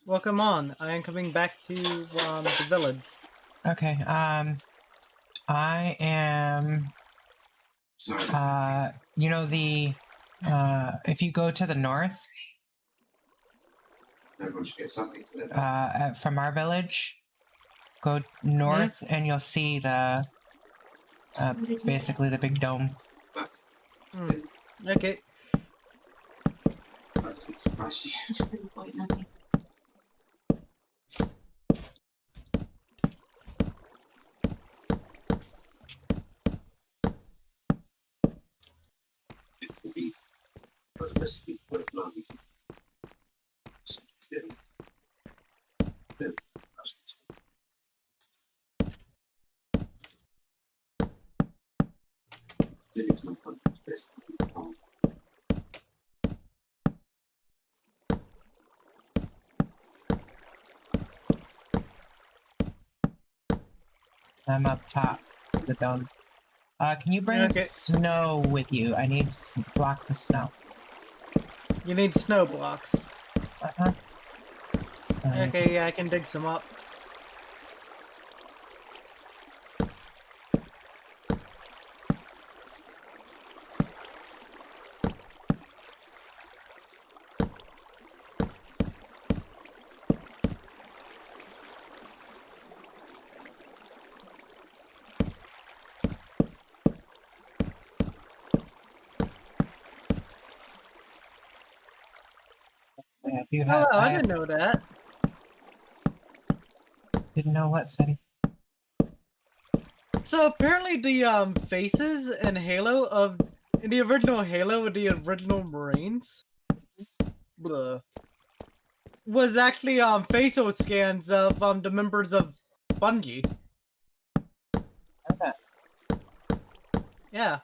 Welcome on. I am coming back to the village. Okay, I am, you know if you go to the north, from our village, go north and you'll see the, basically the big dome. Okay. I'm up top of the dome. Can you bring snow with you? I need blocks of snow. You need snow blocks. Uh-huh. Okay, yeah, I can dig some up. Oh, I didn't know that. Didn't know what, Seti? So apparently the faces in Halo in the original Halo, the original Marines, was actually facial scans of the members of Bungie. Okay. Yeah.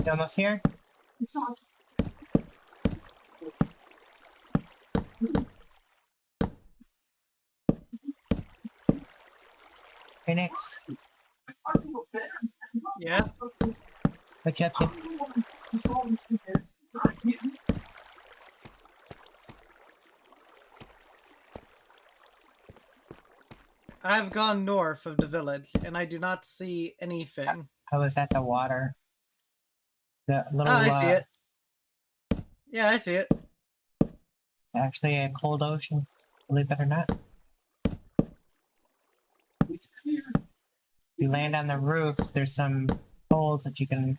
You almost here? Phoenix. Yeah. What you up to? I've gone north of the village, and I do not see anything. I was at the water. The Oh, little, I see it. Yeah, I see it. it's actually a cold ocean, believe it or not. You land on the roof, there's some holes that you can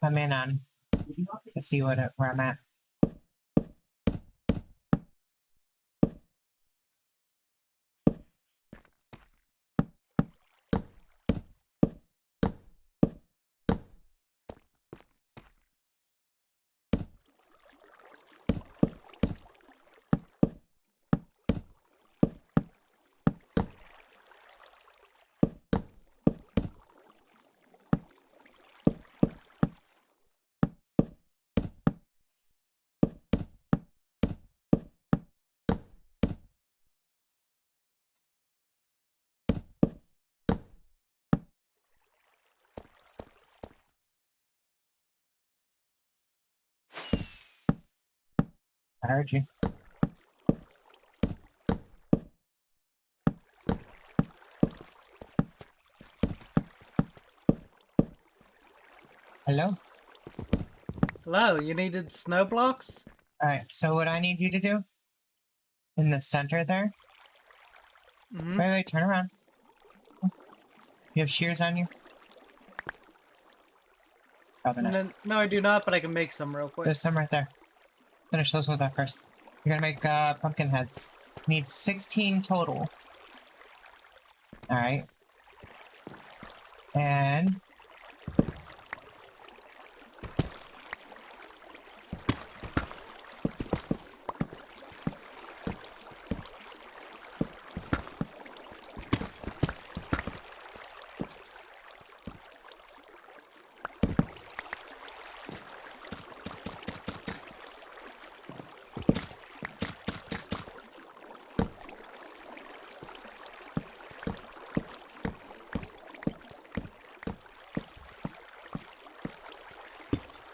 come in on. Let's see where I'm at. I heard you. Hello? Hello, you needed snow blocks? Alright, so what I need you to do, in the center there, Mm-hmm. wait, turn around. You have shears on you? Probably not. No, I do not, but I can make some real quick. There's some right there. Finish those with that first. You're gonna make pumpkin heads. Need 16 total. Alright. And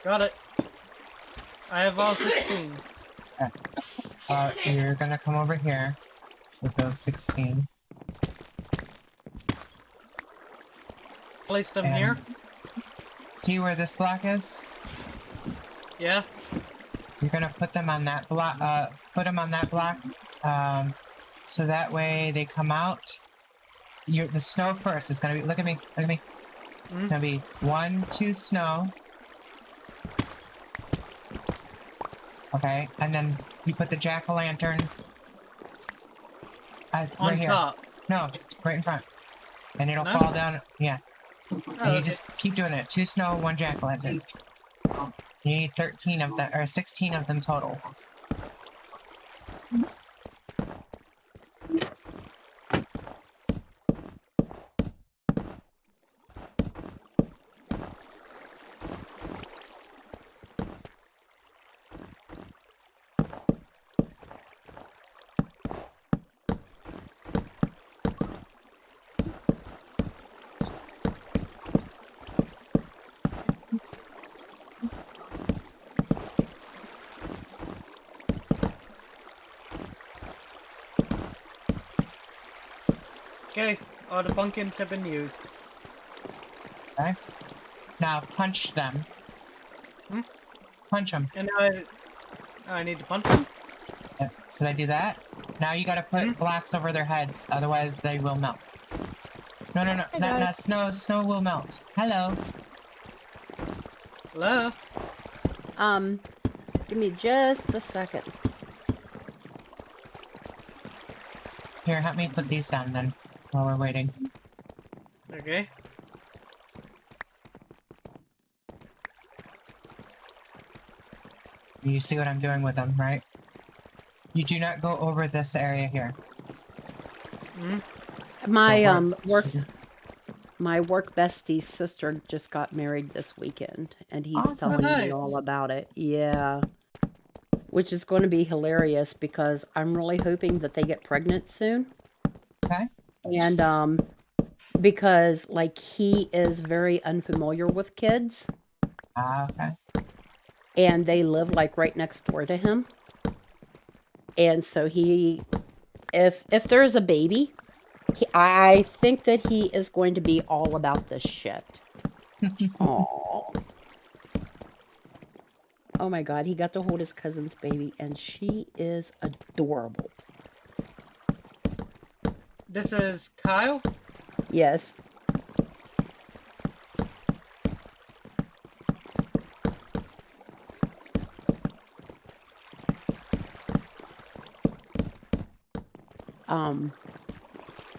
Got it. I have all 16. you're gonna come over here with those 16. Place them And here. see where this block is? Yeah. You're gonna put them on that block. Put them on that block, so that way they come out. The snow first. It's gonna be. Look at me. Look at me. It's gonna be 1, 2 snow. Okay, and then you put the jack-o'-lantern On right here. top. No, right in front, and it'll No? fall down. Yeah, Oh, and you okay. just keep doing it. 2 snow, 1 jack-o'-lantern. You need 13 of them, or 16 of them total. Okay, all the pumpkins have been used. Okay. Now punch them. Punch them. And I need to punch them? Yep. So they do that. Now you gotta put blocks over their heads, otherwise they will melt. No, not snow. Snow will melt. Hello. Hello? Give me just a second. Here, help me put these down then, while we're waiting. Okay. You see what I'm doing with them, right? You do not go over this area here. My So my work bestie's sister just got married this weekend, and he's Awesome. telling Nice. me all about it. Yeah. Which is going to be hilarious because I'm really hoping that they get pregnant soon. Okay. And because like he is very unfamiliar with kids Okay. and they live like right next door to him. And so he if there's a baby, I think that he is going to be all about this shit. Oh. Oh my god, he got to hold his cousin's baby, and she is adorable. This is Kyle. Yes.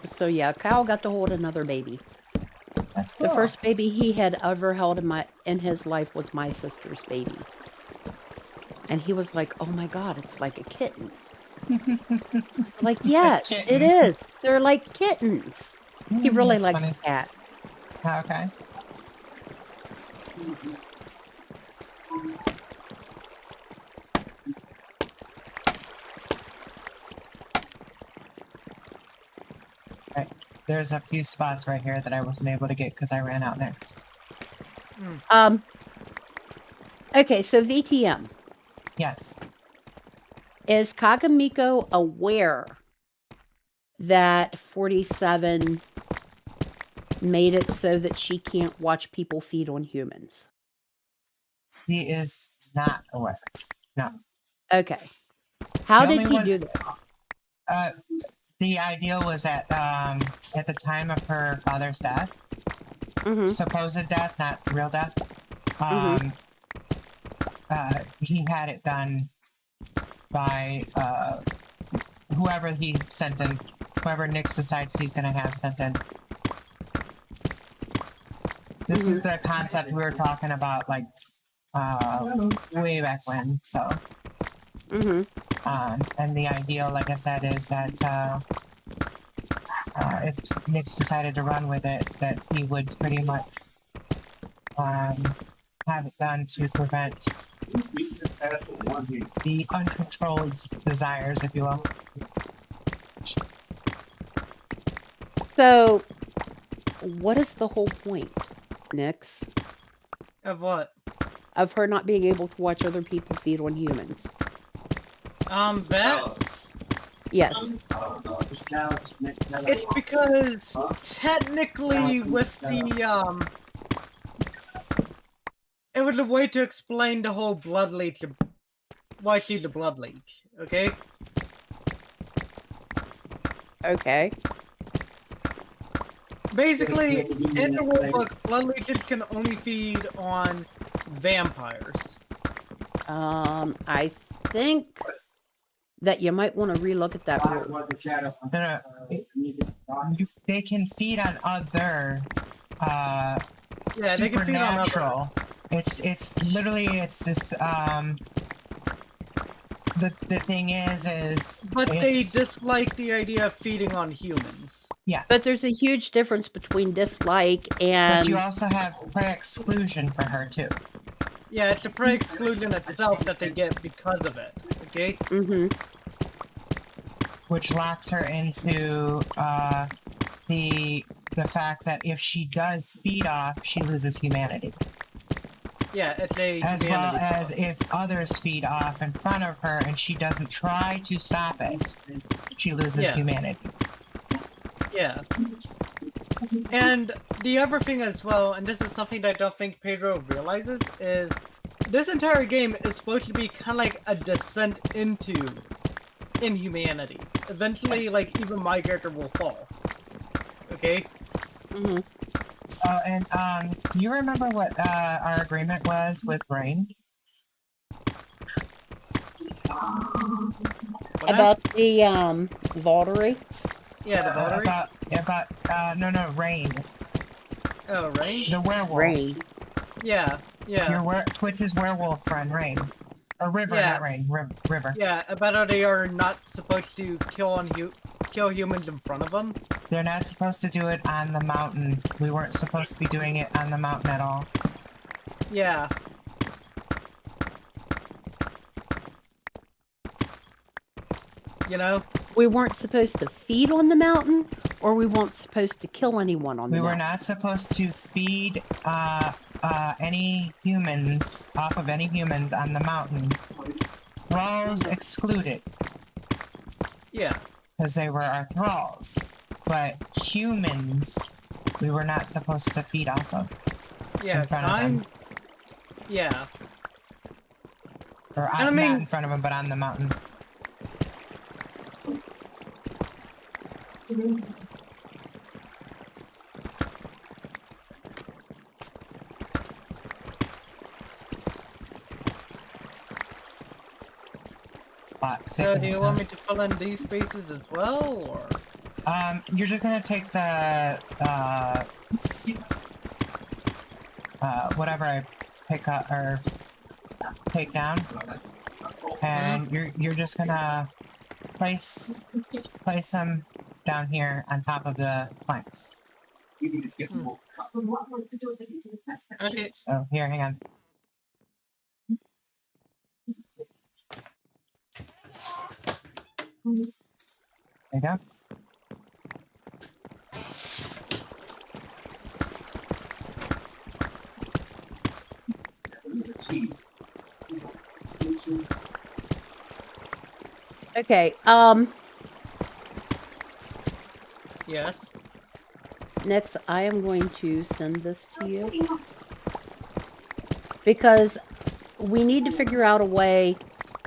So yeah, Kyle got to hold another baby. That's The cool. first baby he had ever held in his life was my sister's baby. And he was like, "Oh my god, it's like a kitten." Like, yes, it kitten. is. They're like kittens. He really That's likes funny. cats. Okay. Right. There's a few spots right here that I wasn't able to get because I ran out next. Okay, so VTM. Yes. Is Kagamiko aware that 47 made it so that she can't watch people feed on humans? He is not aware. No. Okay. How The did only he one- do this? The idea was at the time of her father's death, Mm-hmm. supposed death, not real death. He had it done by whoever he sent in, whoever Nix decides he's gonna have sent in. This is the concept we were talking about, like way back when. So, Mm-hmm. and the idea, like I said, is that if Nix decided to run with it, that he would pretty much have it done to prevent the uncontrolled desires, if you will. So, what is the whole point, Nix, Of what? of her not being able to watch other people feed on humans? That Yes. it's because technically with the it was a way to explain the whole blood leech, why she's a blood leech. Okay. Okay. Basically, in the rulebook, blood leeches can only feed on vampires. I think that you might want to relook at that rule. They can feed on other Yeah, they can feed on other. supernatural. It's literally it's just the thing is But they it's- dislike the idea of feeding on humans. yeah. But there's a huge difference between dislike But and you also have prey exclusion for her too. Yeah, it's a prey exclusion itself that they get because of it. Okay? Mhm. Which locks her into the fact that if she does feed off, she loses humanity. Yeah, it's a As well humanity as problem. if others feed off in front of her and she doesn't try to stop it, she loses Yeah. humanity. Yeah. And the other thing as well, and this is something that I don't think Pedro realizes, is this entire game is supposed to be kind of like a descent into inhumanity. Eventually, like, even my character will fall. Okay? Mhm. Oh, and do you remember what our agreement was with Rain? What? About the Vaultery. Yeah, the battery. About no, Rain, Oh, Rain? the werewolf. Rain. Yeah, yeah. Your Twitch's werewolf friend, Rain. Or River, Yeah. not Rain. River. Yeah, about how they are not supposed to kill humans in front of them. They're not supposed to do it on the mountain. We weren't supposed to be doing it on the mountain at all. Yeah. You know? We weren't supposed to feed on the mountain, or we weren't supposed to kill anyone on the We were mountain. not supposed to feed any humans off of any humans on the mountain. Thralls excluded Yeah. because they were our thralls. but humans we were not supposed to feed off of. Yeah, In front of I'm. them. Yeah. Or And I not mean- in front of them, but on the mountain. So do you want me to fill in these spaces as well, or? You're just gonna take the whatever I pick up or take down, and you're just gonna place them down here on top of the planks. Okay. So here, hang on. There you go. Okay. Yes. Next, I am going to send this to you because we need to figure out a way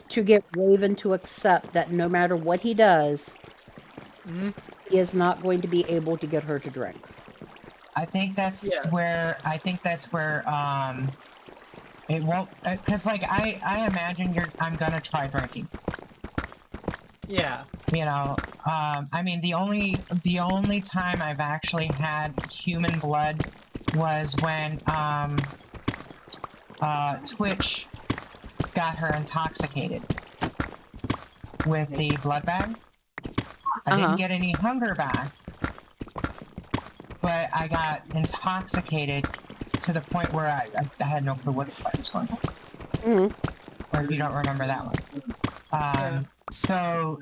to get Raven to accept that no matter what he does, Mhm. he is not going to be able to get her to drink. I think that's Yeah. where it won't, because like I imagine I'm gonna try drinking. Yeah. You know, I mean the only time I've actually had human blood was when Twitch got her intoxicated with the blood bag. I didn't get any hunger back, but I got intoxicated to the point where I had no clue what the fuck was going on. Mm-hmm. Or if you don't remember that one. Yeah. So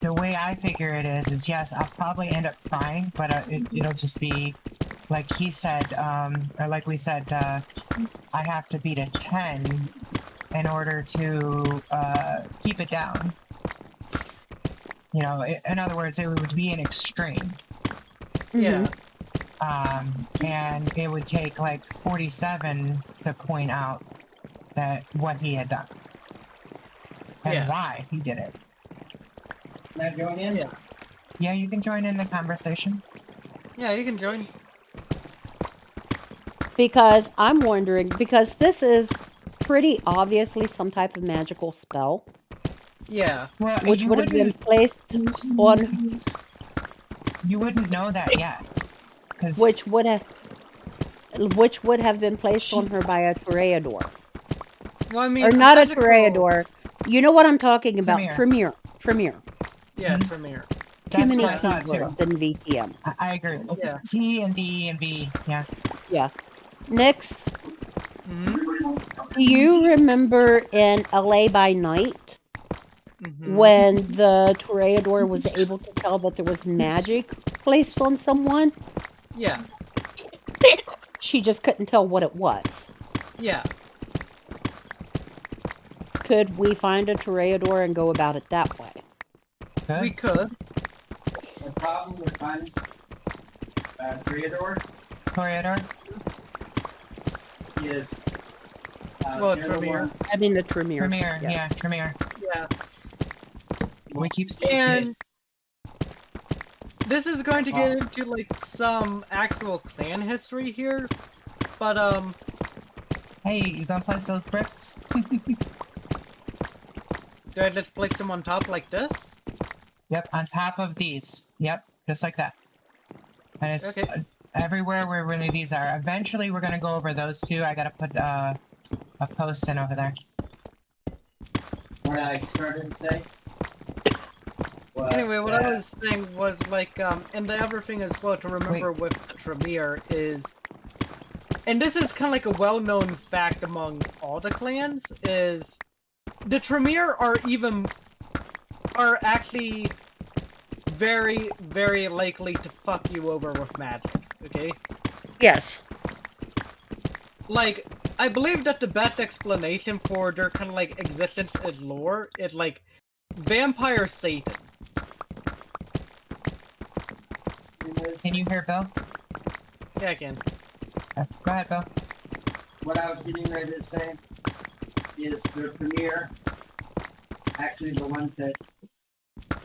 the way I figure it is yes, I'll probably end up trying, but it'll just be like he said, or like we said, I have to beat a 10 in order to keep it down. You know, in other words, it would be an extreme. Yeah. And it would take like 47 to point out that what he had done and Yeah. why he did it. Can I join in? Yeah. Yeah, you can join in the conversation. Yeah, you can join. Because I'm wondering, because this is pretty obviously some type of magical spell, Yeah. Well, which you would have been wouldn't, placed on, you wouldn't know that yet, because which would have been placed on her by a toreador. Well, I mean, Or not a magical- toreador. You know what I'm talking about? Tremere. Tremere. Yeah, Mhm. Tremere. Too That's many what I thought T too. words in VTM. I agree. Yeah. T and D and B, yeah. Yeah. Nix, Mm-hmm. do you remember in LA by Night Mm-hmm. when the toreador was able to tell that there was magic placed on someone? Yeah. She just couldn't tell what it was. Yeah. Could we find a toreador and go about it that way? Good. We could. The problem with finding Creator Toreador? is Well, they're the Tremere. one- I mean, the Tremere. Tremere, yeah, Tremere. Yeah. We keep And this is going to get into like some actual clan history here, but Hey, you gonna place those bricks? do I just place them on top like this? Yep, on top of these. Yep, just like that. And it's Okay. everywhere where really these are. Eventually, we're gonna go over those two. I gotta put a post in over there. What I started to say. was Anyway, what I that- was saying was like and the other thing as well to remember with the Tremere is, and this is kind of like a well-known fact among all the clans, is the Tremere are actually very, very likely to fuck you over with magic, okay? Yes. Like, I believe that the best explanation for their kind of like existence is lore is like vampire Satan. Can you hear Bill? Yeah, I can. Go ahead, Bill. What I was getting ready to say is the premiere, actually the one that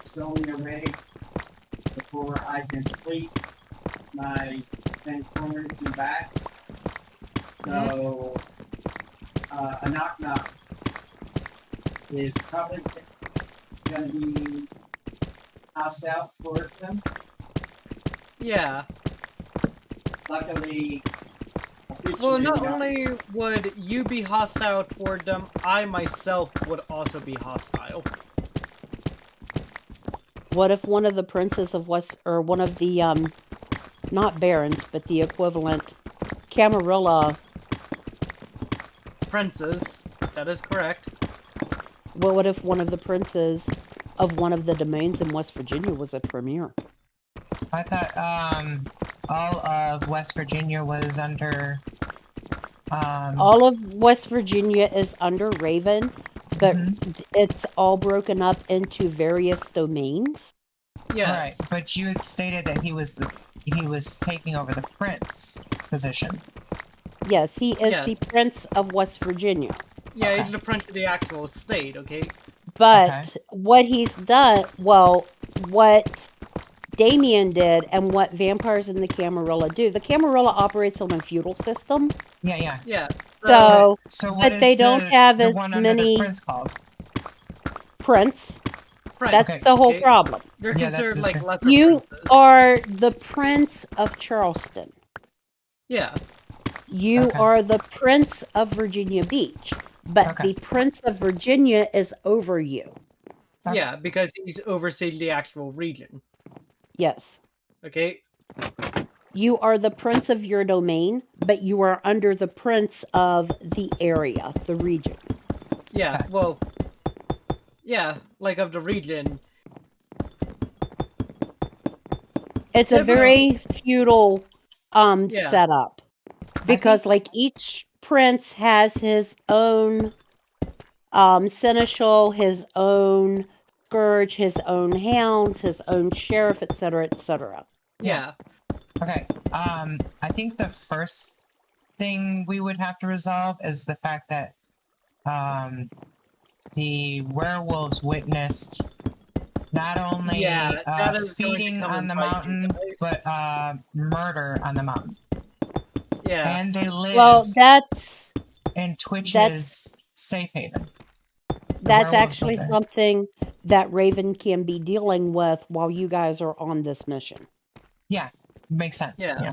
stole me away before I complete my Transformers and back. So, a knock knock is probably going to be hostile towards them. Yeah. Luckily, Well, officially not only would you be hostile toward them, I myself would also be hostile. What if one of the princes of West, or one of the, not barons, but the equivalent Camarilla, Princes, that is correct. what if one of the princes of one of the domains in West Virginia was a Tremere? I thought all of West Virginia was under All of West Virginia is under Raven, but it's all broken up into various domains. Yes. right, but you had stated that he was taking over the prince position. Yes, he is Yes. the Prince of West Virginia. Yeah, Okay. he's the prince of the actual state, okay? But what he's done, well, what Damien did and what vampires in the Camarilla do, the Camarilla operates on a feudal system. Yeah. Yeah. So, So what but is they don't the, have the as one under many the prince called? prince. Prince, That's Okay. the whole okay? problem. They're Yeah, that's considered his like name. lesser You princes. are the Prince of Charleston. Yeah. You Okay. are the Prince of Virginia Beach. But Okay. the Prince of Virginia is over you. Okay. Yeah, because he's oversees the actual region. Yes. Okay? You are the prince of your domain, but you are under the prince of the area, the region. Yeah, Okay. well, yeah, like of the region. It's a Yeah, but- very feudal Yeah. setup. Because like each prince has his own seneschal, his own scourge, his own hounds, his own sheriff, etc., etc. Yeah. Okay. I think the first thing we would have to resolve is the fact that the werewolves witnessed not only Yeah, that is going to feeding come on and the bite you mountain, guys. but murder on the mountain. Yeah. And they live Well, that's in Twitch's safe haven. werewolves actually live there. something that Raven can be dealing with while you guys are on this mission. Yeah, makes sense. Yeah.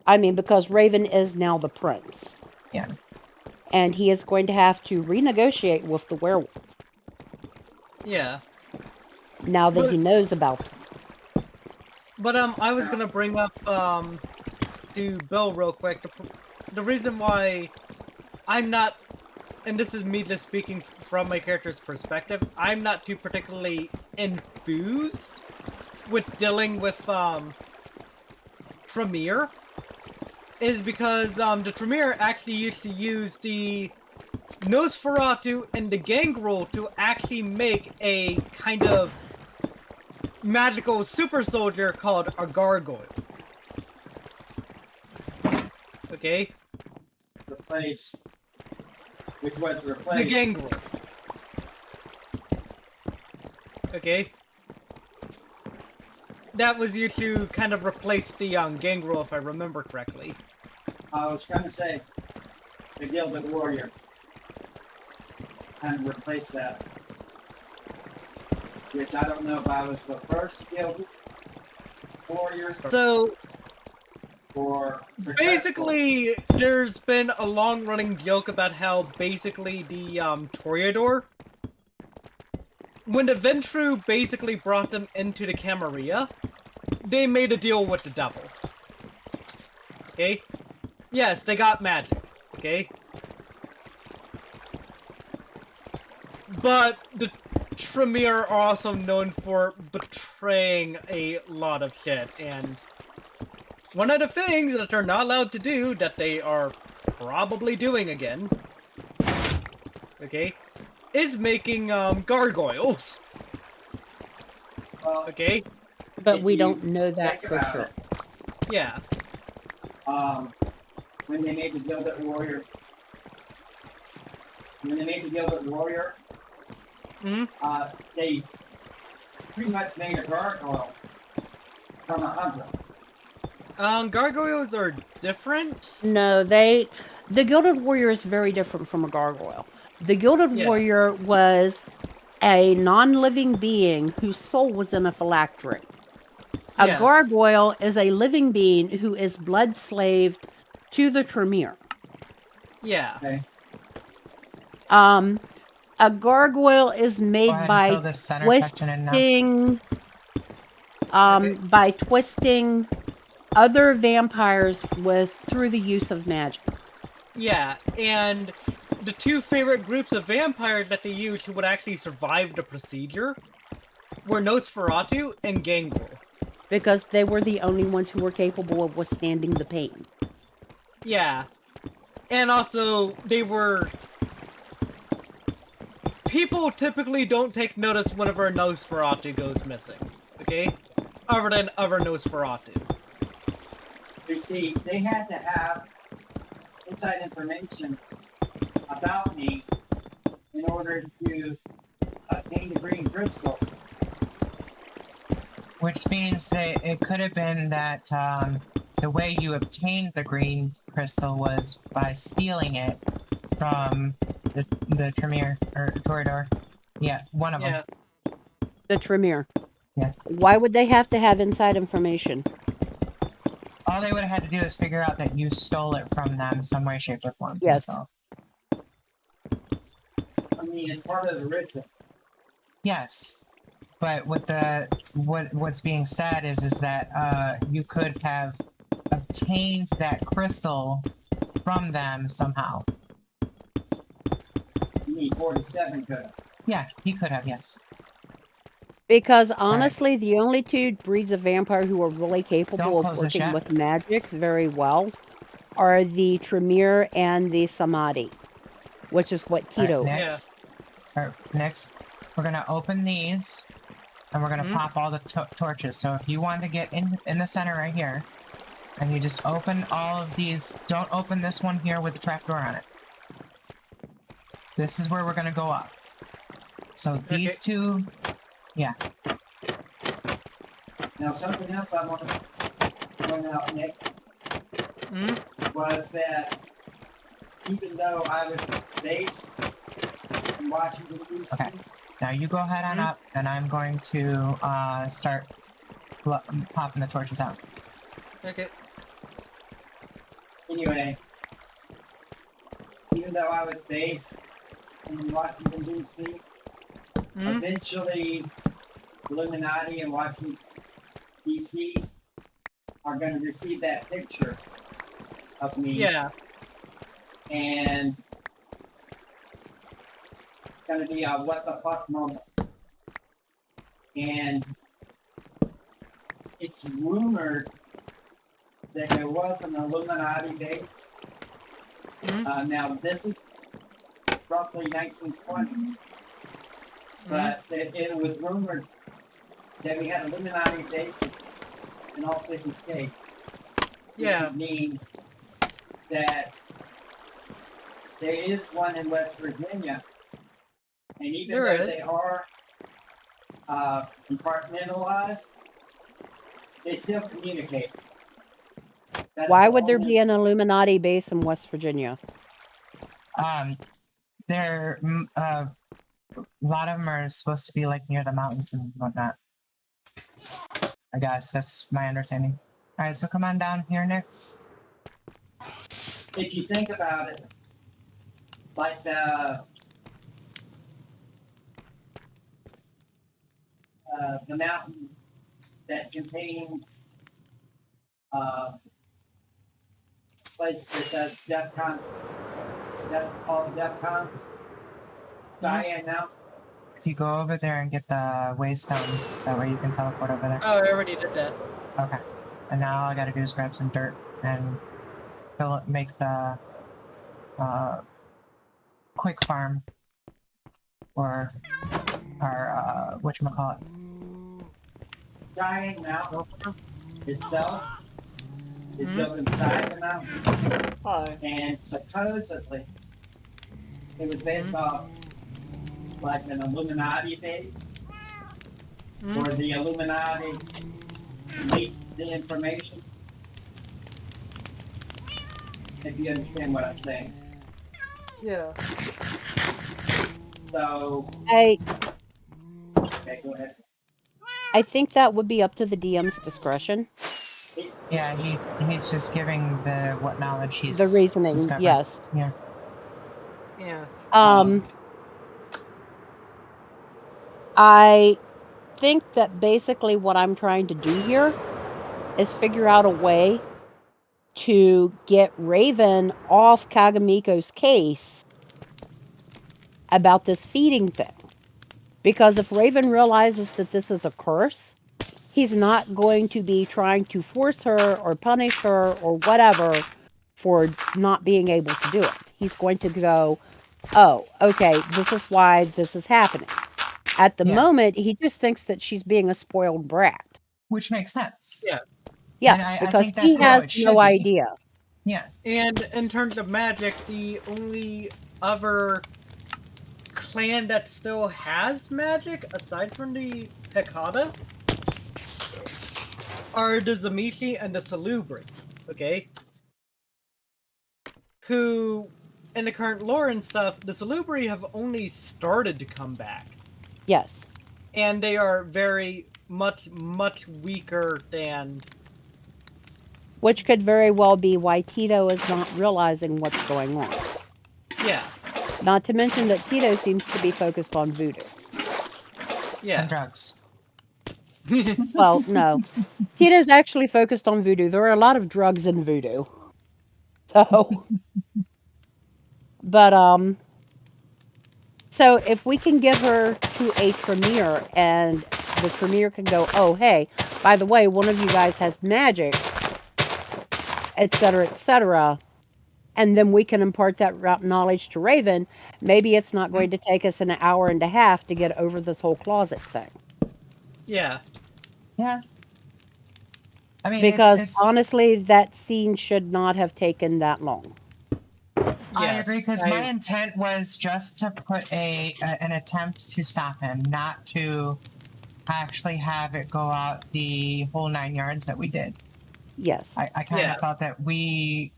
I mean, because Raven is now the prince. Yeah. And he is going to have to renegotiate with the werewolf Yeah. now that But- he knows about them. But I was gonna bring up to Bill real quick. The reason why I'm not, and this is me just speaking from my character's perspective, I'm not too particularly enthused with dealing with Tremere, is because the Tremere actually used to use the Nosferatu and the Gangrel to actually make a kind of magical super soldier called a gargoyle. Okay? replace, which was The replaced. Gangrel. Okay? That was used to kind of replace the Gangrel, if I remember correctly. I was going to say, the Gilded Warrior. And replace that. Which I don't know if I was the first Gilded Warrior So, or successful. basically, there's been a long-running joke about how basically the Toreador, when the Ventru basically brought them into the Camarilla, they made a deal with the devil. Okay? Yes, they got magic. Okay? But the Tremere are also known for betraying a lot of shit, and one of the things that they're not allowed to do, that they are probably doing again, okay, is making gargoyles. Well, Okay? But if we you don't know that think for about sure. it, Yeah. When they made the Gilded Warrior, they pretty much made a gargoyle from a hunter. Gargoyles are different. No, the Gilded Warrior is very different from a gargoyle. The Gilded Yeah. Warrior was a non-living being whose soul was in a phylactery. A Yes. gargoyle is a living being who is blood slaved to the Tremere. Yeah. Okay. A gargoyle is Go made ahead and by fill this center section in now. twisting, Okay. by twisting other vampires through the use of magic. Yeah, and the two favorite groups of vampires that they used who would actually survive the procedure were Nosferatu and Gangrel. Because they were the only ones who were capable of withstanding the pain. Yeah. And also, they were... People typically don't take notice whenever a Nosferatu goes missing, okay? Other than other Nosferatu. You see, they had to have inside information about me in order to obtain the green crystal. Which means that it could have been that the way you obtained the green crystal was by stealing it from the Tremere or Toreador. Yeah, one of Yeah. them. The Tremere. Yeah. Why would they have to have inside information? All they would have had to do is figure out that you stole it from them some way, shape, or form. Yes. So, I mean, it's part of the ritual. yes. But with what's being said is that you could have obtained that crystal from them somehow. You need 47 could. Yeah, he could have, yes. Because honestly, the only two breeds of vampire who are really Don't capable of close the working chat. with magic very well are the Tremere and the Samadhi, which is what Keto Alright, is. next, we're gonna open these, and we're gonna Mhm. pop all the torches. So if you want to get in the center right here, and you just open all of these. Don't open this one here with the trapdoor on it. This is where we're gonna go up. So these two, yeah. Now, something else I want to point out, Nick, was that even though I was based in Washington, D.C., Okay. Now you go ahead on up, and I'm going to start popping the torches out. Okay. anyway, even though I was based in Washington, D.C., eventually Illuminati in Washington, D.C. are going to receive that picture of me. Yeah. And it's going to be a what the fuck moment. And it's rumored that there was an Illuminati base. Now, this is roughly 1920. But it was rumored that we had Illuminati bases in all 50 states. Yeah. Which means that there is one in West Virginia. And even There though is. they are compartmentalized, they still communicate. That Why is would there all be an Illuminati base in West Virginia? They're a lot of them are supposed to be like near the mountains and whatnot. I guess that's my understanding. All right, so come on down here next. If you think about it, like the mountain that contains place that does DEFCON, that's called DEFCON, Diane Mountain. If you go over there and get the waystone, so that way you can teleport over there. Oh, I already did that. Okay. And now all I gotta do is grab some dirt and fill it, make the quick farm for our whatchamacallit. giant mountain itself is Mhm. built inside the mountain, Hi. and supposedly it was based off like an Illuminati base, where the Illuminati leaked the information. If you understand what I'm saying. Yeah. So, I okay, go ahead. I think that would be up to the DM's discretion. Yeah, he's just giving the what knowledge he's The reasoning, discovered. yes. Yeah. Yeah. I think that basically what I'm trying to do here is figure out a way to get Raven off Kagamiko's case about this feeding thing. Because if Raven realizes that this is a curse, he's not going to be trying to force her or punish her or whatever for not being able to do it. He's going to go, oh, okay, this is why this is happening. At the Yeah. moment, he just thinks that she's being a spoiled brat. Which makes sense. Yeah. Yeah, And I because think that's he how has it should no be. idea. Yeah. And in terms of magic, the only other clan that still has magic, aside from the Hekata, are the Zamishi and the Salubri. Okay? Who, in the current lore and stuff, the Salubri have only started to come back. Yes. And they are very much weaker than... Which could very well be why Tito is not realizing what's going on. Yeah. Not to mention that Tito seems to be focused on voodoo. And Yeah. drugs. Well, no. Tito's actually focused on voodoo. There are a lot of drugs in voodoo. So... But, so if we can get her to a Tremere and the Tremere can go, oh, hey, by the way, one of you guys has magic, etc., and then we can impart that knowledge to Raven, maybe it's not going to take us an hour and a half to get over this whole closet thing. Yeah. Yeah. I mean, Because it's honestly, that scene should not have taken that long. I Yes, agree, because I- my intent was just to put an attempt to stop him, not to actually have it go out the whole 9 yards that we did. Yes. I kind of Yeah. thought that we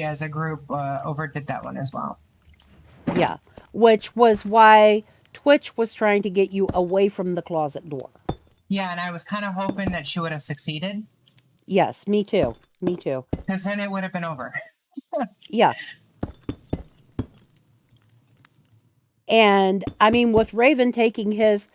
as a group overdid that one as well. Yeah. Which was why Twitch was trying to get you away from the closet door. Yeah, and I was kind of hoping that she would have succeeded, Yes, me too. Me too. because then it would have been over. Yeah. And I mean, with Raven taking his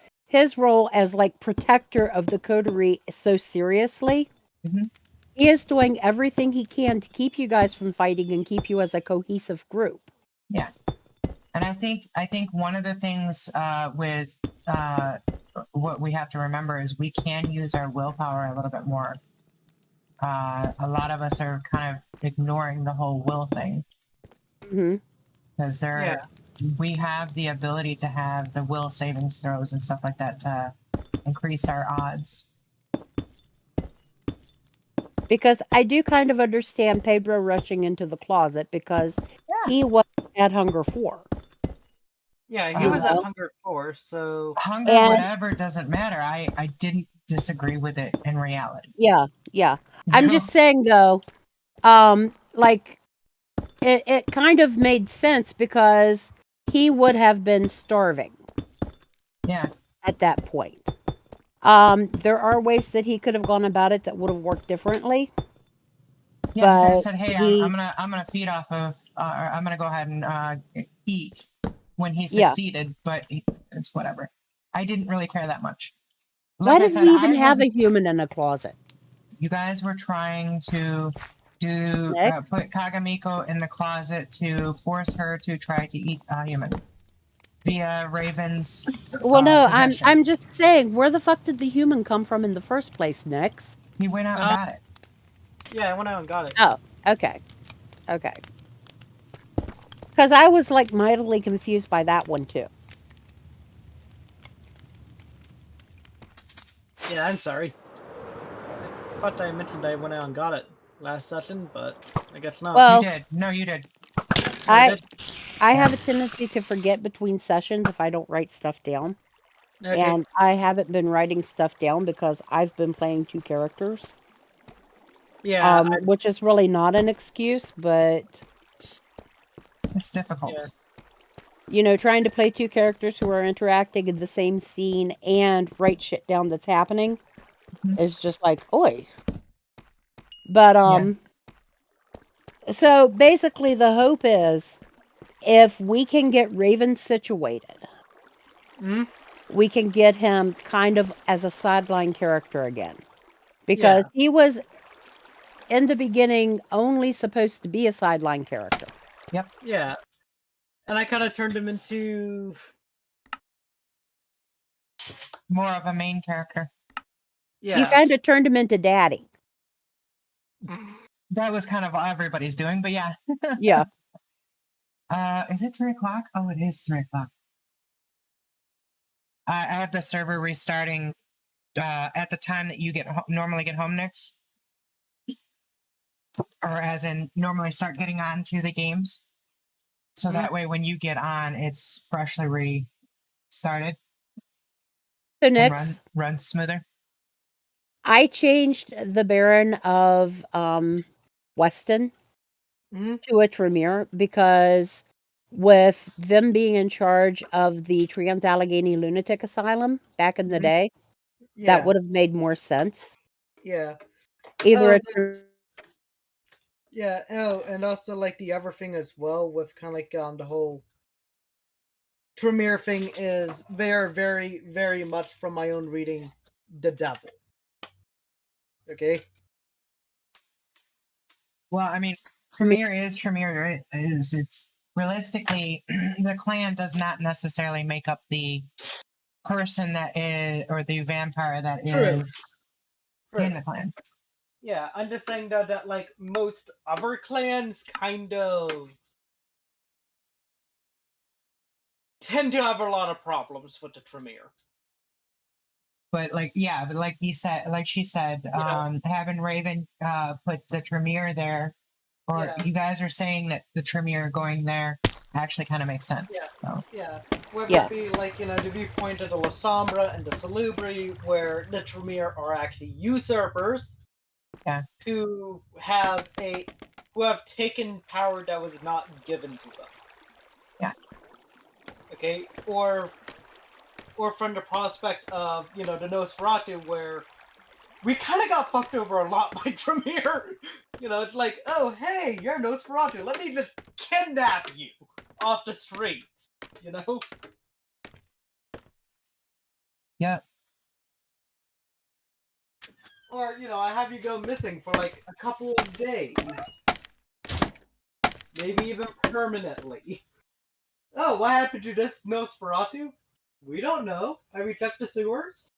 role as like protector of the coterie so seriously, Mhm. he is doing everything he can to keep you guys from fighting and keep you as a cohesive group. Yeah, and I think one of the things with what we have to remember is we can use our willpower a little bit more. A lot of us are kind of ignoring the whole will thing, Hmm. because we have the ability to have the will savings throws and stuff like that to increase our odds. Because I do kind of understand Pedro rushing into the closet because Yeah. he was at Hunger 4. Yeah, he was at Uh-huh. Hunger 4, so... Hunger, And- whatever, doesn't matter. I didn't disagree with it in reality. Yeah, yeah. You I'm know? just saying though, like it kind of made sense because he would have been starving Yeah. at that point. There are ways that he could have gone about it that would have worked differently. Yeah, I But said, hey, he- I'm gonna feed off of, or I'm gonna go ahead and eat when he Yeah. succeeded, but it's whatever. I didn't really care that much. Why Like I did said, we even I have a wasn't- human in a closet? You guys were trying to do Next. put Kagamiko in the closet to force her to try to eat a human via Raven's. Well, no, suggestion. I'm just saying, where the fuck did the human come from in the first place, Nix? He went out and got it. Yeah, I went out and got it. Oh, okay. Okay. Because I was like mightily confused by that one too. Yeah, I'm sorry. thought I mentioned I went out and got it last session, but I guess not. Well, You did. No, you did. I have a tendency to forget between sessions if I don't write stuff down. Okay. And I haven't been writing stuff down because I've been playing 2 characters. Yeah, Which is really not an excuse, but It's difficult. Yeah. you know, trying to play 2 characters who are interacting in the same scene and write shit down that's happening Mhm. is just like, oi. But so basically the hope is if we can get Raven situated, Mhm. we can get him kind of as a sideline character again. Because he was in the beginning only supposed to be a sideline character. Yeah. And I kind of turned him into. More of a main character. You Yeah. kind of turned him into daddy. That was kind of what everybody's doing, but yeah. Yeah. Is it 3 o'clock? Oh, it is 3 o'clock. I have the server restarting at the time that you normally get home next, or as in normally start getting on to the games. So Mhm. that way, when you get on, it's freshly restarted So and Nix, runs smoother. I changed the Baron of Weston Mhm. to a Tremere because with them being in charge of the Trans Allegheny Lunatic Asylum back in the Mhm. day, Yeah. that would have made more sense. Yeah. Either Oh, a Tre- Yeah. Oh, and also like the other thing as well with kind of like the whole Tremere thing is very, very, very much from my own reading, the devil. Okay. Well, I mean, Tremere is Tremere is. It's realistically the clan does not necessarily make up the person that is or the vampire that True. is True. in the clan. Yeah, I'm just saying that like most other clans kind of tend to have a lot of problems with the Tremere. But like she said, Yeah. having Raven put the Tremere there, or Yeah. you guys are saying that the Tremere going there actually kind of makes sense. Yeah. So, Yeah. Whether Yeah. it be like, the viewpoint of the La Sombra and the Salubri, where the Tremere are actually usurpers. Yeah. Who have taken power that was not given to them. Yeah. Okay? Or from the prospect of, the Nosferatu, where we kind of got fucked over a lot by Tremere. It's like, oh, hey, you're Nosferatu. Let me just kidnap you off the streets. yeah. Or, I have you go missing for like a couple of days. Maybe even permanently. Oh, what happened to this Nosferatu? We don't know. Have we checked the sewers?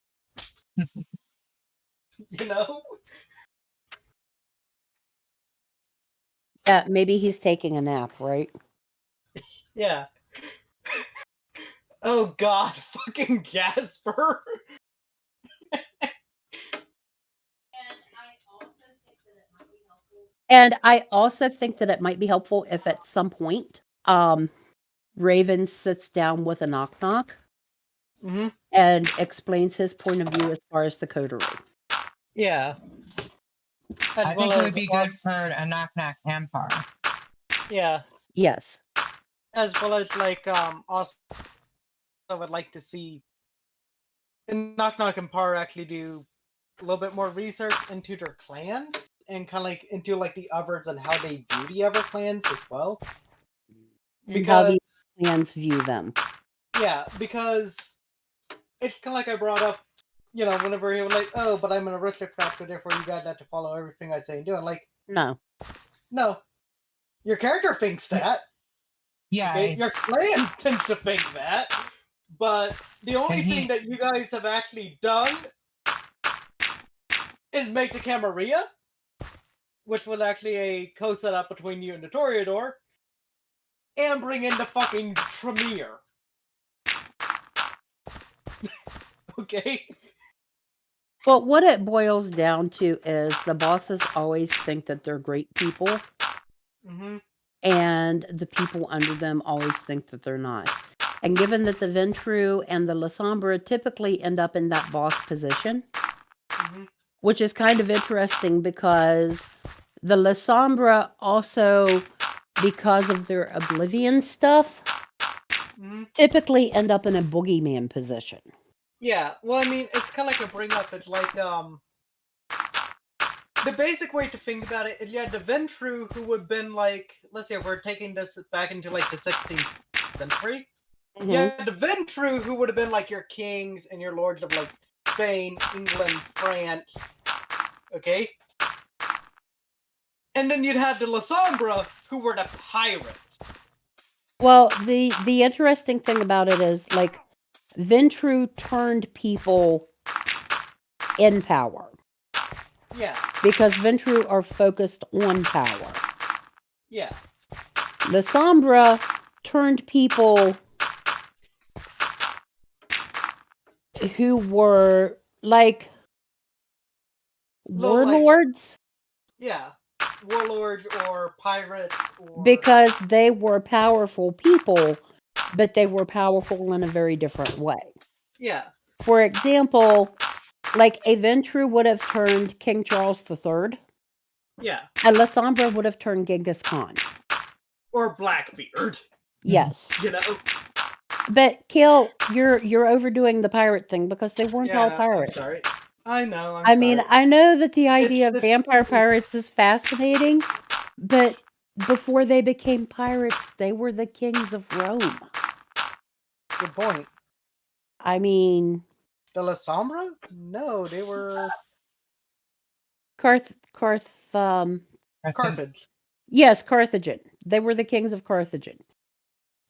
Yeah, maybe he's taking a nap, right? Yeah. Oh god, fucking Jasper! And I also think that it might be helpful if at some point Raven sits down with a knock knock Mm-hmm. and explains his point of view as far as the coterie. Yeah. I think it would be good for a knock knock empire. Yeah. Yes. As well as like also I would like to see Knock Knock and Par actually do a little bit more research into their clans and kind of like into like the others and how they view the other clans as well. And how Because the clans view them. yeah, because it's kind of like I brought up, whenever he was like, "Oh, but I'm an aristocrat, so therefore you guys have to follow everything I say and do." And like, No. Your character thinks that. Yeah. Okay? Your clan tends to think that. But the only thing that you guys have actually done is make the Camarilla, which was actually a co-setup between you and the Toreador, and bring in the fucking Tremere. Okay? Well, what it boils down to is the bosses always think that they're great people, Mm-hmm. and the people under them always think that they're not. And given that the Ventru and the Lasombra typically end up in that boss position, Mm-hmm. which is kind of interesting because the Lasombra also, because of their Oblivion stuff, Mm-hmm. typically end up in a boogeyman position. Yeah, well, I mean, it's kind of like a bring up. It's like, the basic way to think about it is you had the Ventru who would have been like, let's say if we're taking this back into like the 16th century. Mhm. You had the Ventru who would have been like your kings and your lords of like Spain, England, France. Okay? And then you'd have the Lasombra who were the pirates. Well, the interesting thing about it is like Ventru turned people in power Yeah, because Ventru are focused on power. yeah. The Sombra turned people who were like Low life. warlords Yeah. Warlords or pirates or... because they were powerful people, but they were powerful in a very different way. Yeah, For example, like a Ventru would have turned King Charles III, yeah. and La Sombra would have turned Genghis Khan. Or Blackbeard, Yes. you know? But Kill, you're overdoing the pirate thing because they weren't all Yeah, pirates. I'm sorry. I know, I'm I mean, sorry. I know that the idea It's of vampire pirates is fascinating, but before they became pirates, they were the kings of Rome. Good point. I mean, The Lasombra? No, they were I think Carthage. yes, Carthagin. They were the kings of Carthagin.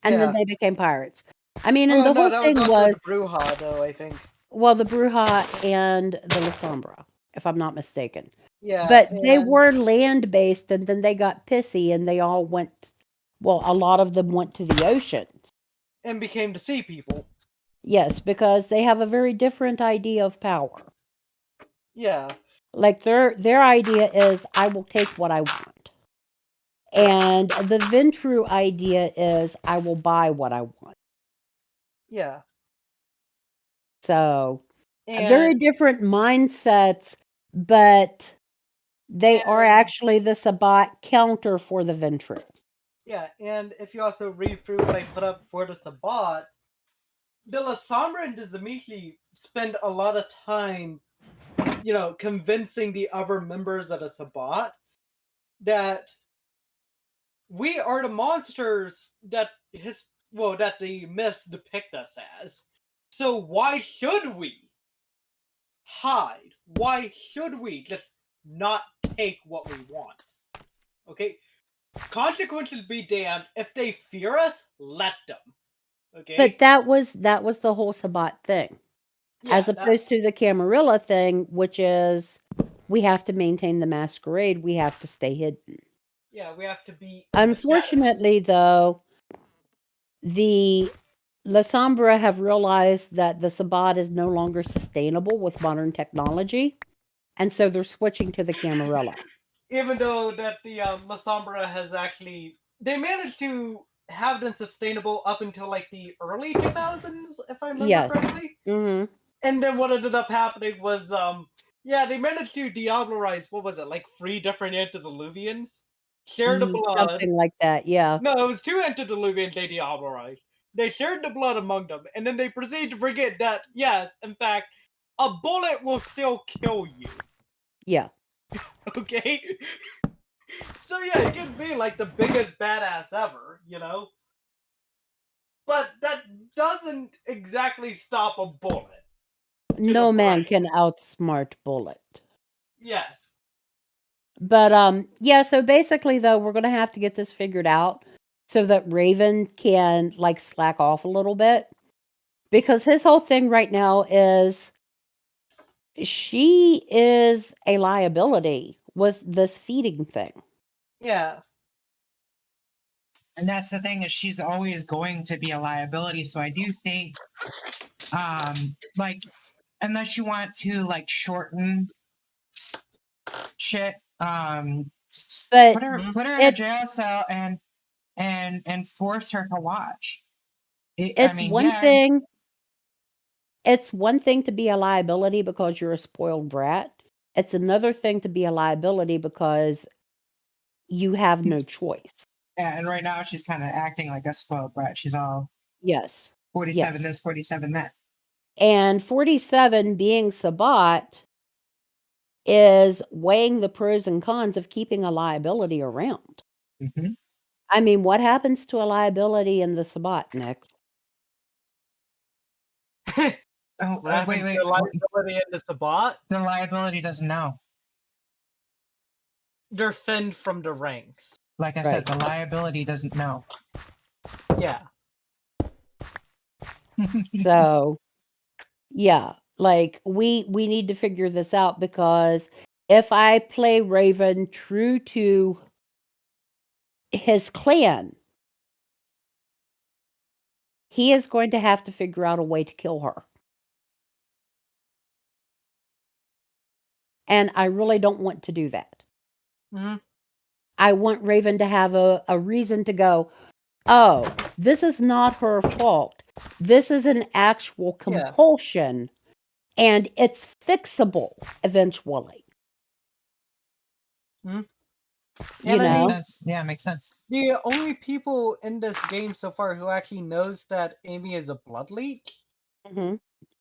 And then Yeah. they became pirates. I mean, and Well, the no, whole that thing was was, also the Bruja, though, I think. well, the Bruja and the Lasombra, if I'm not mistaken. Yeah, But they and- were land-based, and then they got pissy, and they all went, well, a lot of them went to the oceans. and became the sea people. Yes, because they have a very different idea of power. Yeah, Like their idea is, I will take what I want. And the Ventru idea is, I will buy what I want. yeah. So, And very different mindsets, but they are And- actually the Sabbat counter for the Ventru. yeah, and if you also read through what I put up for the Sabbat, the Lasombra and the Zemishli spend a lot of time, you know, convincing the other members of the Sabbat that we are the monsters that that the myths depict us as. So why should we hide? Why should we just not take what we want? Okay? Consequences be damned. If they fear us, let them. Okay? But that was the whole Sabbat thing. Yeah, As opposed to the Camarilla thing, which is we have to maintain the masquerade, we have to stay hidden. yeah, we have to be. in the shadows. Unfortunately, though, the Lasombra have realized that the Sabbat is no longer sustainable with modern technology, and so they're switching to the Camarilla. Even though that the Lasombra has actually, they managed to have them sustainable up until like the early 2000s, if I remember Yes. correctly. Mm-hmm. And then what ended up happening was, they managed to Diablerize, what was it, like 3 different antediluvians? Share the blood. Something like that, yeah. No, it was 2 antediluvians they Diablerized. They shared the blood among them, and then they proceeded to forget that, yes, in fact, a bullet will still kill you. Yeah. Okay? So yeah, you can be like the biggest badass ever, you know? But that doesn't exactly stop a bullet. No man brain. can outsmart Bullet. Yes. But yeah, so basically though, we're gonna have to get this figured out so that Raven can like slack off a little bit. Because his whole thing right now is she is a liability with this feeding thing. Yeah. And that's the thing, is she's always going to be a liability. So I do think, like unless you want to like shorten shit, But put her in a it's jail cell and force her to watch. I it's mean, one yeah, thing. It's one thing to be a liability because you're a spoiled brat. It's another thing to be a liability because you have no choice. yeah, and right now she's kind of acting like a spoiled brat. She's all Yes. 47 Yes. this, 47 that. And 47 being Sabat is weighing the pros and cons of keeping a liability around. Mm-hmm. I mean, what happens to a liability in the Sabat next? Oh, What happened wait. to liability in the Sabat? The liability doesn't know. They're fenned from the ranks. Like I said, the liability doesn't know. Yeah. So, yeah, like we need to figure this out because if I play Raven true to his clan, he is going to have to figure out a way to kill her. And I really don't want to do that. Mm-hmm. I want Raven to have a reason to go, oh, this is not her fault. This is an actual compulsion, and it's fixable eventually. Mm-hmm. You know? Makes sense. Yeah, makes sense. The only people in this game so far who actually knows that Amy is a blood leech,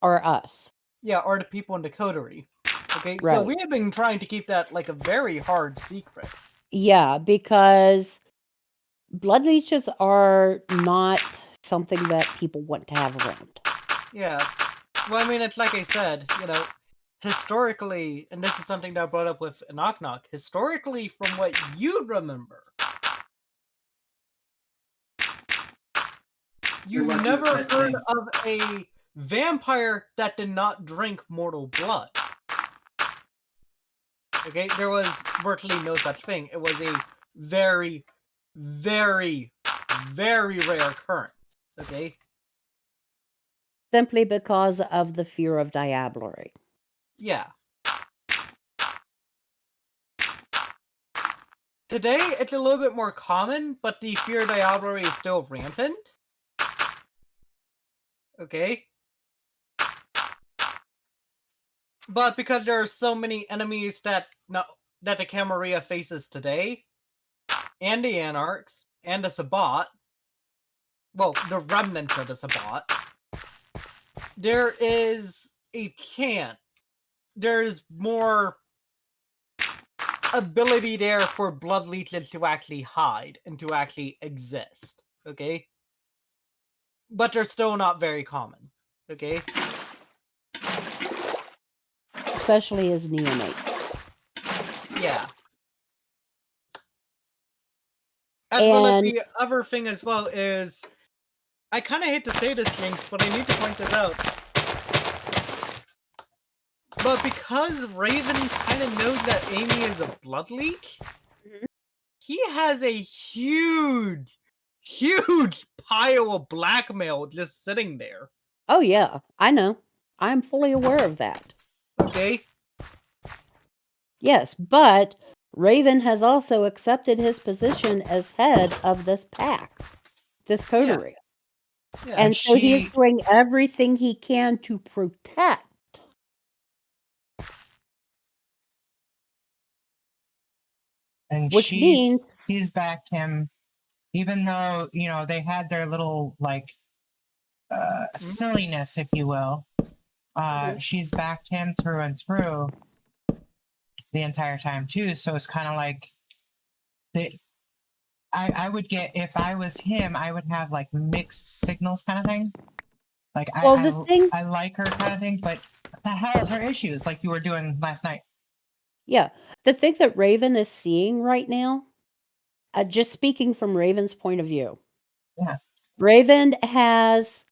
Or us. yeah, are the people in the coterie. Okay, so Right. we have been trying to keep that like a very hard secret. Yeah, because blood leeches are not something that people want to have around. Yeah. Well, I mean, it's like I said, you know, historically, and this is something that I brought up with Knock Knock, historically, from what you remember, you've wasn't never such heard thing. of a vampire that did not drink mortal blood. Okay, there was virtually no such thing. It was a very, very, very rare occurrence. Okay? Simply because of the fear of diablerie. Yeah. Today, it's a little bit more common, but the fear of diablerie is still rampant. Okay? But because there are so many enemies that the Camarilla faces today, and the Anarchs, and the Sabbat, well, the remnants of the Sabbat, there is a chance, there's more ability there for blood leeches to actually hide and to actually exist, okay? But they're still not very common, okay? Especially as neonates. Yeah. And well, And the other thing as well is, I kind of hate to say this, Jinx, but I need to point this out. But because Raven kind of knows that Amy is a blood leech, he has a huge, huge pile of blackmail just sitting there. oh yeah, I know. I'm fully aware of that. Okay? Yes, but Raven has also accepted his position as head of this pack, this coterie. Yeah. And so he is doing everything he can to protect. And Which means she's backed him, even though, you know, they had their little, like, silliness, if you will. She's backed him through and through the entire time, too. So it's kind of like, I would get, if I was him, I would have, like, mixed signals kind of thing. Like, I like her kind of thing, but what the hell is her issues, like you were doing last night? Yeah. The thing that Raven is seeing right now, just speaking from Raven's point of view, Raven has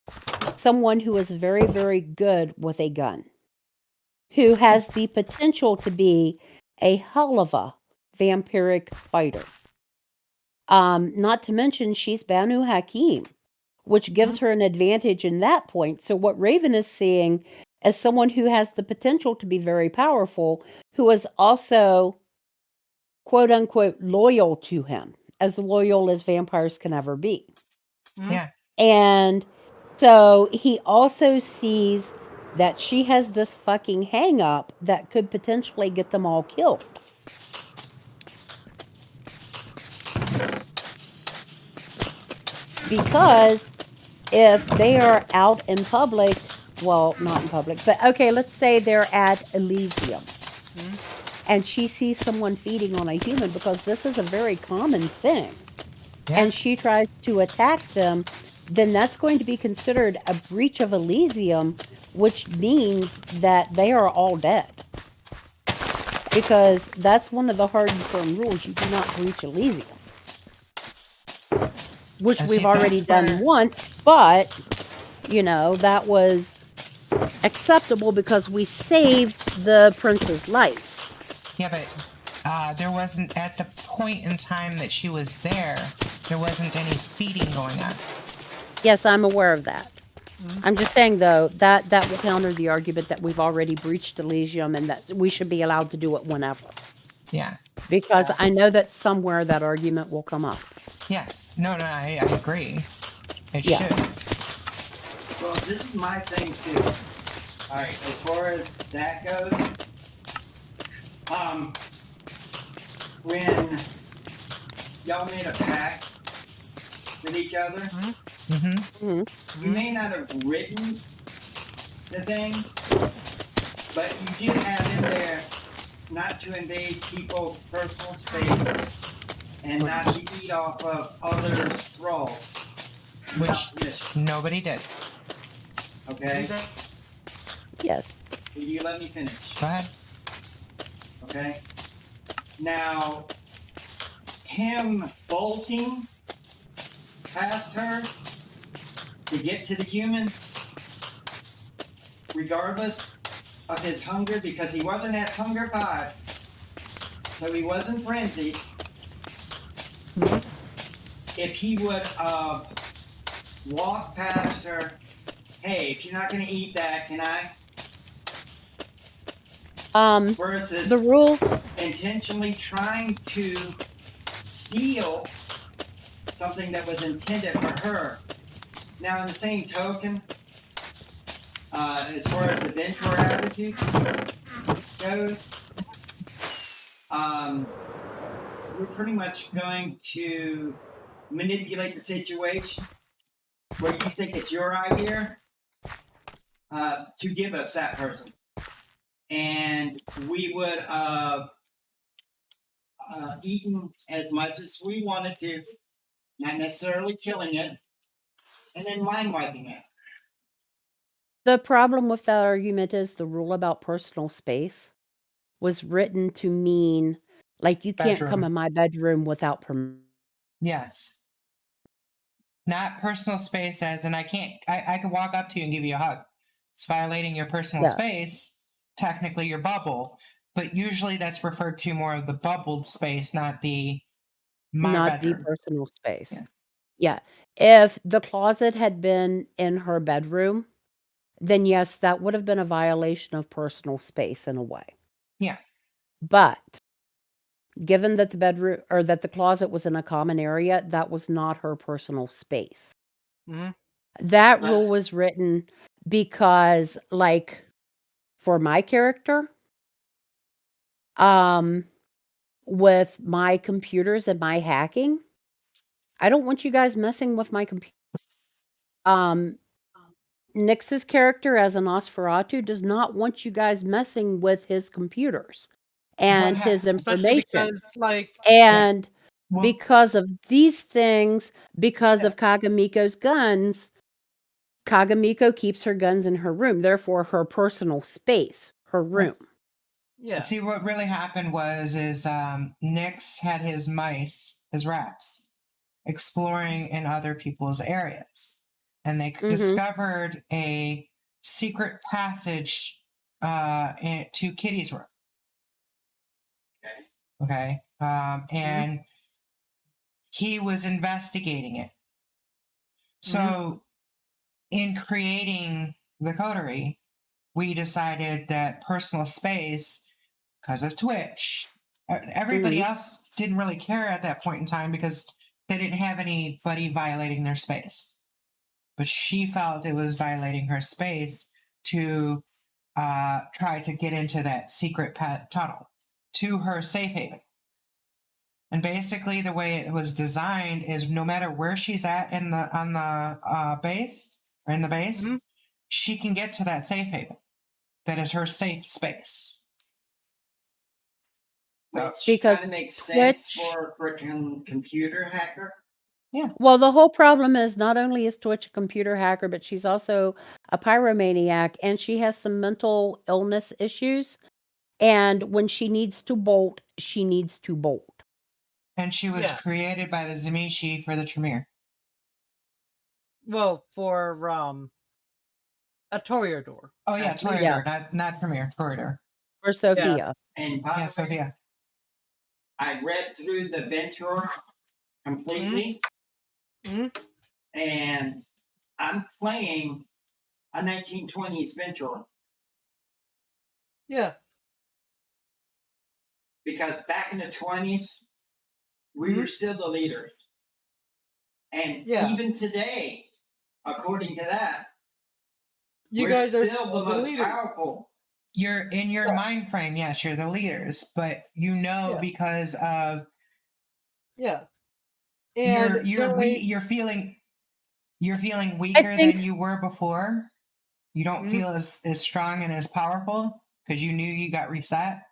someone who is very, very good with a gun, who has the potential to be a hell of a vampiric fighter. Not to mention she's Banu Hakim, which gives her an advantage in that point. So what Raven is seeing as someone who has the potential to be very powerful, who is also quote unquote loyal to him, as loyal as vampires can ever be. Yeah. And so he also sees that she has this fucking hang up that could potentially get them all killed. Because if they are out in public, well, not in public, but okay, let's say they're at Elysium and she sees someone feeding on a human, because this is a very common thing, Yeah. and she tries to attack them, then that's going to be considered a breach of Elysium, which means that they are all dead. Because that's one of the hard and firm rules. You do not breach Elysium. Which And we've see, already that's done where- once, but, you know, that was acceptable because we saved the prince's life. Yeah, but there wasn't, at the point in time that she was there wasn't any feeding going on. Yes, I'm aware of that. I'm just saying, though, that will counter the argument that we've already breached Elysium and that we should be allowed to do it whenever. Yeah. Because I know that somewhere that argument will come up. Yes. No, I agree. It Yeah. should. Well, this is my thing too. Alright, as far as that goes, when y'all made a pact with each other, Mm-hmm. you may not have written the things, but you did have in there not to invade people's personal space and not to eat off of other thralls without permission. Nobody did. Okay? Yes. Will you let me finish? Go ahead. Okay? Now, him bolting past her to get to the human, regardless of his hunger, because he wasn't at hunger 5, so he wasn't frenzied. If he would walk past her, hey, if you're not going to eat that, can I? Versus The rule. intentionally trying to steal something that was intended for her. Now, in the same token, as far as the Ventura attitude goes, we're pretty much going to manipulate the situation where you think it's your idea to give us that person. And we would eaten as much as we wanted to, not necessarily killing it, and then mind wiping it. The problem with that argument is the rule about personal space was written to mean, like, you can't come Bedroom. in my bedroom without permission. Yes. Not personal space as in I can walk up to you and give you a hug. It's violating your personal Yeah. space, technically your bubble, but usually that's referred to more of the bubbled space, not the Not the bedroom. personal space. Yeah. Yeah. If the closet had been in her bedroom, then yes, that would have been a violation of personal space in a way. Yeah. But given that the bedroom or that the closet was in a common area, that was not her personal space. That rule was written because, like, for my character, with my computers and my hacking, I don't want you guys messing with my computer. Nyx's character as a Nosferatu does not want you guys messing with his computers and his Especially information. because, like, And Well, because of these things, because of Kagamiko's guns, Kagamiko keeps her guns in her room, therefore her personal space, her room. yeah. see what really happened was Nyx had his mice, his rats, exploring in other people's areas. And they discovered a secret passage to Kitty's room. Okay. And he was investigating it. So in creating the coterie, we decided that personal space, because of Twitch, everybody Mhm. else didn't really care at that point in time because they didn't have anybody violating their space. But she felt it was violating her space to try to get into that secret tunnel to her safe haven. And basically, the way it was designed is no matter where she's at in the on the base or in the base, Mhm. she can get to that safe haven. That is her safe space. Which Because kind of makes sense Twitch- for a freaking computer hacker. Well, the whole problem is not only is Twitch a computer hacker, but she's also a pyromaniac and she has some mental illness issues. And when she needs to bolt, she needs to bolt. And she was Yeah. created by the Zamishi for the Tremere. Well, for a Toreador. Oh yeah, actually. Toreador, not Tremere, Toreador. For Sophia. And by Yeah, the way, Sophia. I read through the Venture completely, Mhm. and I'm playing a 1920s Venture Yeah. because back in the 20s, we were still the leaders. And Yeah. even today, according to that, You we're guys are still the most leaders. powerful. You're in your Yeah. mind frame, yes, you're the leaders, but you know Yeah. because of Yeah. And generally, you're feeling weaker think- than you were before. You don't Mhm. feel as strong and as powerful because you knew you got reset.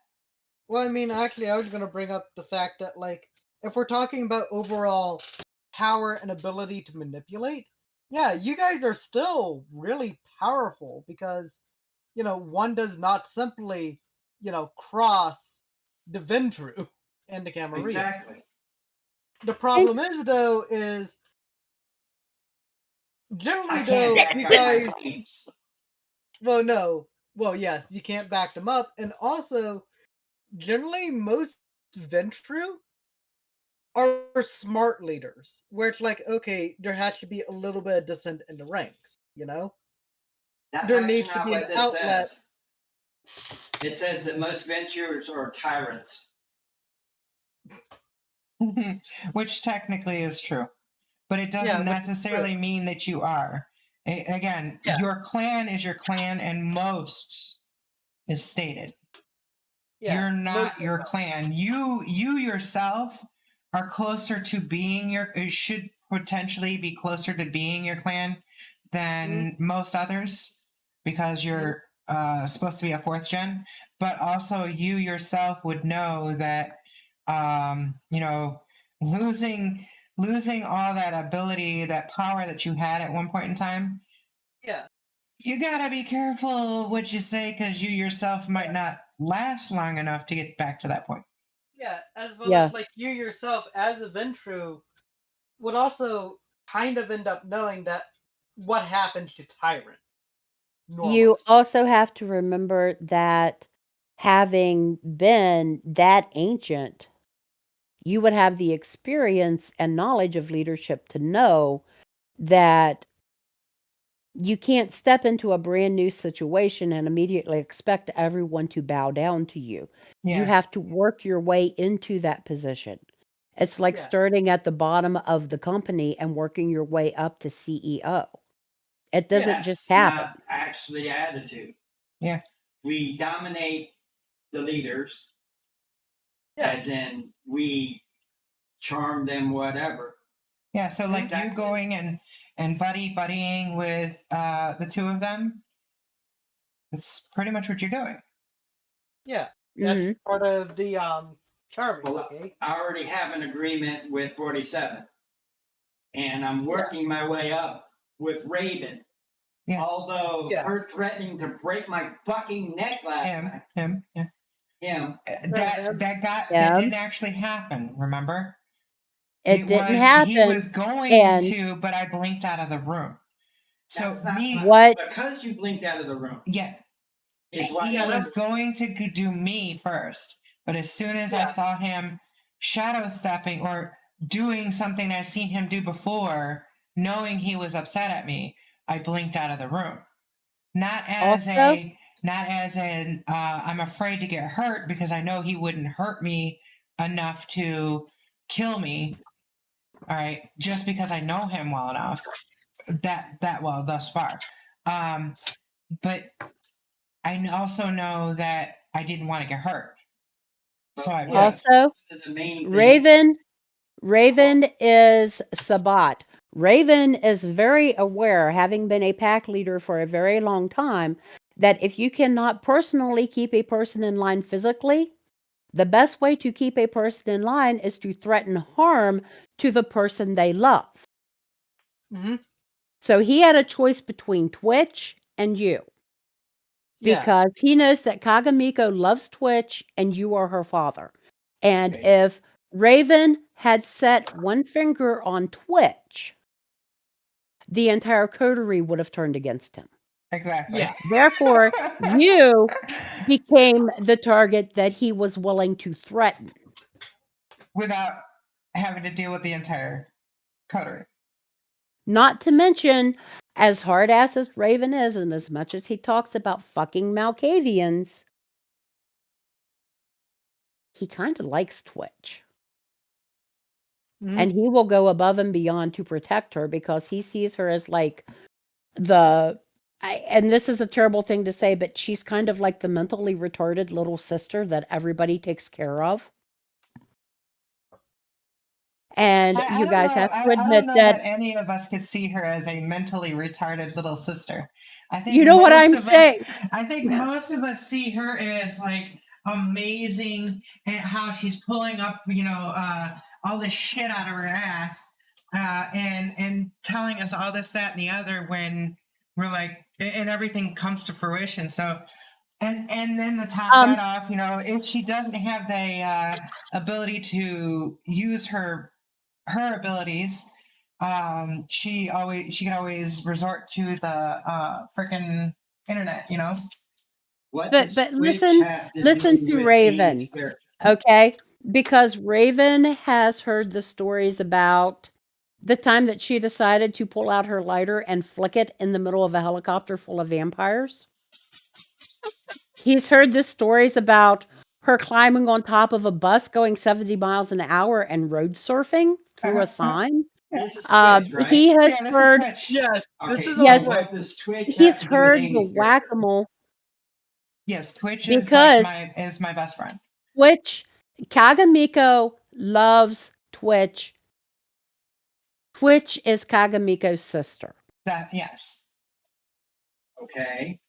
well, I mean, actually, I was going to bring up the fact that, like, if we're talking about overall power and ability to manipulate, yeah, you guys are still really powerful because, one does not simply, cross the Ventru and the Camarilla. Exactly. The problem is, though, is generally, I though, can't back you up my guys, claims. well, no, well, yes, you can't back them up, and also, generally, most Ventru are smart leaders, where it's like, okay, there has to be a little bit of descent in the ranks, That's There actually needs to not be what an this outlet. says. It says that most ventures are tyrants. Which technically is true, but it doesn't Yeah, which is necessarily true. mean that you are. Again, Yeah. your clan is your clan, and most is stated. Yeah, You're most not of your them. clan. You yourself are closer to being should potentially be closer to being your clan than most others because you're supposed to be a fourth gen. But also, you yourself would know that losing all that ability, that power that you had at one point in time. Yeah. You gotta be careful what you say because you yourself might not last long enough to get back to that point. Yeah, as well Yeah. as like you yourself as a Ventru would also kind of end up knowing that what happens to tyrants. Normally. You also have to remember that having been that ancient, you would have the experience and knowledge of leadership to know that you can't step into a brand new situation and immediately expect everyone to bow down to you. You Yeah. have to work your way into that position. It's like Yeah. starting at the bottom of the company and working your way up to CEO. It doesn't just That's happen. not actually attitude. Yeah. We dominate the leaders, Yeah. as in we charm them, whatever. Yeah, so like you Exactly. going and buddying with the two of them, that's pretty much what you're doing. Yeah. That's Mhm. part of the charming, Well, okay? I already have an agreement with 47, and I'm working my way up with Raven. Yeah. Although Yeah. her threatening to break my fucking neck last night. Him, yeah. Him. That Yeah. didn't actually happen, remember? It didn't He happen. was going and- to, but I blinked out of the room. So That's not me, What- because you blinked out of the room. yeah, Is why he Yeah, was going to do me first, but as soon as I Yeah. saw him shadow stepping or doing something I've seen him do before, knowing he was upset at me, I blinked out of the room. Not as Also- not as in I'm afraid to get hurt because I know he wouldn't hurt me enough to kill me. All right, just because I know him well enough, that well thus far. But I also know that I didn't want to get hurt. So I Yeah. Also, The main thing. Raven is Sabat. Raven is very aware, having been a pack leader for a very long time, that if you cannot personally keep a person in line physically, the best way to keep a person in line is to threaten harm to the person they love. Hmm. So he had a choice between Twitch and you. Yeah. Because he knows that Kagamiko loves Twitch and you are her father. And if Raven had set one finger on Twitch, the entire coterie would have turned against him. exactly. Yeah. Therefore, you became the target that he was willing to threaten. Without having to deal with the entire coterie. Not to mention, as hard ass as Raven is, and as much as he talks about fucking Malkavians, he kind of likes Twitch. Mhm. And he will go above and beyond to protect her because he sees her as like and this is a terrible thing to say, but she's kind of like the mentally retarded little sister that everybody takes care of. And I you don't guys know- have I to don't admit know that, any of us could see her as a mentally retarded little sister. I think you know what most I'm of us- saying? I think most of us see her as like amazing and how she's pulling up, all this shit out of her ass, and telling us all this, that, and the other when we're like, and everything comes to fruition. So, and then to top that off, if she doesn't have the ability to use her abilities, she can always resort to the freaking internet. What But does but Twitch listen have to listen do to with Raven. Amy's character? Okay? Because Raven has heard the stories about the time that she decided to pull out her lighter and flick it in the middle of a helicopter full of vampires. He's heard the stories about her climbing on top of a bus going 70 miles an hour and road surfing through a sign. This is Twitch, right? He has Yeah, this heard is Twitch. Yes. This Okay, is so Yes. what does Twitch have he's to do with heard the Amy's character? whack-a-mole. Yes, Twitch Because- is my best friend. Twitch, Kagamiko loves Twitch. Twitch is Kagamiko's sister. Yes. Okay.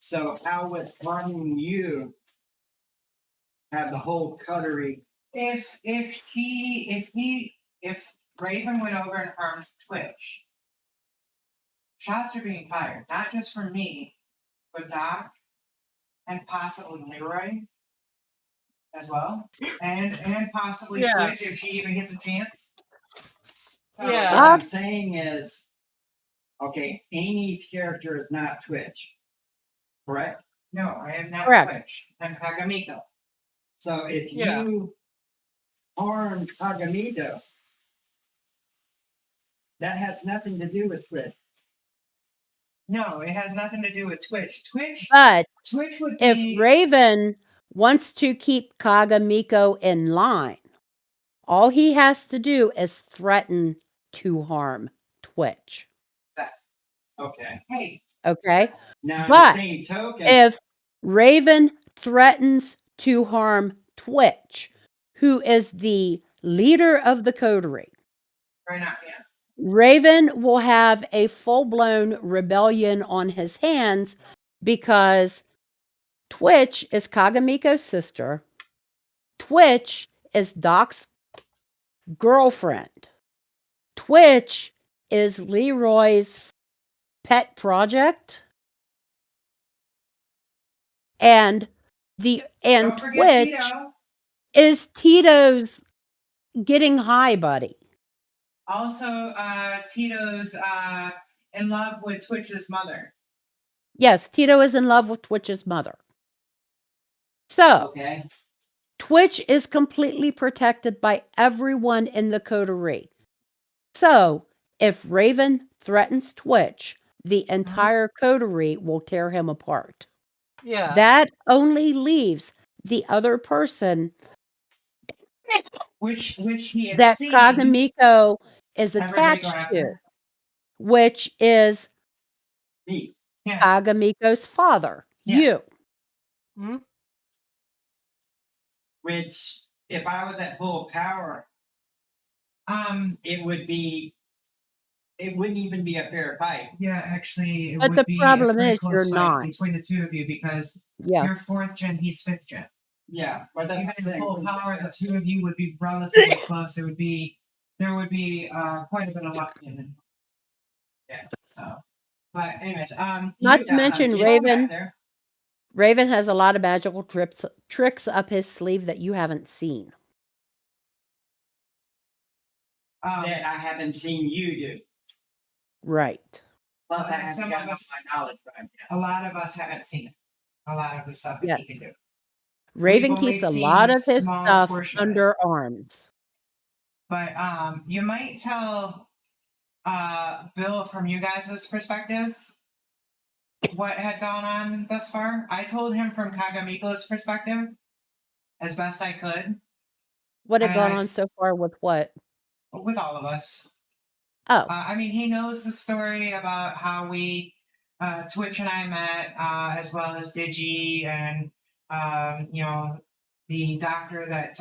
So how would harming you have the whole coterie? If Raven went over and harmed Twitch, shots are being fired, not just from me, but Doc and possibly Leroy as well, and possibly Yeah. Twitch if she even gets a chance. So, Yeah. What I'm saying is, okay, Amy's character is not Twitch, correct? No, I am not Correct. Twitch. I'm Kagamiko. So if Yeah. you harm Kagamito, that has nothing to do with Twitch. No, it has nothing to do with Twitch. But Twitch would if be Raven wants to keep Kagamiko in line, all he has to do is threaten to harm Twitch. Okay. hey. Okay? Now, But in the same token, If Raven threatens to harm Twitch, who is the leader of the coterie, Right now, yeah. Raven will have a full-blown rebellion on his hands because Twitch is Kagamiko's sister. Twitch is Doc's girlfriend. Twitch is Leroy's pet project. And Don't forget Twitch Tito. is Tito's getting high buddy. Also, Tito's in love with Twitch's mother. Yes, Tito is in love with Twitch's mother. So, okay, Twitch is completely protected by everyone in the coterie. So, if Raven threatens Twitch, the entire coterie will tear him apart. Yeah. That only leaves the other person Which he had that seen. Kagamiko is Everybody go attached to, after. which is Me. Yeah. Kagamiko's father, Yeah. you. Hmm? Which, if I was at full power, it would be. It wouldn't even be a fair fight. Yeah, actually, it But would the be problem a pretty is close you're fight not. between the two of you because Yeah. you're 4th gen, he's 5th gen. Yeah, but that's Even the in thing. full power, the two of you would be relatively close. There would be quite a bit of luck in it. Yeah. So, but anyways, Not to mention get Raven. back there. Raven has a lot of magical tricks up his sleeve that you haven't seen. That I haven't seen you do. Right. Plus, I Well, haven't some gotten of us- my knowledge right yet. a lot of us haven't seen it. A lot of the stuff that he Yes. can do. Raven We've only keeps a seen lot of his small stuff portion of it. under arms. But you might tell Bill from you guys' perspectives what had gone on thus far. I told him from Kagamiko's perspective as best I could What had And gone I on s- so far with what? with all of us. Oh, I mean, he knows the story about how we, Twitch and I met, as well as Digi and, the doctor that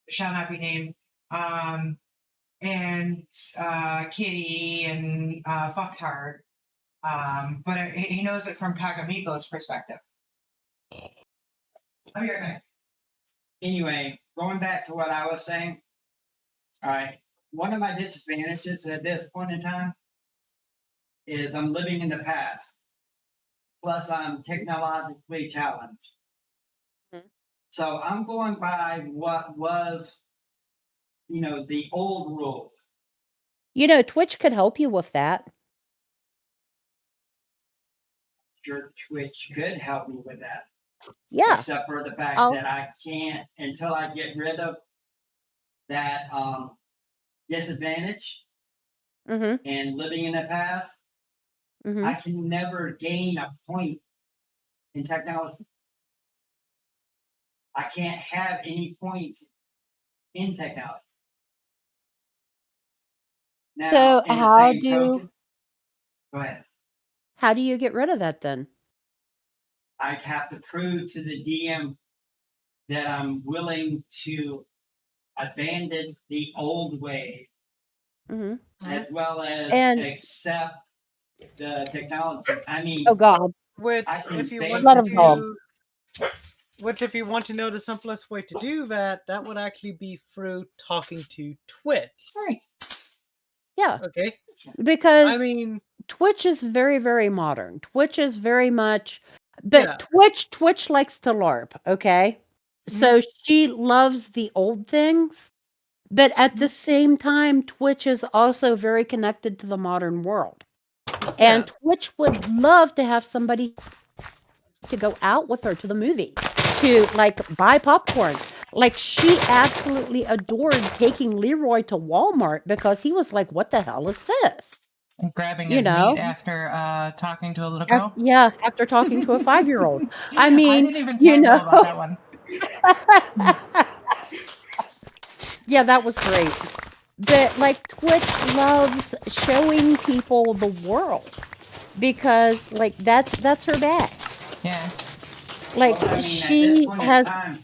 shall not be named, and Kitty and Fucktard. But he knows it from Kagamiko's perspective. I'll be right back. Anyway, going back to what I was saying. All right. One of my disadvantages at this point in time is I'm living in the past. Plus, I'm technologically challenged. Mhm. So I'm going by what was, the old rules. Twitch could help you with that. Sure, Twitch could help me with that. Yeah. Except for the fact Oh. that I can't, until I get rid of that disadvantage Mm-hmm. and living in the past, Mm-hmm. I can never gain a point in technology. I can't have any points in technology. Now, So in the how same do token, go ahead. how do you get rid of that then? I'd have to prove to the DM that I'm willing to abandon the old way Mm-hmm. as well as And- accept the technology. I mean, Oh God. Which, I can if you beg want Let 'em to, talk. which, if you want to know the simplest way to do that, that would actually be through talking to Twitch. Sorry. Yeah, Okay. because I mean, Twitch is very, very modern. Twitch is very much, but Yeah. Twitch likes to LARP. Okay, so she loves the old things, but at the same time, Twitch is also very connected to the modern world, and Twitch would love to have somebody to go out with her to the movie, to buy popcorn. Like, she absolutely adored taking Leroy to Walmart because he was like, "What the hell is this?" And grabbing You his know? meat after talking to a little girl. After talking to a 5-year-old. I I mean, didn't even tell Bill about that one. yeah, that was great. But Twitch loves showing people the world because that's her bag. Yeah. Like, well, I mean, at she this point in has time,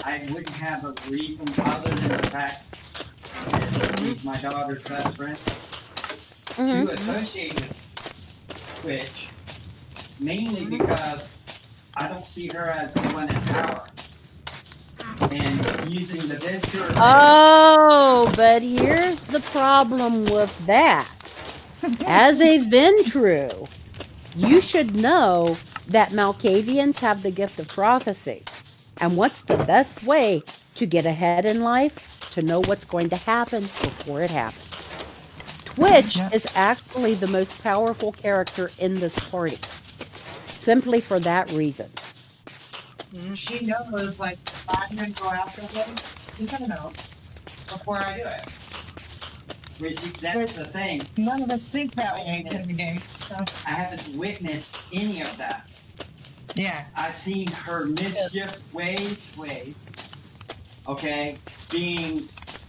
I wouldn't have a reason other than the fact that she's my daughter's best friend Mhm. to associate with Twitch, mainly because I don't see her as the one in power. And using the venture. Oh, but here's the problem with that. As a Ventru, you should know that Malkavians have the gift of prophecy. And what's the best way to get ahead in life? To know what's going to happen before it happens. Twitch Yep. is actually the most powerful character in this party. Simply for that reason. She knows, if I'm going to go after him, he's going to know before I do it. Which that's the thing. None of us think that way in the game. So. I haven't witnessed any of that. Yeah. I've seen her mischief ways, okay, being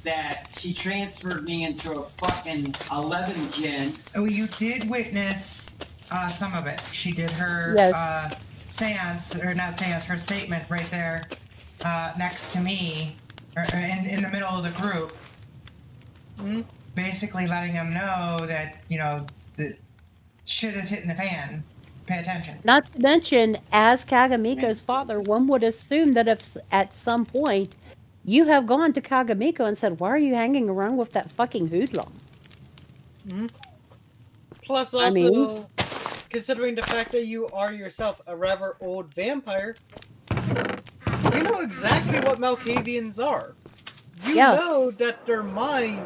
that she transferred me into a fucking 11 gen. Oh, you did witness some of it. She did her Yes. seance, or not seance, her statement right there next to me, or in the middle of the group, Mhm. basically letting them know that, you know, the shit is hitting the fan. Pay attention. Not to mention, as Kagamiko's father, one would assume that if at some point you have gone to Kagamiko and said, "Why are you hanging around with that fucking hoodlum?" Plus, I also, mean- considering the fact that you are yourself a rather old vampire, you know exactly what Malkavians are. You Yeah. know that their minds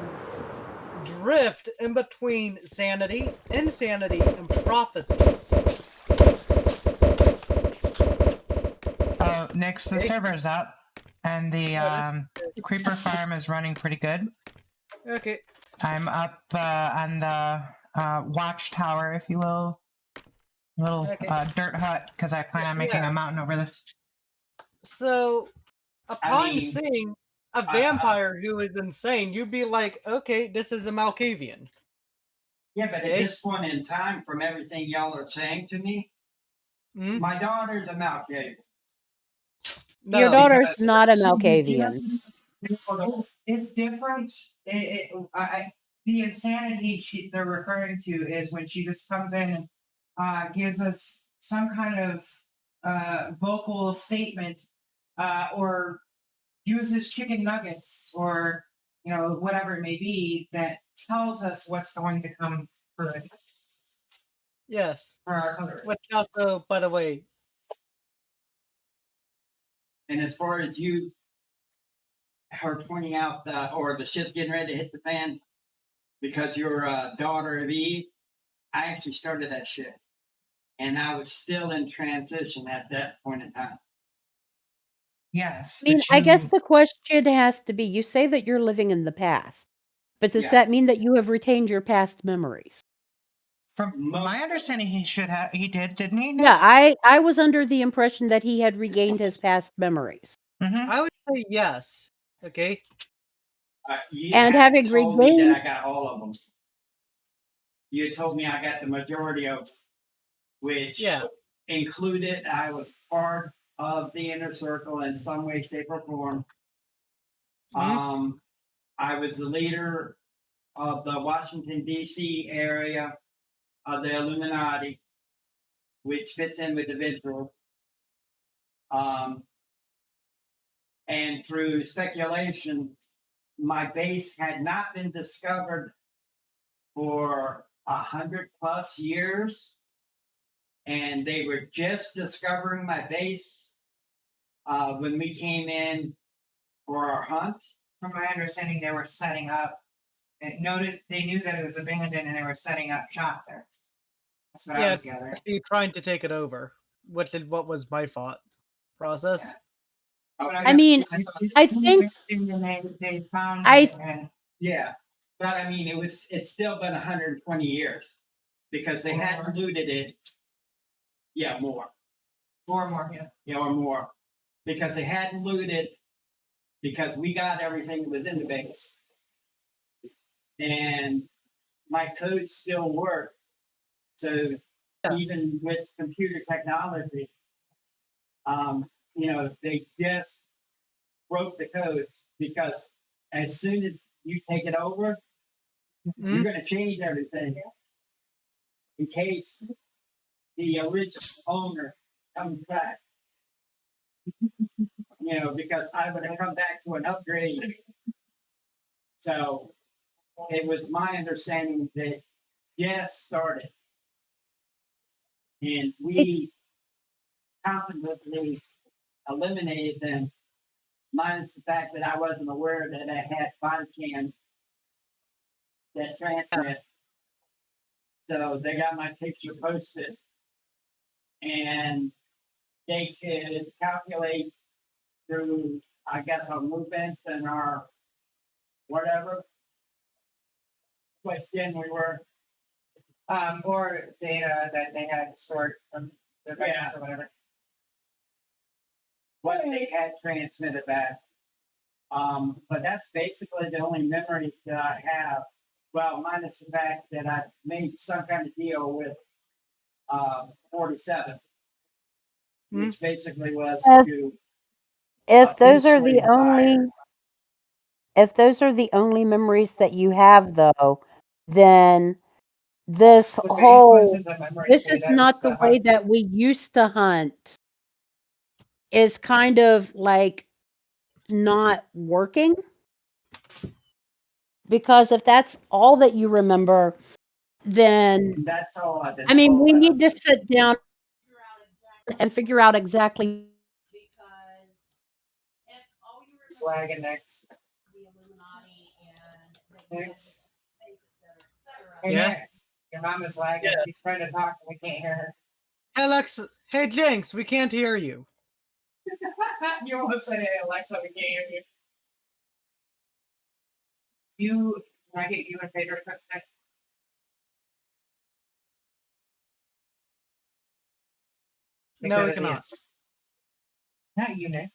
drift in between sanity, insanity, and prophecy. Oh, Nix, the Okay. server's up, and the creeper farm is running pretty good. Okay. I'm up on the watchtower, if you will, little Okay. dirt hut, because I plan on making a mountain over this. So, upon mean, seeing a vampire who is insane, you'd be like, okay, this is a Malkavian. Yeah, but at Okay. this point in time, from everything y'all are saying to me, my daughter's a Malkavian. No, Your daughter's because- not a So Malkavian. it's different. The insanity they're referring to is when she just comes in and gives us some kind of vocal statement or uses chicken nuggets or, you know, whatever it may be that tells us what's going to come for yes. our color. Which also, by the way, And as far as her pointing out the shit's getting ready to hit the fan because you're a daughter of Eve, I actually started that shit. And I was still in transition at that point in time. Yes. I mean, but I guess you- the question has to be, you say that you're living in the past, but does Yeah. that mean that you have retained your past memories? From my understanding, he should have. He did, didn't he? Yeah, I was under the impression that he had regained his past memories. Mm-hmm. I would say yes. Okay. You And had having told me regained- that I got all of them. You had told me I got the majority of them, which included I was part of the inner circle in some way, shape, or form. I was the leader of the Washington, D.C. area of the Illuminati, which fits in with the visual. And through speculation, my base had not been discovered for 100+ years. And they were just discovering my base when we came in for our hunt. From my understanding, they were setting up. They knew that it was abandoned, and they were setting up shop there. That's what I was gathering. Actually trying to take it over, which is what was my thought process. Yeah. I mean, I think they found I- it and Yeah, but I mean, it's still been 120 years because they hadn't looted it. Yeah, more. more. Yeah, or more, because they hadn't looted because we got everything within the base, and my codes still work. So even with computer technology, you know, they just broke the codes because as soon as you take it over, you're going to change everything in case the original owner comes back. You know, because I would have come back to an upgrade. So it was my understanding that Jess started. And we confidently eliminated them, minus the fact that I wasn't aware that I had body cams that transmit. So they got my picture posted. And they could calculate through, I guess, our movements and our whatever, what gen we were. Or data that they had stored from their base or whatever. what they had transmitted back. But that's basically the only memories that I have. Well, minus the fact that I made some kind of deal with 47, which basically was If- to If those are the officially only retire. if those are the only memories that you have though, then this The veins whole wasn't the memory this state, is that not was the way hunt. that we used to hunt is kind of like not working. Because if that's all that you remember, then That's all I've been I mean, told. we need to sit down and figure out exactly because if all you It's lagging next. the Illuminati Next. etc. Hey, Yeah? Nick, your mom is lagging. Yeah. She's trying to talk and we can't hear her. Hey, Alexa. Hey, Jinx, we can't hear you. You almost said, hey, Alexa, we can't hear you. Can I get you and Pedro to cook tonight? No, we Because of cannot. you. Not you, Nick.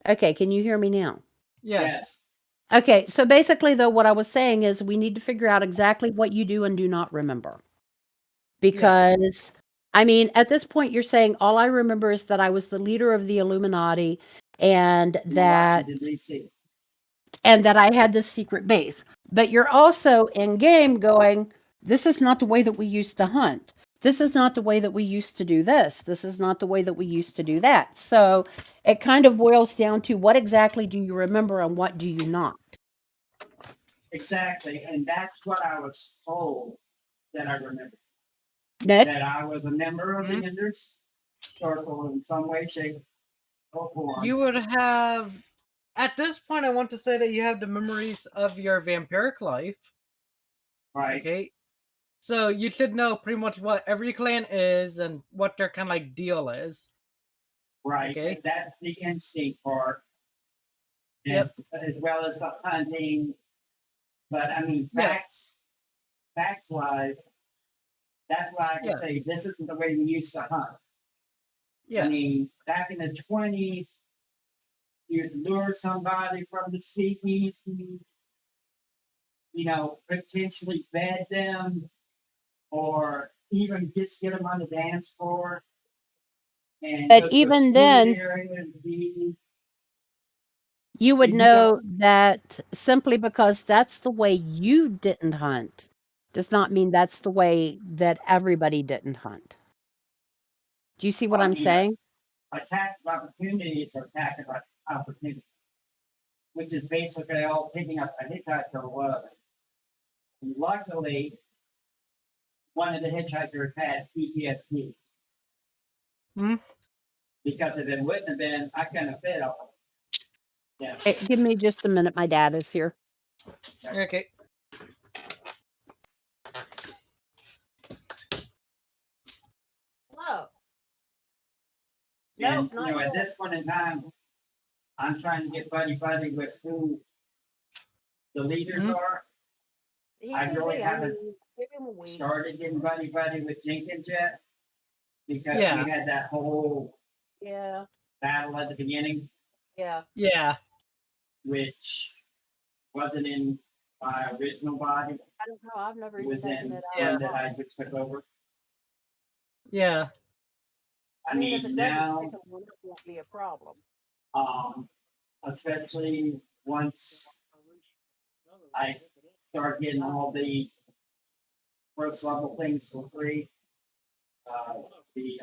Okay, can you hear me now? Yes. Okay, so basically, though, what I was saying is we need to figure out exactly what you do and do not remember. Because, I mean, at this point, you're saying all I remember is that I was the leader of the Illuminati and that Washington, D.C. and that I had this secret base. But you're also in game going, this is not the way that we used to hunt. This is not the way that we used to do this. This is not the way that we used to do that. So it kind of boils down to what exactly do you remember and what do you not? Exactly, and that's what I was told that I remember. Nick? That I was a member of Mhm. the Inner Circle in some way, shape, or form. You would have. At this point, I want to say that you have the memories of your vampiric life. right? Okay. So you should know pretty much what every clan is and what their kind of like deal is. Right. Okay. And that's the instinct part. And Yep. as well as the hunting. But I mean, Yeah. facts wise, that's why I can Yeah. say this isn't the way we used to hunt. Yeah. I mean, back in the 20s, you'd lure somebody from the speakeasy, you know, potentially bed them, or even just get them on the dance floor. And But go to a even secluded then, area and be, you would You know that simply because that's the way you didn't hunt does not mean that's the way that everybody didn't hunt. Do you see what I I'm mean, saying? attack of opportunity is attack of opportunity, which is basically all picking up a hitchhiker was. And luckily, one of the hitchhikers had PTSD. Hmm? Because if it wouldn't have been, I couldn't have fit on. Yeah. Hey, give me just a minute. My dad is here. Okay. Hello. And you know, at this point in time, I'm trying to get buddy with who the leaders Mhm. are. I really haven't give him a week. started getting buddy with Jenkins yet. Because Yeah. we had that whole Yeah, battle at the beginning, yeah. Yeah. which wasn't in my original body. I don't know. I've never It even was taken in it out. Yeah. one that I just took over. Yeah. I mean, now, it won't be a problem. especially once I start getting all the first level things for free, the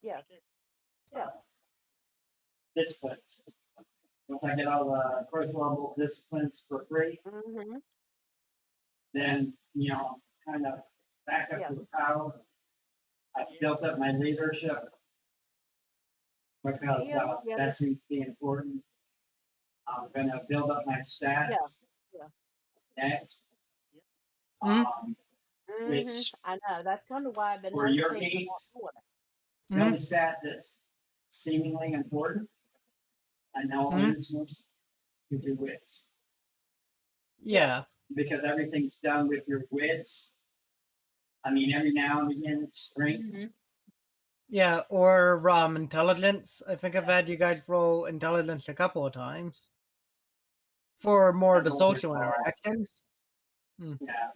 Yeah. disciplines. Once I get all the first level disciplines for free, Mm-hmm. then, you know, kind of back up to the power. I built up my leadership because that seems to be important. I'm gonna build up my stats Yeah. next. Mhm. Which I know. That's kind of why I've been for your hesitating game, on doing it. the only stat that's seemingly important business with your wits. Yeah. Because everything's done with your wits. I mean, every now and again it's strength. Mm-hmm. Yeah, or intelligence. I think I've had you guys roll intelligence a couple of times for more of the I don't social recall. interactions. Yeah.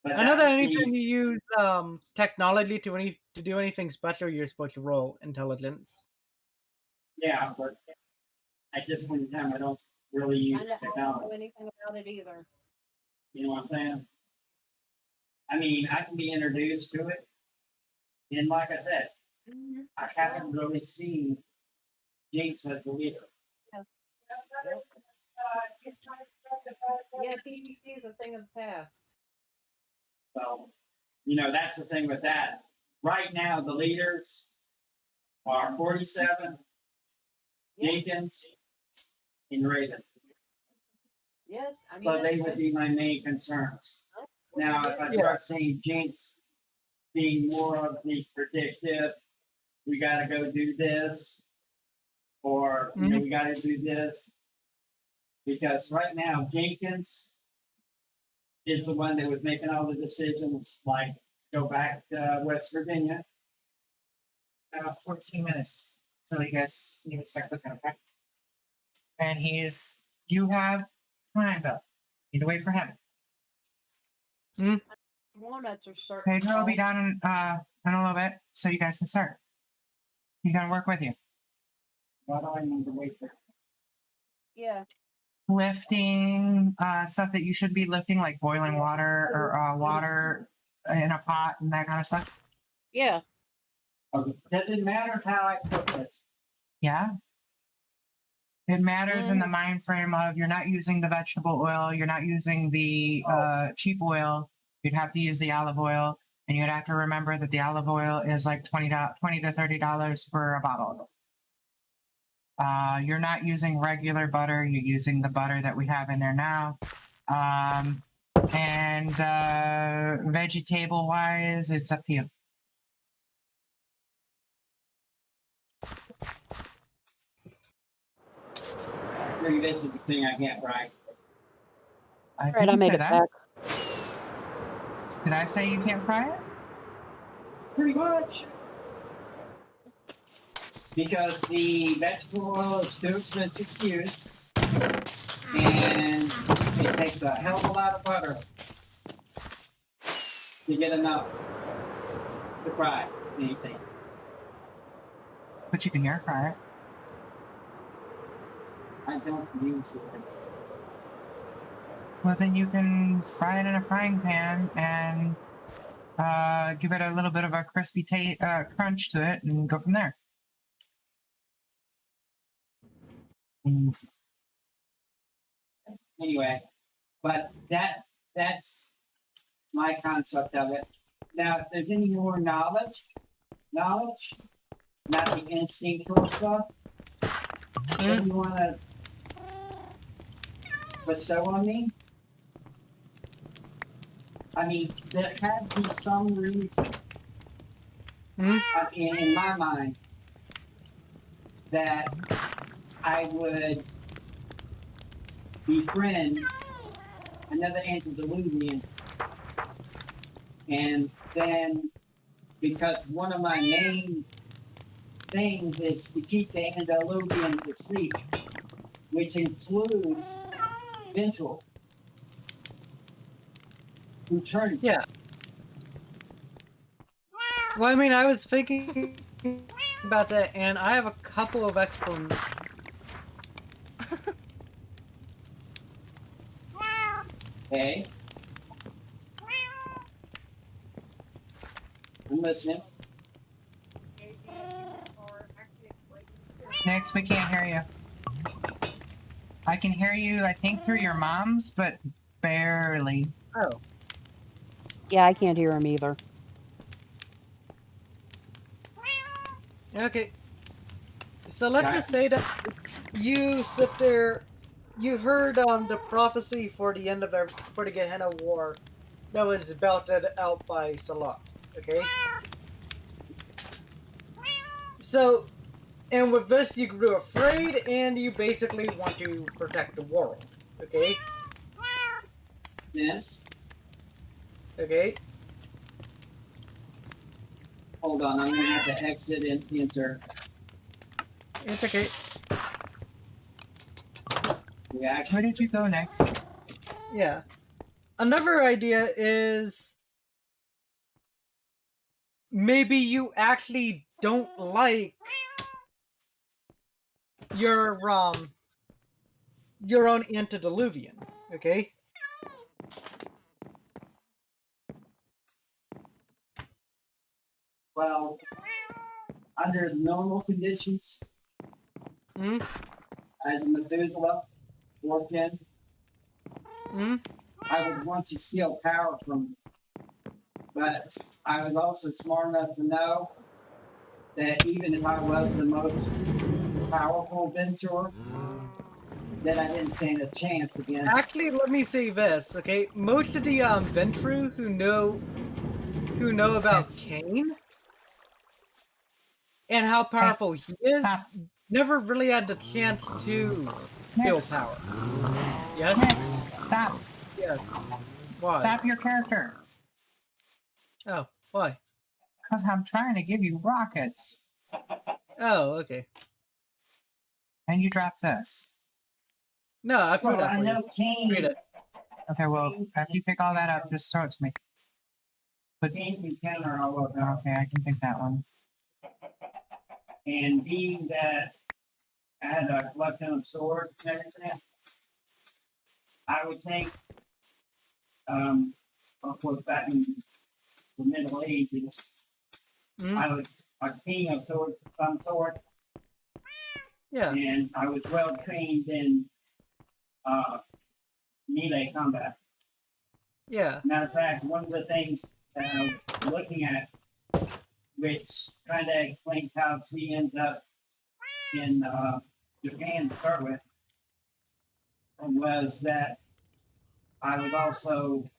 But I know that that would anytime be- you use technology to do anything special, you're supposed to roll intelligence. Yeah, but at this point in time, I don't really use I don't technology. know anything about it either. You know what I'm saying? I mean, I can be introduced to it. And like I said, I haven't really seen Jinx as the leader. Yeah, PVC is a thing of the past. So, you know, that's the thing with that. Right now, the leaders are 47, Jenkins, and Raven. Yes, I mean, So they would be my main concerns. Now, if I start seeing Jinx being more of the predictive, we got to go do this, or you know, we got to do this, because right now Jenkins is the one that was making all the decisions, like go back to West Virginia. About 14 minutes till you guys need to start cooking, okay? And you have time though. Need to wait for him. walnuts are starting. Pedro will be down in a little bit, so you guys can start. He's gonna work with you. Why do I need to wait for? Yeah. Lifting stuff that you should be lifting, like boiling water or water in a pot and that kind of stuff. Yeah. Okay. Does it matter how I cook this? Yeah. It matters in the mind frame of you're not using the vegetable oil, you're not using the cheap oil. You'd have to use the olive oil, and you'd have to remember that the olive oil is like $20 to $30 for a bottle. You're not using regular butter, you're using the butter that we have in there now. And vegetable wise, it's up to you. Maybe this is the thing I get right. I Right, I didn't make say it that. back. Did I say you can't fry it? Pretty much. Because the vegetable oil is too expensive to use. And it takes a hell of a lot of butter to get enough to fry anything. But you can air fry it. I don't use it. Well, then you can fry it in a frying pan and give it a little bit of a crispy crunch to it and go from there. Anyway, but that's my concept of it. Now, if there's any more knowledge, not the instinctual stuff, that you want to bestow on me? I mean, there had to be some reason, in my mind, that I would befriend another antediluvian, and then because one of my main things is to keep the antediluvians asleep, which includes Ventral. Return. Yeah. Well, I mean, I was thinking about that, and I have a couple of explanations. Okay. I'm listening. Next, we can't hear you. I can hear you, I think, through your mom's, but barely. Oh. Yeah, I can't hear him either. Okay. So let's just say that you sit there, you heard the prophecy for the end of for the Gehenna War that was belted out by Salah. Okay. So And with this, you grew afraid, and you basically want to protect the world. Okay? Yes. Okay? Hold on, I'm gonna have to exit and enter. It's okay. Reaction. Where did you go next? Yeah. Another idea is maybe you actually don't like your own antediluvian, okay? Well, under normal conditions, Hmm? as Methuselah worked in, Hmm? I would want to steal power from him. But I was also smart enough to know that even if I was the most powerful Venturer, that I didn't stand a chance against. Actually, let me say this, okay? Most of the Ventru who know about Yes. Cain and how powerful he is Stop. never really had the chance to feel Nix. power. Yes? Nix, stop. Yes. Why? Stop your character. Oh, why? Because I'm trying to give you rockets. Oh, okay. And you drop this. No, I threw Well, that I for you. know Cain. Read it. Okay, well, after you pick all that up, just throw it to me. But Cain can counter all of them. okay, I can pick that one. And being that I had a collection of swords and everything, I would think, of course, back in the Middle Ages, Hmm? I was a king of swords of some sort, Yeah. and I was well trained in melee combat. Yeah. Matter of fact, one of the things that I was looking at, which kind of explains how she ends up in Japan to start with, was that I was also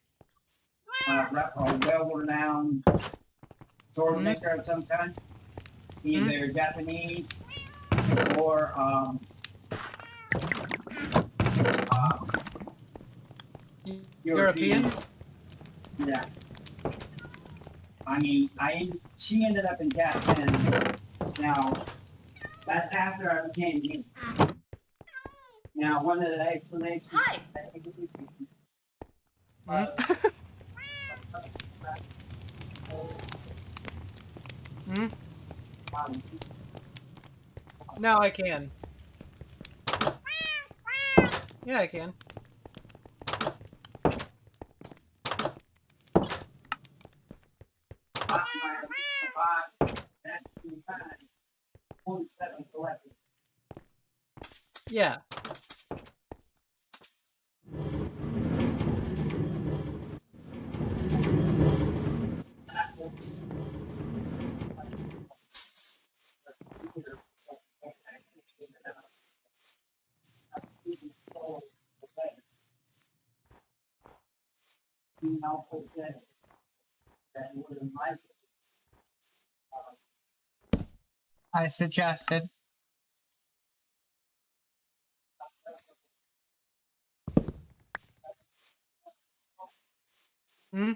a well-renowned sword maker of some kind, either Japanese or European? Yeah. I mean, she ended up in Japan. Now, that's after I became king. Now, one of the explanations. Hi. Hmm? Hmm? Now I can. Yeah, I can. Yeah. I suggested. Hmm?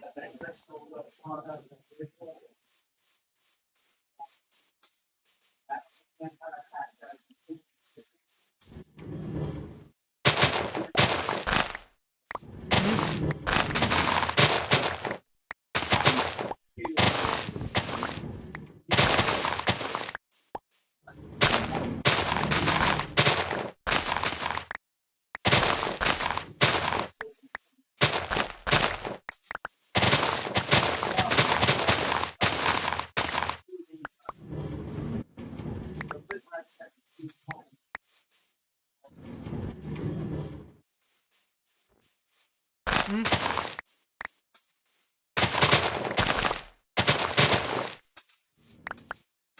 Hmm?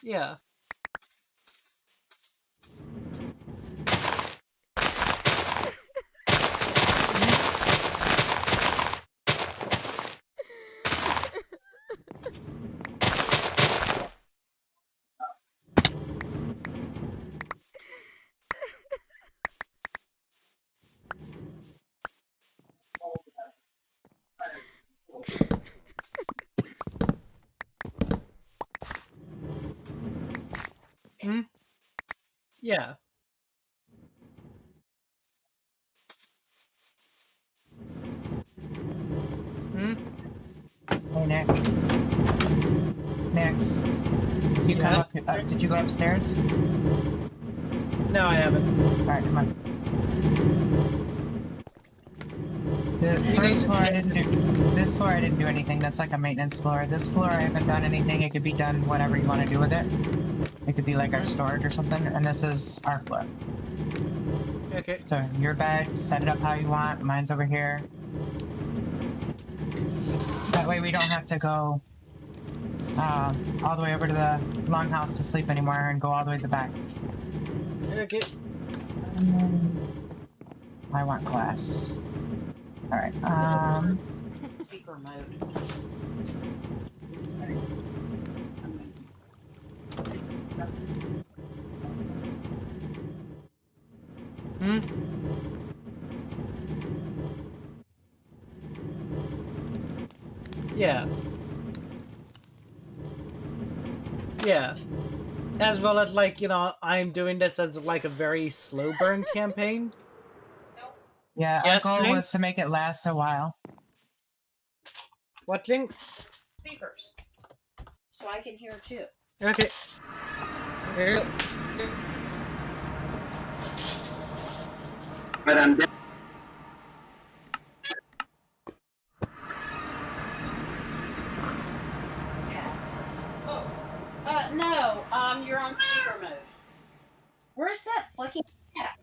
Yeah. Yeah. Hmm? Hey, Nix. Nix. If you come up, did you go upstairs? No, I haven't. Alright, come on. The first floor I didn't do. This floor I didn't do anything. That's like a maintenance floor. This floor I haven't done anything. It could be done whatever you want to do with it. It could be like our storage or something. And this is our floor. Okay. So your bed, set it up how you want. Mine's over here. That way we don't have to go all the way over to the longhouse to sleep anymore and go all the way to the back. Okay. I want glass. Alright, Speaker mode. Hmm? Yeah. Yeah. As well as, like, you know, I'm doing this as, like, a very slow burn campaign. yeah, Yes, our goal Jane? was to make it last a while. What things? Speakers. So I can hear too. Okay. Here you go. But I'm No, you're on speaker mode. Where's that fucking cat?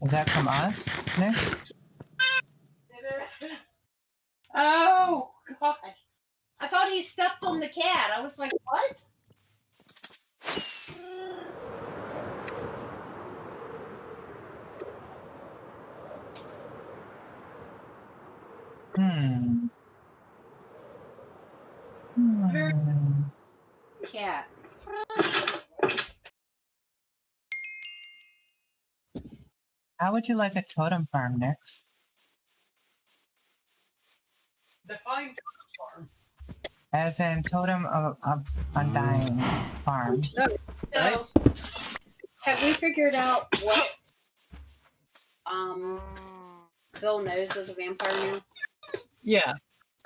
Is that from us, Nick? Oh, God. I thought he stepped on the cat. I was like, what? Hmm. Very- Cat. How would you like a totem farm, Nick? Define farm. As in totem of undying farm. Nice. Have we figured out what Bill knows as a vampire now? Yeah,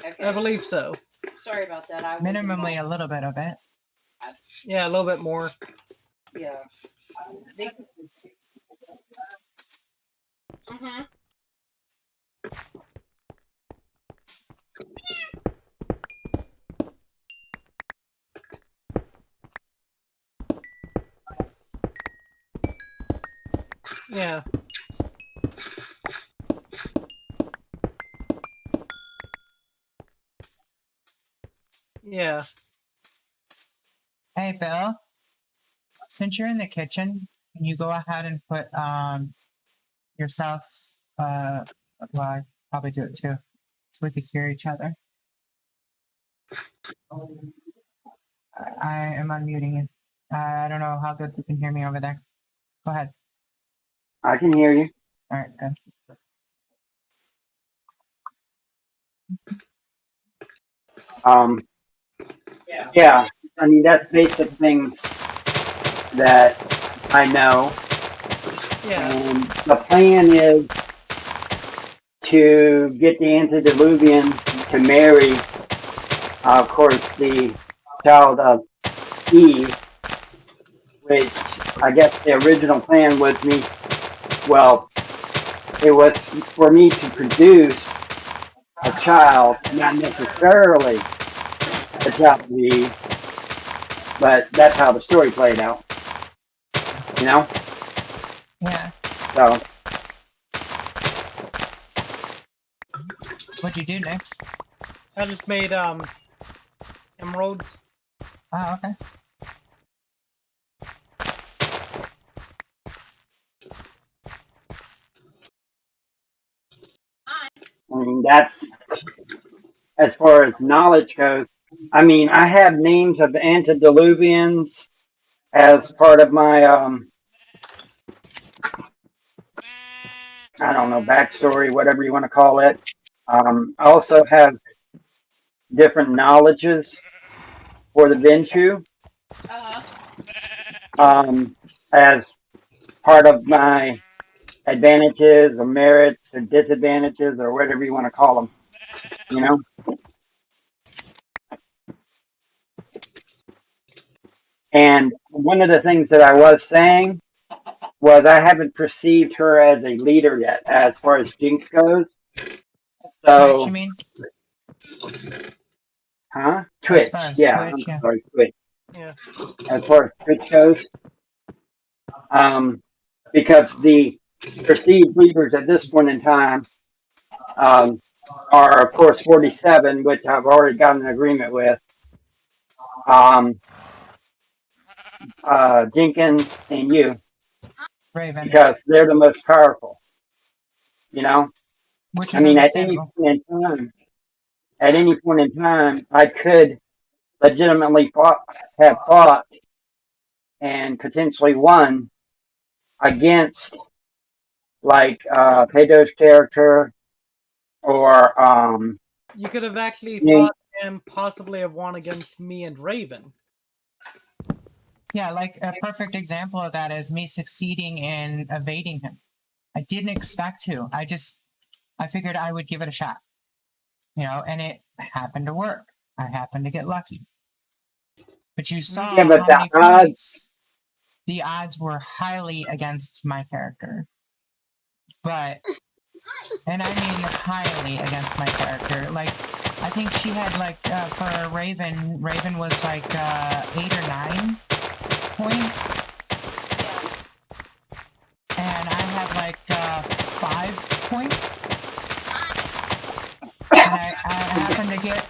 Okay. I believe so. Sorry about that. I was Minimally a little bit of it. Yeah, a little bit more. Yeah. Mm-hmm. Yeah. Yeah. Hey, Bill. Since you're in the kitchen, can you go ahead and put yourself? Well, I probably do it too, so we could hear each other. I am unmuting you. I don't know how good you can hear me over there. Go ahead. I can hear you. All right, good. Yeah. I mean, that's basic things that I know. Yeah. And the plan is to get the antediluvian to marry, of course, the child of Eve, which I guess the original plan was it was for me to produce a child, not necessarily a child of Eve, but that's how the story played out. You know? Yeah. So, What'd you do next? I just made emeralds. Oh, okay. I mean, that's as far as knowledge goes. I mean, I have names of antediluvians as part of my, I don't know, backstory, whatever you want to call it. I also have different knowledges for the Ventrue. as part of my advantages or merits or disadvantages or whatever you want to call them. You know. And one of the things that I was saying was I haven't perceived her as a leader yet, as far as Jinx goes. Twitch, So, you mean? huh? As Twitch, far as yeah. Twitch, I'm yeah. sorry, Twitch. Yeah. As far as Twitch goes, because the perceived leaders at this point in time are, of course, 47, which I've already got an agreement with. Jenkins and you, Raven, because they're the most powerful. You know, which I is mean, at any understandable. point in time, I could legitimately have fought and potentially won against like Pedro's character or You could have actually Yeah. fought and possibly have won against me and Raven. Yeah, like a perfect example of that is me succeeding in evading him. I didn't expect to. I figured I would give it a shot. You know, and it happened to work. I happened to get lucky. But you saw Yeah, but how many the odds- points the odds were highly against my character. But, and I mean highly against my character. Like, I think she had like, for Raven was like 8 or 9 points. And I had like 5 points. And I happened to get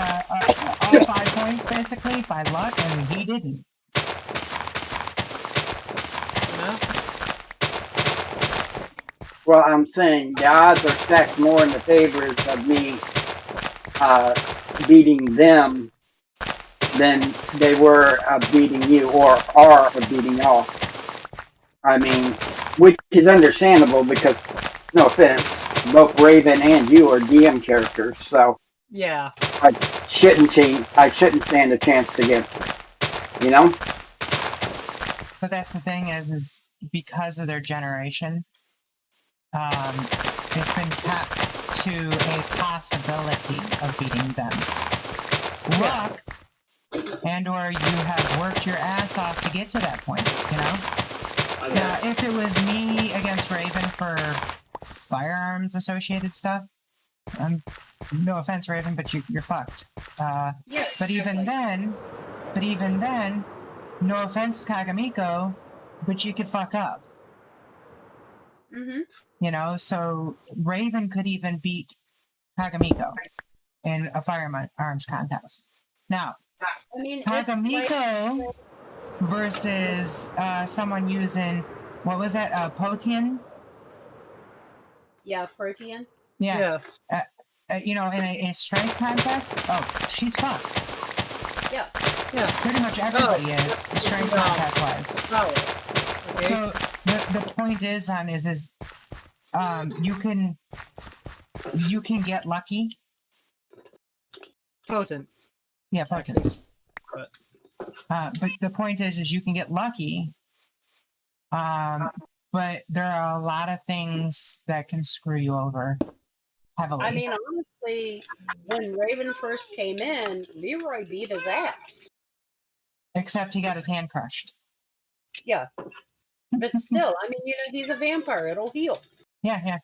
all 5 points basically by luck, and he didn't. You know? Well, I'm saying the odds are stacked more in the favors of me beating them than they were of beating you or are of beating y'all. I mean, which is understandable because, no offense, both Raven and you are DM characters, so Yeah. I shouldn't stand a chance against them. You know? But that's the thing is because of their generation, it's been tapped to a possibility of beating them. Luck, and or you have worked your ass off to get to that point, you know? Now, if it was me against Raven for firearms associated stuff, no offense, Raven, but you're fucked. But even then, no offense, Kagamiko, but you could fuck up. Mm-hmm. You know, so Raven could even beat Kagamiko in a firearms contest. Now, I mean, Kagamiko versus someone using, what was that, Potian? yeah, Protean. Yeah. You know, in a strength contest, oh, she's fucked. Yeah. Yeah. Pretty much everybody is, strength contest-wise. Oh. Okay. So, the point is you can get lucky. Potence. Yeah, potence. But- But the point is you can get lucky. But there are a lot of things that can screw you over heavily. I mean, honestly, when Raven first came in, Leroy beat his ass. Except he got his hand crushed. Yeah. But still, I mean, he's a vampire. It'll heal. Yeah.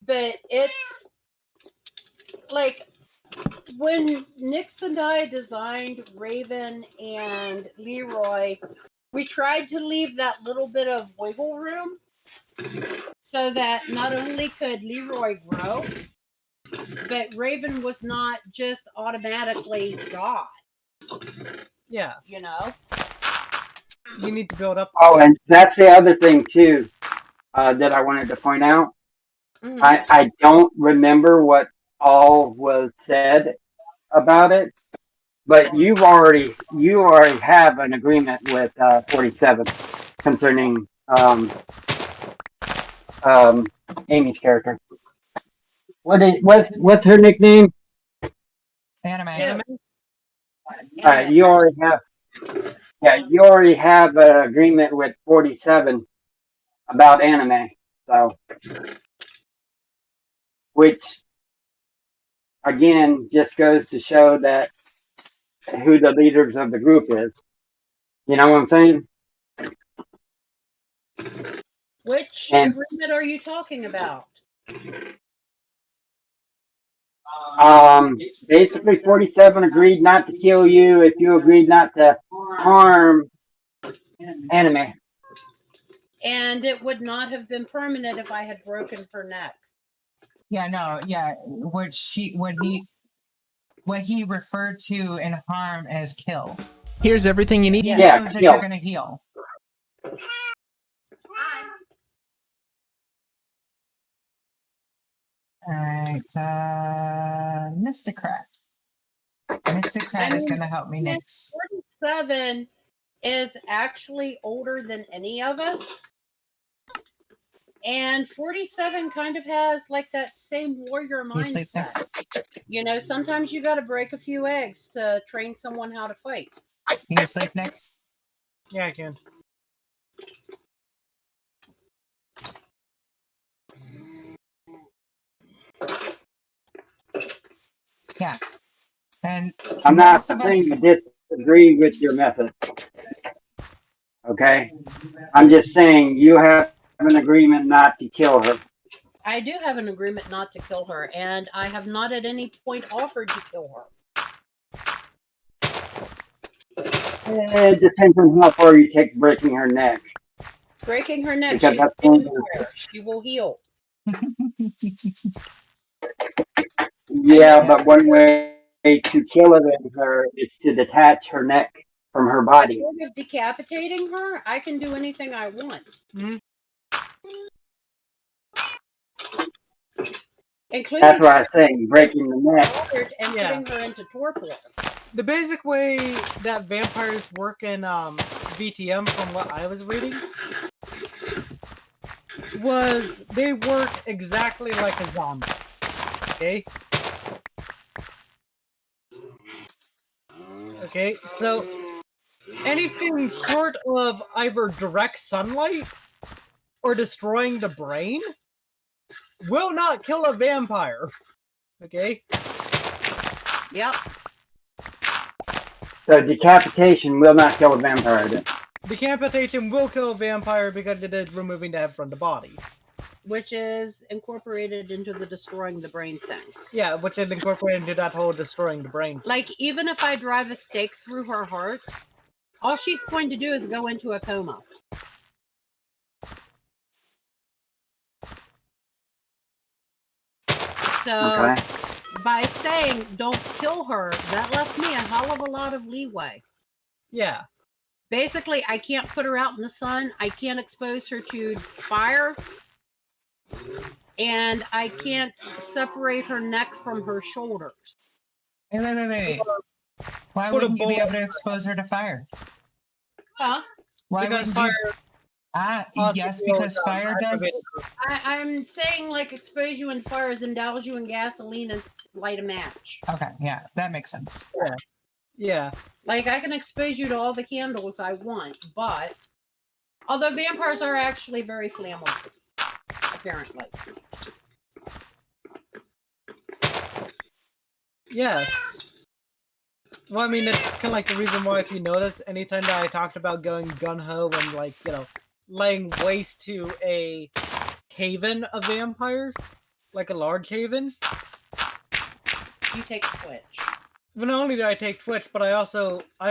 But it's like when Nix and I designed Raven and Leroy, we tried to leave that little bit of wiggle room so that not only could Leroy grow, but Raven was not just automatically God, Yeah. you know? You need to build up. Oh, and that's the other thing too that I wanted to point out. Mhm. I don't remember what all was said about it, but you already have an agreement with 47 concerning Amy's character. What's her nickname? Anime. Anime? You already have. Yeah, you already have an agreement with 47 about anime. So, which again just goes to show that who the leaders of the group is. You know what I'm saying? Which And agreement are you talking about? basically 47 agreed not to kill you if you agreed not to harm anime. And it would not have been permanent if I had broken her neck. Yeah, no, yeah. What he referred to in harm as kill. Here's everything you need. He Yeah, knows that kill. you're gonna heal. Alright, Mystocrat. Mystocrat is gonna help me next. 47 is actually older than any of us. And 47 kind of has like that same warrior You sleep mindset. next? You know, sometimes you got to break a few eggs to train someone how to fight. Can you sleep next? Yeah, I can. Yeah. And I'm not most of saying us, I disagree with your method. Okay? I'm just saying you have an agreement not to kill her. I do have an agreement not to kill her, and I have not at any point offered to kill her. It depends on how far you take breaking her neck. Breaking her neck, Because she's that's a dangerous. vampire. She will heal. Yeah, but one way to kill her is to detach her neck from her body. Short of decapitating her, I can do anything I want. Mhm. Including That's what I'm saying, breaking the neck. slaughtered and Yeah. putting her into torpor. The basic way that vampires work in VTM, from what I was reading, was they work exactly like a zombie. Okay? Okay, so anything short of either direct sunlight or destroying the brain will not kill a vampire. Okay? Yep. So decapitation will not kill a vampire then. Decapitation will kill a vampire because it is removing the head from the body. Which is incorporated into the destroying the brain thing. Yeah, which is incorporated into that whole destroying the brain. Like, even if I drive a stake through her heart, all she's going to do is go into a coma. So, Okay? by saying don't kill her, that left me a hell of a lot of leeway. Yeah. Basically, I can't put her out in the sun. I can't expose her to fire. And I can't separate her neck from her shoulders. wait. Why Put a wouldn't you be bullet- able to expose her to fire? Huh? Why Because wouldn't fire. you? Yes, because fire does. I'm saying, like, expose you in fire is indulge you in gasoline and light a match. Okay, yeah, that makes sense. Yeah. Like, I can expose you to all the candles I want, but although vampires are actually very flammable, apparently. Yes. Well, I mean, it's kind of like the reason why, if you notice, anytime that I talked about going gun-ho and, like, you know, laying waste to a haven of vampires, like a large haven, You take a Twitch. but not only do I take Twitch, but I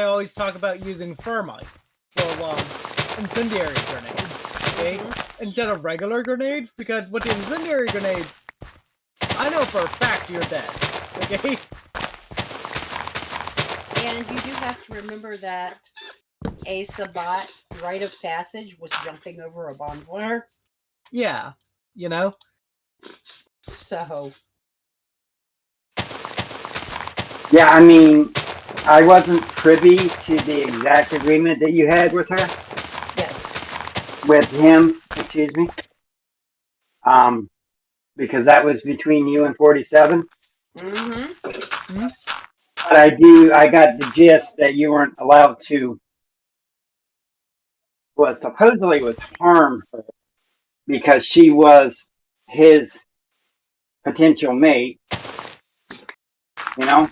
always talk about using thermite for, incendiary grenades, okay? Instead of regular grenades, because with the incendiary grenades, I know for a fact you're dead, okay? And you do have to remember that a Sabbat rite of passage was jumping over a bonfire. Yeah, you know? So, Yeah, I mean, I wasn't privy to the exact agreement that you had with her, yes. with him, excuse me. Because that was between you and 47. Mm-hmm. But I got the gist that you weren't allowed to, well, supposedly was harm her because she was his potential mate, you know?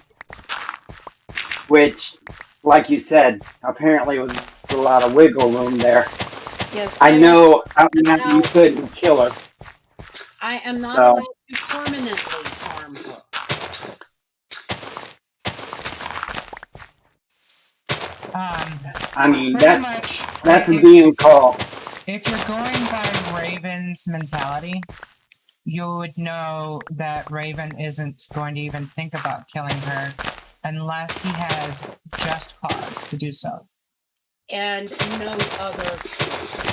Which, like you said, apparently was a lot of wiggle room there. Yes, I know you now couldn't kill her. I am not So- allowed to permanently harm her. I mean, Pretty much. that's a if, being call. if you're going by Raven's mentality, you would know that Raven isn't going to even think about killing her unless he has just cause to do so. And no other choice.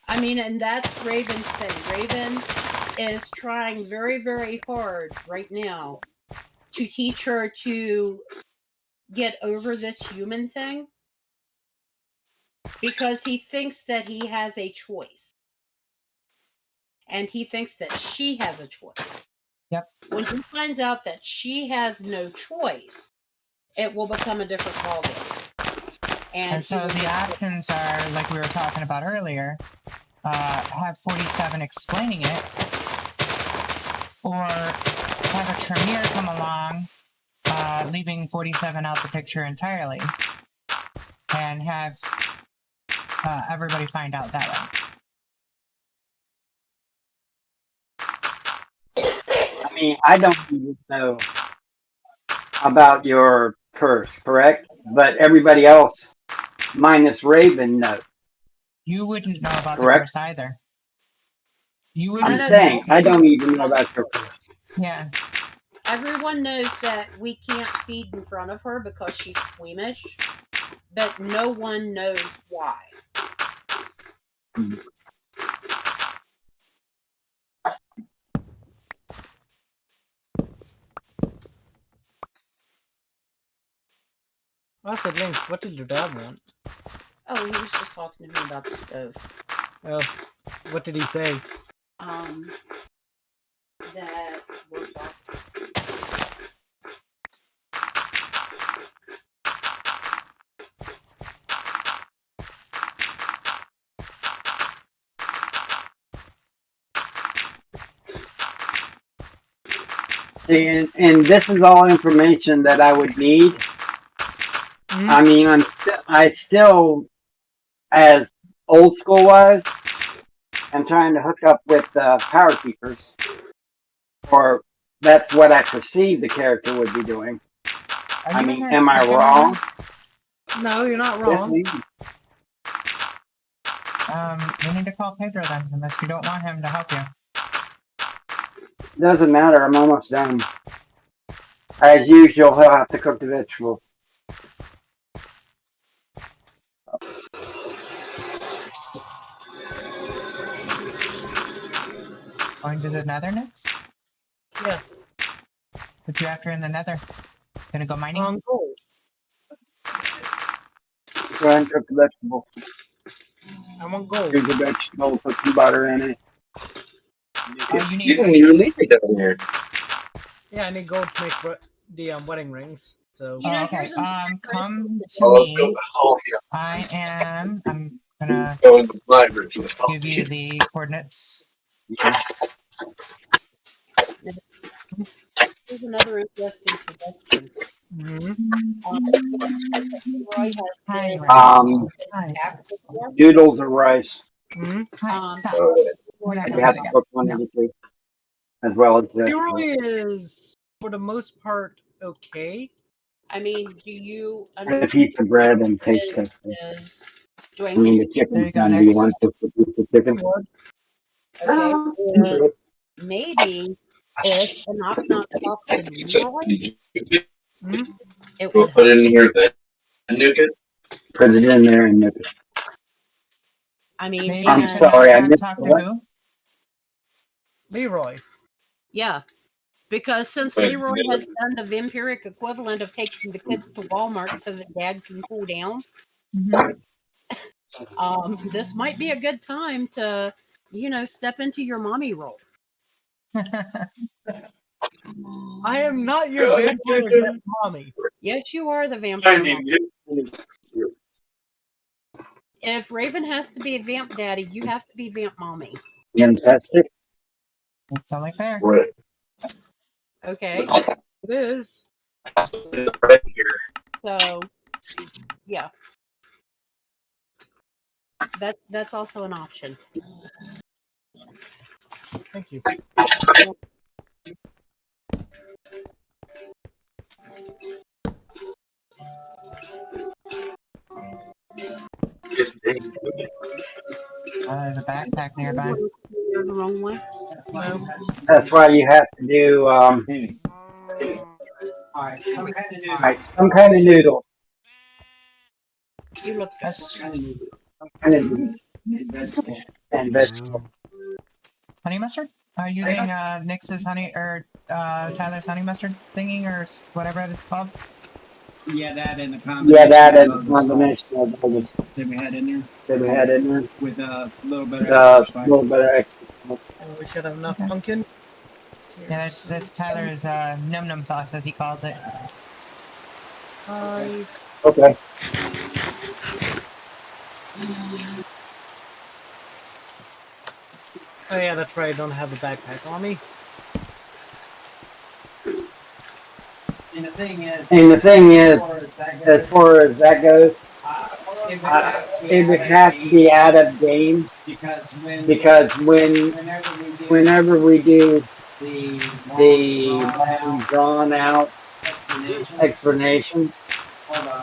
I mean, and that's Raven's thing. Raven is trying very, very hard right now to teach her to get over this human thing because he thinks that he has a choice. And he thinks that she has a choice. Yep. When he finds out that she has no choice, it will become a different ballgame. And so the options are, like we were talking about earlier, have 47 explaining it, or have a Tremere come along, leaving 47 out the picture entirely, and have everybody find out that way. I mean, I don't even know about your curse, correct? But everybody else, minus Raven, knows. You wouldn't know about Correct. the curse either. You I'm wouldn't saying, know. I don't even know about your curse. Yeah. Everyone knows that we can't feed in front of her because she's squeamish, but no one knows why. I said, Link, what did your dad want? Oh, he was just talking to me about the stove. Oh, what did he say? That we're fucked. See, and this is all information that I would need. Mhm. I mean, I still, as old school wise, I'm trying to hook up with Power Keepers, or that's what I perceive the character would be doing. Are I you mean, gonna- am I are you wrong? No, you're not Yes, wrong. ma'am. You need to call Pedro then, unless you don't want him to help you. Doesn't matter. I'm almost done. As usual, he'll have to cook the vegetables. Going to the nether next? Yes. What you after in the nether? Gonna go mining? Gold. Go ahead and cook the vegetables. I want gold. Here's a vegetable. Put some butter in it. Oh, you need You didn't even leave me down here. Yeah, I need gold to make the wedding rings. So You know, Oh, okay. here's a- Come to Oh, let's go. me. Oh, I'm gonna go into my room. give you the coordinates. Here's another interesting suggestion. Mhm. Roy has Hi, been Um, attacked before. Noodles or rice. Mhm. Hi, stop. Roy Yeah, You have to cook one of the two, as well as vegetables. Leroy is, for the most part, okay. I mean, do you A understand piece of bread and taste this testing. is doing I mean, the There you chicken's go, done. Do you next. want just a piece of chicken? okay? Maybe if an knock knock talked to Leroy, it We'll would put it in here then. Nuke it. Put it in there and nip it. I mean, Maybe I'm you and- can sorry, I have missed talk to what? who? Leroy. yeah, because since Right. Leroy has done the vampiric equivalent of taking the kids to Walmart so that Dad can cool down, this might be a good time to, step into your mommy role. I am not your vampire vamp mommy. Yes, you are the vampire. I Mom. mean, If Raven has to be a vamp daddy, you have to be vamp mommy. Fantastic. It's only fair. right. Okay. It is. Right here. So, yeah. That's also an option. Thank you. There's a backpack nearby. You're the wrong way. No. That's why you have to do Alright, some kind of new. some kind of noodle. You look good. That's Kind of noodle and vegetable. honey mustard? Using Nix's honey or Tyler's honey mustard thingy or whatever it's called. Yeah, that and the combination. Yeah, that and of the combination sauce of those that we had in there that we had in there. with a little bit A of extra little bit of extra. Oh, we should have enough Okay. pumpkin. Yeah, that's Tyler's num num sauce as he calls it. Okay. Oh yeah, that's right. I don't have a backpack on me. And the thing is, And the thing is, as as far as that goes, it would have to be out of game because because whenever we do the the drawn out explanation,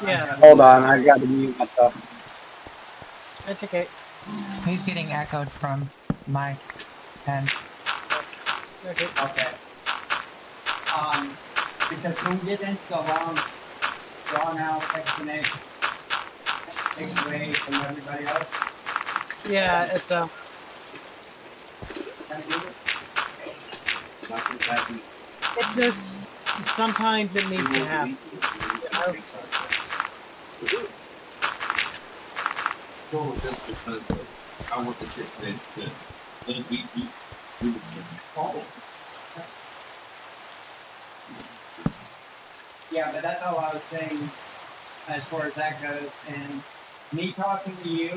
Yeah. hold on, I got to mute myself. That's okay. He's getting echoed from my end. Okay. Okay. Because when we get into the long, drawn out explanation, it takes away from everybody else. Yeah, it's Can I do it? it's just sometimes it needs to happen. Well, that's just I want the shit that we was follow. Yeah, but that's all I was saying as far as that goes. And me talking to you,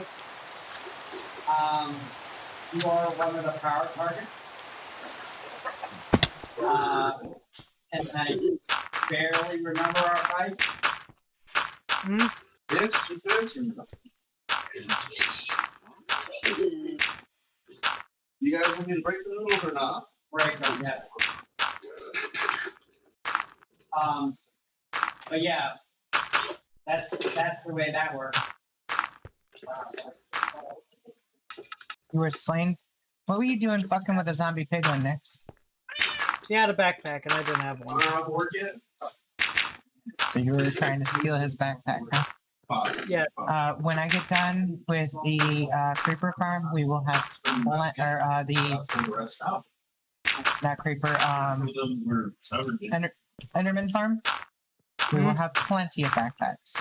you are one of the power targets. And I barely remember our fight. Yes, it does. You guys want me to break the rules or not? Right, yeah. But yeah, that's the way that works. You were slain. What were you doing fucking with a zombie piglin next? He had a backpack and I didn't have one. Work yet? So you were trying to steal his backpack, huh? Yeah. When I get done with the creeper farm, we will have not creeper, Enderman farm. We will have plenty of backpacks.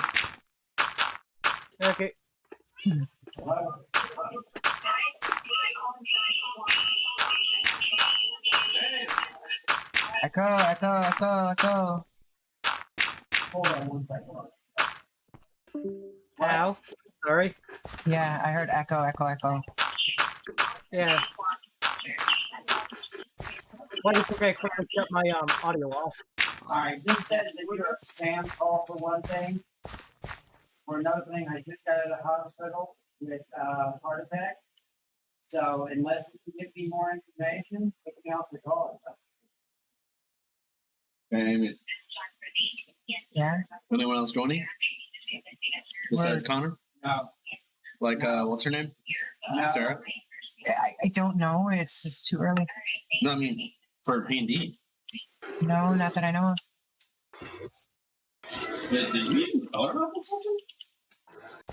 Okay. Echo, echo, echo, echo. Hold on one second. Ow. Sorry. Yeah, I heard echo, echo, echo. Yeah. Why do you think I quickly shut my audio off? Alright, just said that you're a spam call for one thing. For another thing, I just got out of the hospital with heart attack. So unless you can give me more information, take me off the call. And Yeah? anyone else joining? Besides Connor? No, Like, what's her name? no. Sarah? I don't know. It's just too early. No, I mean, for P&D. No, not that I know of. Did you even tell her about something?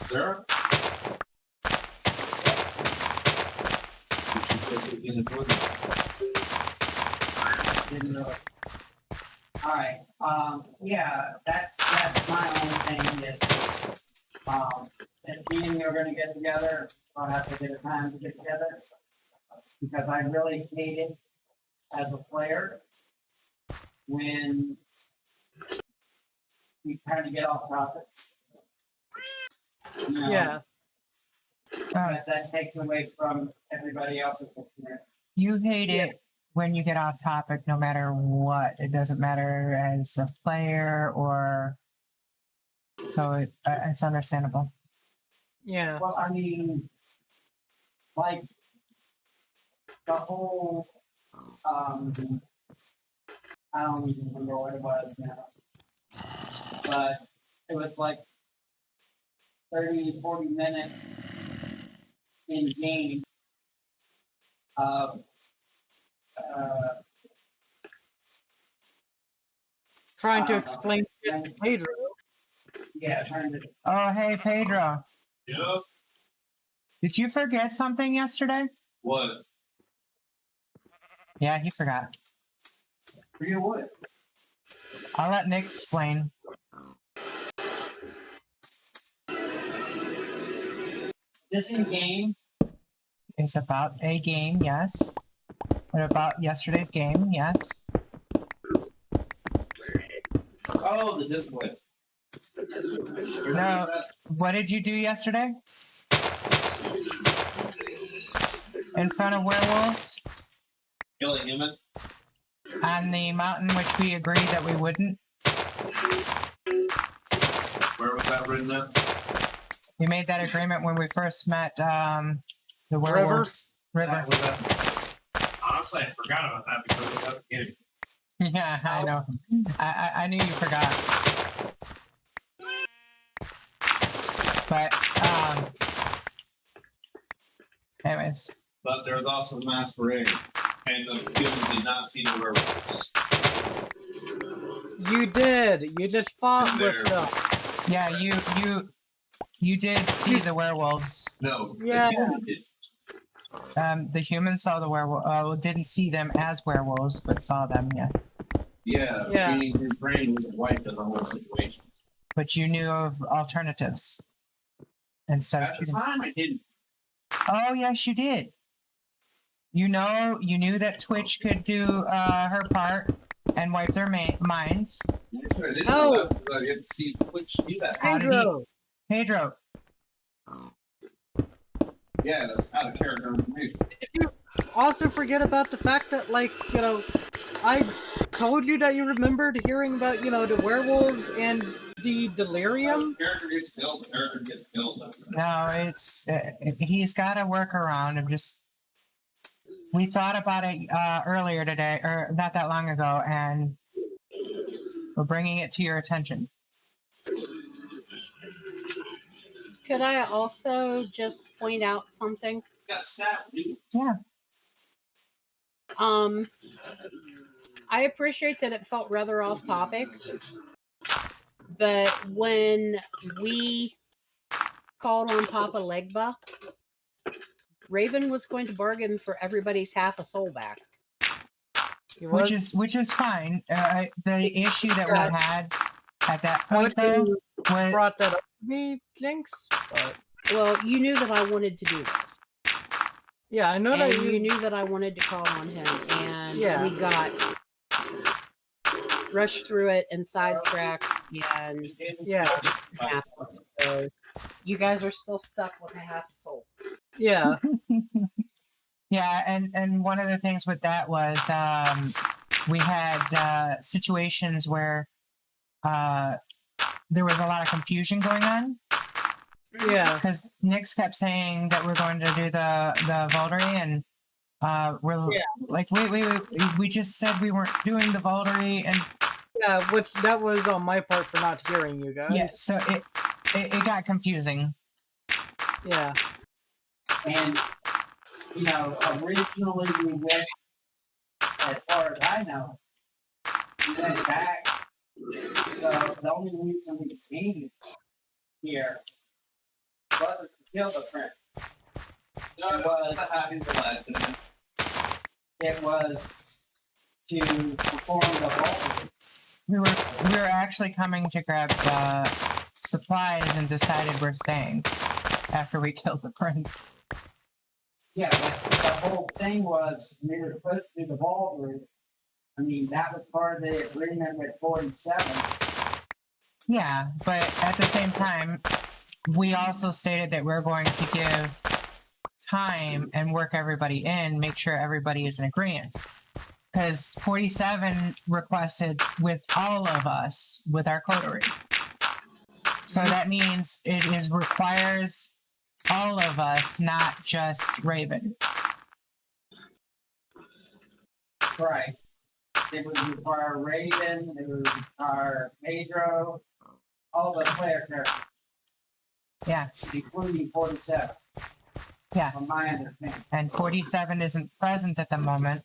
Sarah? Didn't really. Alright, yeah, that's my only thing is, if me and you are gonna get together, I'll have to get a time to get together. Because I really hated as a player when we kind of get off topic. You know, Yeah. But that takes away from everybody else's experience. You hate it when you get off topic, no matter what. It doesn't matter as a player or. So it's understandable. Yeah. Well, I mean, like the whole, I don't even remember what it was now, but it was like 30, 40 minutes in game of, Trying to Uh, explain it to Pedro. yeah, trying to, Oh, hey, Pedro. Yep. Did you forget something yesterday? What? Yeah, he forgot. forget what? I'll let Nick explain. This in game, It's about a game, yes. What about yesterday's game? Yes. Oh, the display. No. What did you do yesterday? In front of werewolves Killing him. on the mountain, which we agreed that we wouldn't. Where was that written up? We made that agreement when we first met the werewolves. River. Honestly, I forgot about that because it was beginning. Yeah, I know. I knew you forgot. But anyways. But there was also the masquerade, and the humans did not see the werewolves. You did. You just fought And with they're- them. Yeah, you did see the werewolves. No. the Yeah. humans did. The humans saw the werewolf. Didn't see them as werewolves, but saw them. Yes. Yeah. Yeah. Meaning his brain was wiped in the whole situation. But you knew of alternatives instead of At the shooting. time, I didn't. Oh yes, you did. You knew that Twitch could do her part and wipe their minds. Yes, I didn't. No. I get to see Twitch do that. How did he- Pedro. Pedro, Yeah, that's out of character information. Also forget about the fact that, like, you know, I told you that you remembered hearing about, you know, the werewolves and the delirium. Character gets killed. Character gets killed. no, it's he's got to work around. We thought about it earlier today, or not that long ago, and we're bringing it to your attention. Could I also just point out something? Got snapped, dude. Yeah. I appreciate that it felt rather off topic, but when we called on Papa Legba, Raven was going to bargain for everybody's half a soul back. He was- Which is fine. The issue that Yeah. we had at that I point wish though you was brought that up to me, Jinx. But Well, you knew that I wanted to do this, yeah, I know and that you you. knew that I wanted to call on him, and Yeah. we got rushed through it and sidetracked, and Yeah, happened. So you guys are still stuck with a half a soul. yeah, yeah, and one of the things with that was we had situations where there was a lot of confusion going on yeah. because Nyx kept saying that we're going to do the Vaulderie, and we're Yeah. like, wait, we just said we weren't doing the Vaulderie, and Yeah, which that was on my part for not hearing you guys. yeah, so it got confusing. Yeah. and, you know, originally we went, as far as I know, we went back. So the only reason we came here wasn't to kill the prince. No, It was, not having the last minute. it was to perform the whole. We were actually coming to grab supplies and decided we're staying after we killed the prince. Yeah, but the whole thing was, we were supposed to do the ball route. I mean, that was part of the agreement with 47. Yeah, but at the same time, we also stated that we're going to give time and work everybody in, make sure everybody is in agreement. Because 47 requested with all of us with our coterie. So that means it is requires all of us, not just Raven. Right. It would require Raven, it would require Pedro, all the player characters, Yeah, including 47, yeah. from my understanding. And 47 isn't present at the moment.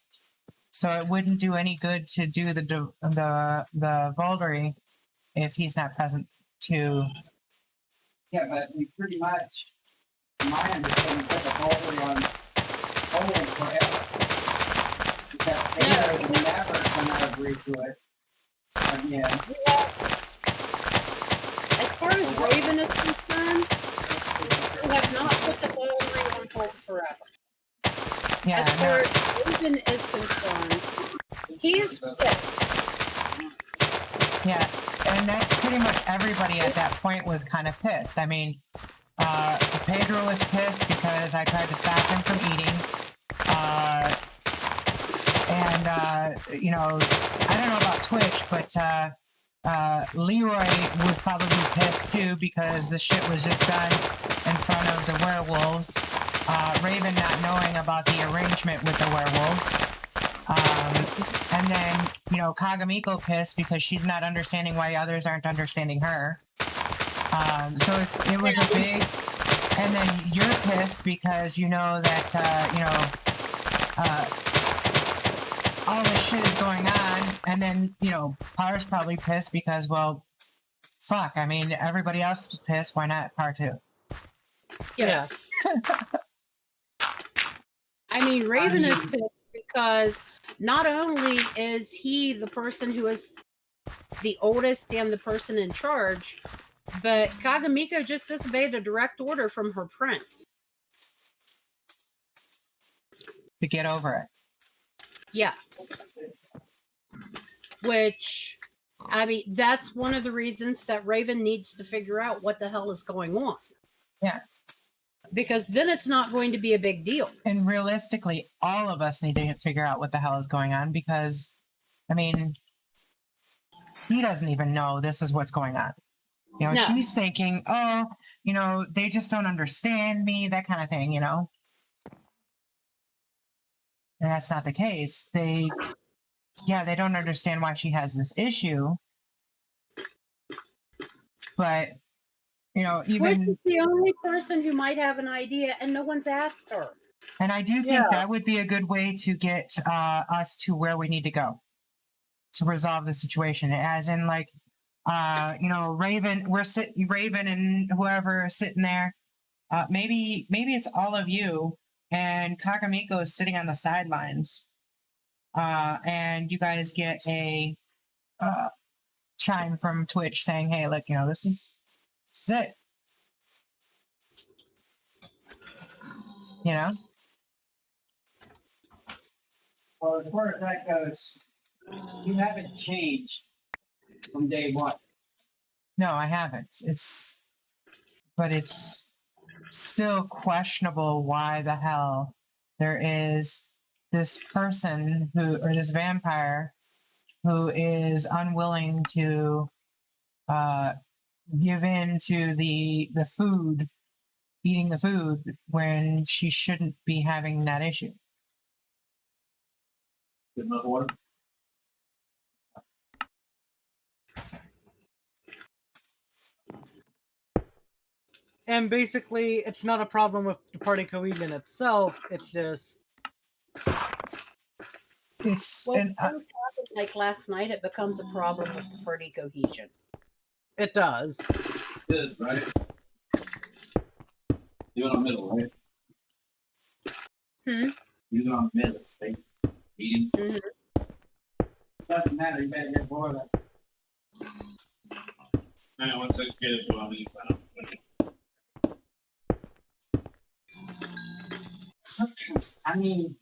So it wouldn't do any good to do the Voldery if he's not present too. Yeah, but we pretty much, from my understanding, put the Bulgari on hold forever. Because Pedro will never gonna agree to it again. As far as Raven is concerned, we have not put the Bowling on hold forever. Yeah, As far no, as Raven is concerned, he's pissed. yeah, and that's pretty much everybody at that point was kind of pissed. I mean, Pedro was pissed because I tried to stop him from eating. You know, I don't know about Twitch, but Leroy would probably be pissed too because the shit was just done in front of the werewolves. Raven not knowing about the arrangement with the werewolves. And then, you know, Kagamiko pissed because she's not understanding why others aren't understanding her. So it was a big... And then you're pissed because you know that, all this shit is going on. And then, you know, Par's probably pissed because, well, fuck, I mean, everybody else is pissed. Why not Par too? Yes. I mean, Raven is pissed because not only is he the person who is the oldest and the person in charge, but Kagamiko just disobeyed a direct order from her prince. To get over it. Yeah. Which, I mean, that's one of the reasons that Raven needs to figure out what the hell is going on. Yeah. Because then it's not going to be a big deal. And realistically, all of us need to figure out what the hell is going on because, I mean, he doesn't even know this is what's going on. You know, No. she's thinking, oh, you know, they just don't understand me, that kind of thing, you know? And that's not the case. They don't understand why she has this issue. But, you know, Which even... is the only person who might have an idea, and no one's asked her. And I do think that would be a good way to get us to where we need to go to resolve the situation. As in, like, you know, Raven and whoever is sitting there. Maybe it's all of you, and Kakamiko is sitting on the sidelines. And you guys get a chime from Twitch saying, "Hey, look, you know, this is it." You know. Well, as far as that goes, you haven't changed from day one. No, I haven't. But it's still questionable why the hell there is this person or this vampire who is unwilling to give in to the food, eating the food when she shouldn't be having that issue. Get another one. And basically, it's not a problem with the party cohesion itself. It's just It's Well, things happen like last night, it becomes a problem with the party cohesion. it does. Good, right? You're on the middle, right? You're on the middle, right? Eating. Doesn't matter, you better get boiled up. Man, once I get it, I'll leave. I mean,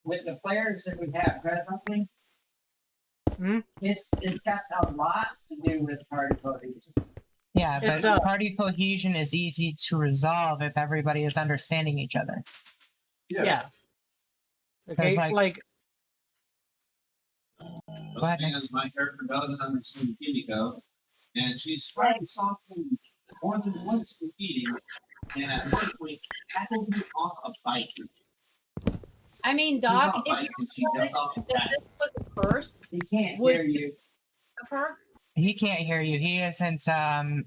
with the players that we have presently, Hmm? it's got a lot to do with party cohesion. Yeah, It but does. party cohesion is easy to resolve if everybody is understanding each other. Yes. Okay, like- like Go ahead, Nick. Because my character doesn't understand Kimiko, and she's trying softly more than once repeating, and at one point tackled me off a bike. I mean, She's Doc, on a if bike you and she realize jumps off the that back. this was a curse He can't Would- hear you. of her, He can't hear you. He isn't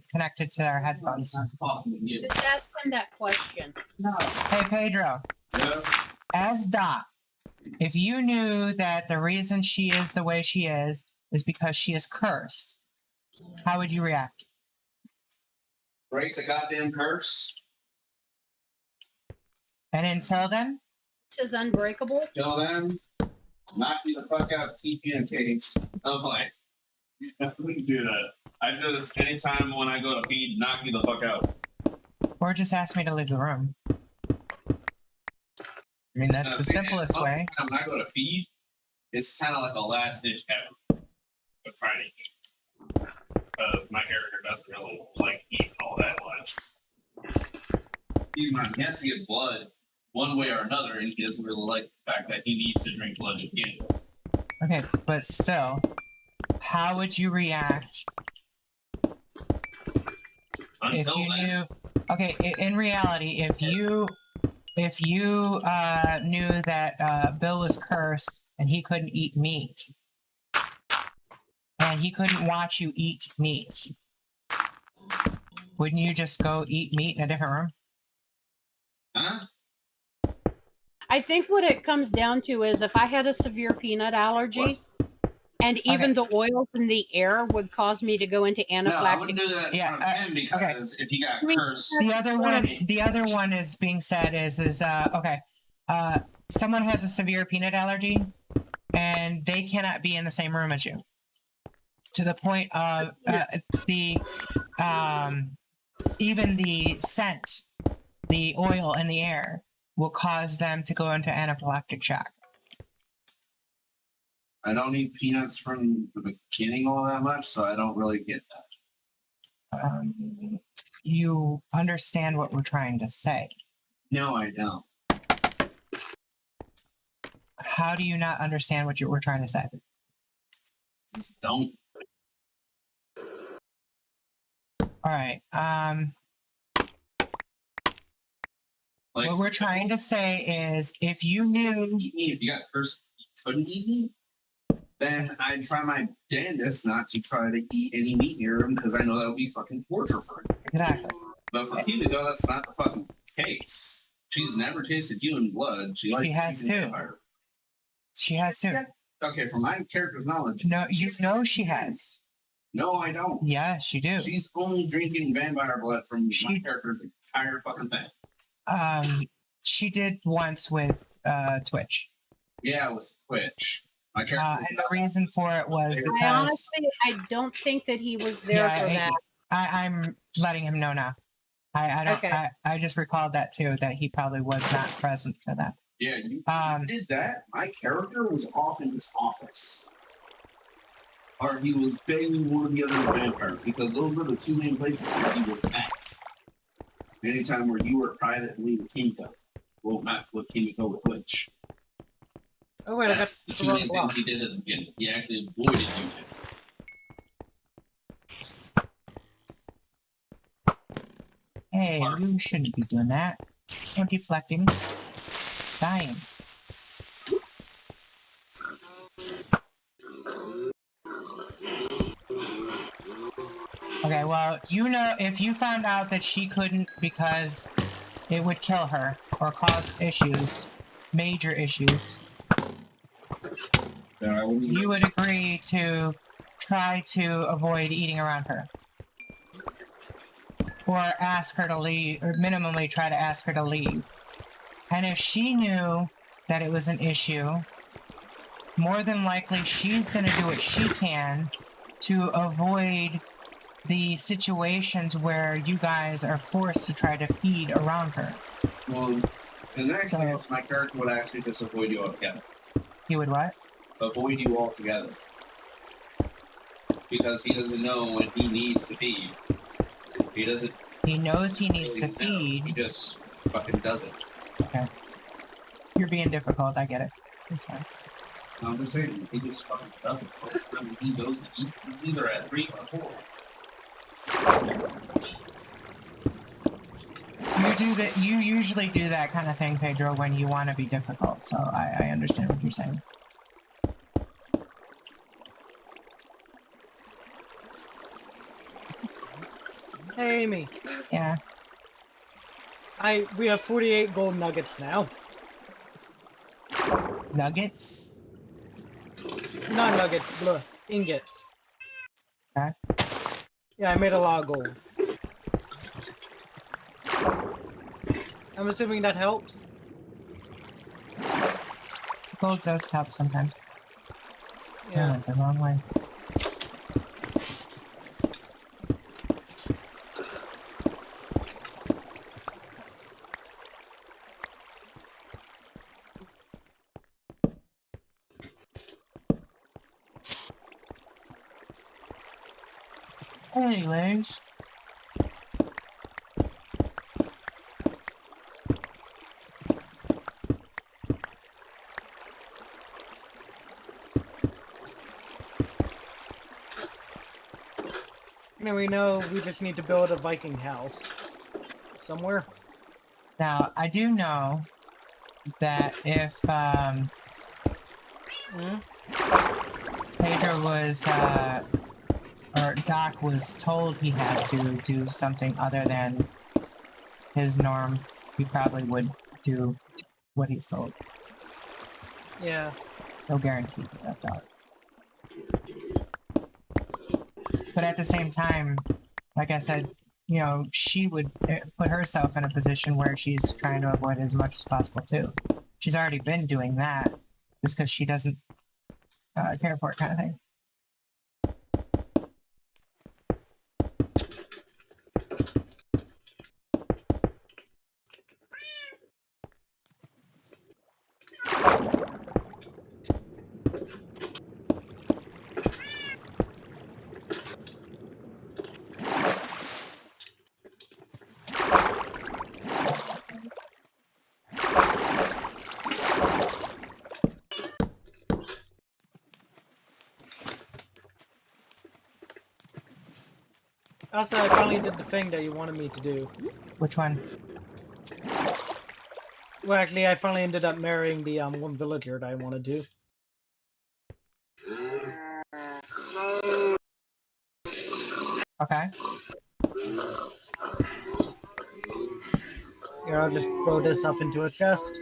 connected to our headphones. I'm talking to you. just ask him that question. No. Hey, Pedro. Yeah. As Doc, if you knew that the reason she is the way she is because she is cursed, how would you react? Break the goddamn curse. And until then, This is unbreakable. Till then, knock you the fuck out, keep you in a cage. I'm like, we can do that. I do this anytime when I go to feed, knock you the fuck out. or just ask me to leave the room. I mean, that's the simplest way. When I go to feed, it's kind of like a last ditch effort of trying to eat. My character doesn't really like eating all that much. He has to get blood one way or another, and he doesn't really like the fact that he needs to drink blood to begin with. Okay, but still, how would you react if Until you then, knew? Okay, in reality, if you knew that Bill was cursed and he couldn't eat meat, and he couldn't watch you eat meat, wouldn't you just go eat meat in a different room? huh? I think what it comes down to is if I had a severe peanut allergy, and even the oils in the air would cause me to go into No, I anaphylactic. wouldn't do that in Yeah, front of him because if he got I mean, cursed, The other one is being said is okay. Someone has a severe peanut allergy, and they cannot be in the same room as you. To the point of even the scent, the oil in the air will cause them to go into anaphylactic shock. I don't eat peanuts from the beginning all that much, so I don't really get that. You understand what we're trying to say. No, I don't. How do you not understand what we're trying to say? Just don't. All right. Like, What we're trying to say is, if you knew, eat meat. If you got cursed, you couldn't eat meat. Then I'd try my damnedest not to try to eat any meat near him because I know that would be fucking torture for him. exactly. But for Kimiko, that's not the fucking case. She's never tasted human blood. She likes has eating to. vampire. She has to. Okay, from my character's knowledge, No, you know she has. no, I don't. Yes, you do. She's only drinking vampire blood from my She- character's entire fucking thing. She did once with Twitch, Yeah, with Twitch. My character. and the reason for it was I because honestly, I don't think that he was there Yeah, for I- that. I'm letting him know now. I don't. Okay. I just recalled that too, that he probably was not present for that. Yeah, you Um, did that. My character was off in his office. Or he was begging one of the other vampires because those were the two main places where he was at. Anytime where you were privately with Kimiko. Well, not with Kimiko, with Twitch. oh wait, I got That's the the two wrong main block. things he did at the beginning. He actually avoided you. Hey, you shouldn't be doing that. Don't deflect him. Dying. Okay, well, you know, if you found out that she couldn't because it would kill her or cause issues, major issues, Then I wouldn't you would agree to try to avoid eating around her. Or ask her to leave, or minimally try to ask her to leave. And if she knew that it was an issue, more than likely she's going to do what she can to avoid the situations where you guys are forced to try to feed around her. Well, In that case, my character would actually just avoid you altogether. He would what? Avoid you altogether. Because he doesn't know when he needs to feed. He doesn't He knows he needs really to know. He feed. just fucking does it. Okay. You're being difficult. I get it. It's fine. I'm just saying, he just fucking does it. I mean, he goes to eat. He's either at 3 or 4. You usually do that kind of thing, Pedro, when you want to be difficult. So I understand what you're saying. Hey, Amy. Yeah. We have 48 gold nuggets now. Nuggets. Not nuggets, blah, ingots. Okay. Yeah, I made a lot of gold. I'm assuming that helps. Gold does help sometimes. I Yeah. went the wrong way. Anyways. And we know we just need to build a Viking house. Somewhere. Now, I do know that if Hmm? Pedro was, or Doc was told he had to do something other than his norm, he probably would do what he's told. Yeah. No guarantee for that, Doc. But at the same time, like I said, you know, she would put herself in a position where she's trying to avoid as much as possible too. She's already been doing that just because she doesn't care for it, kind of thing. Also, I finally did the thing that you wanted me to do. Which one? Well, actually, I finally ended up marrying the one villager that I wanted to. Okay. Here, I'll just throw this up into a chest.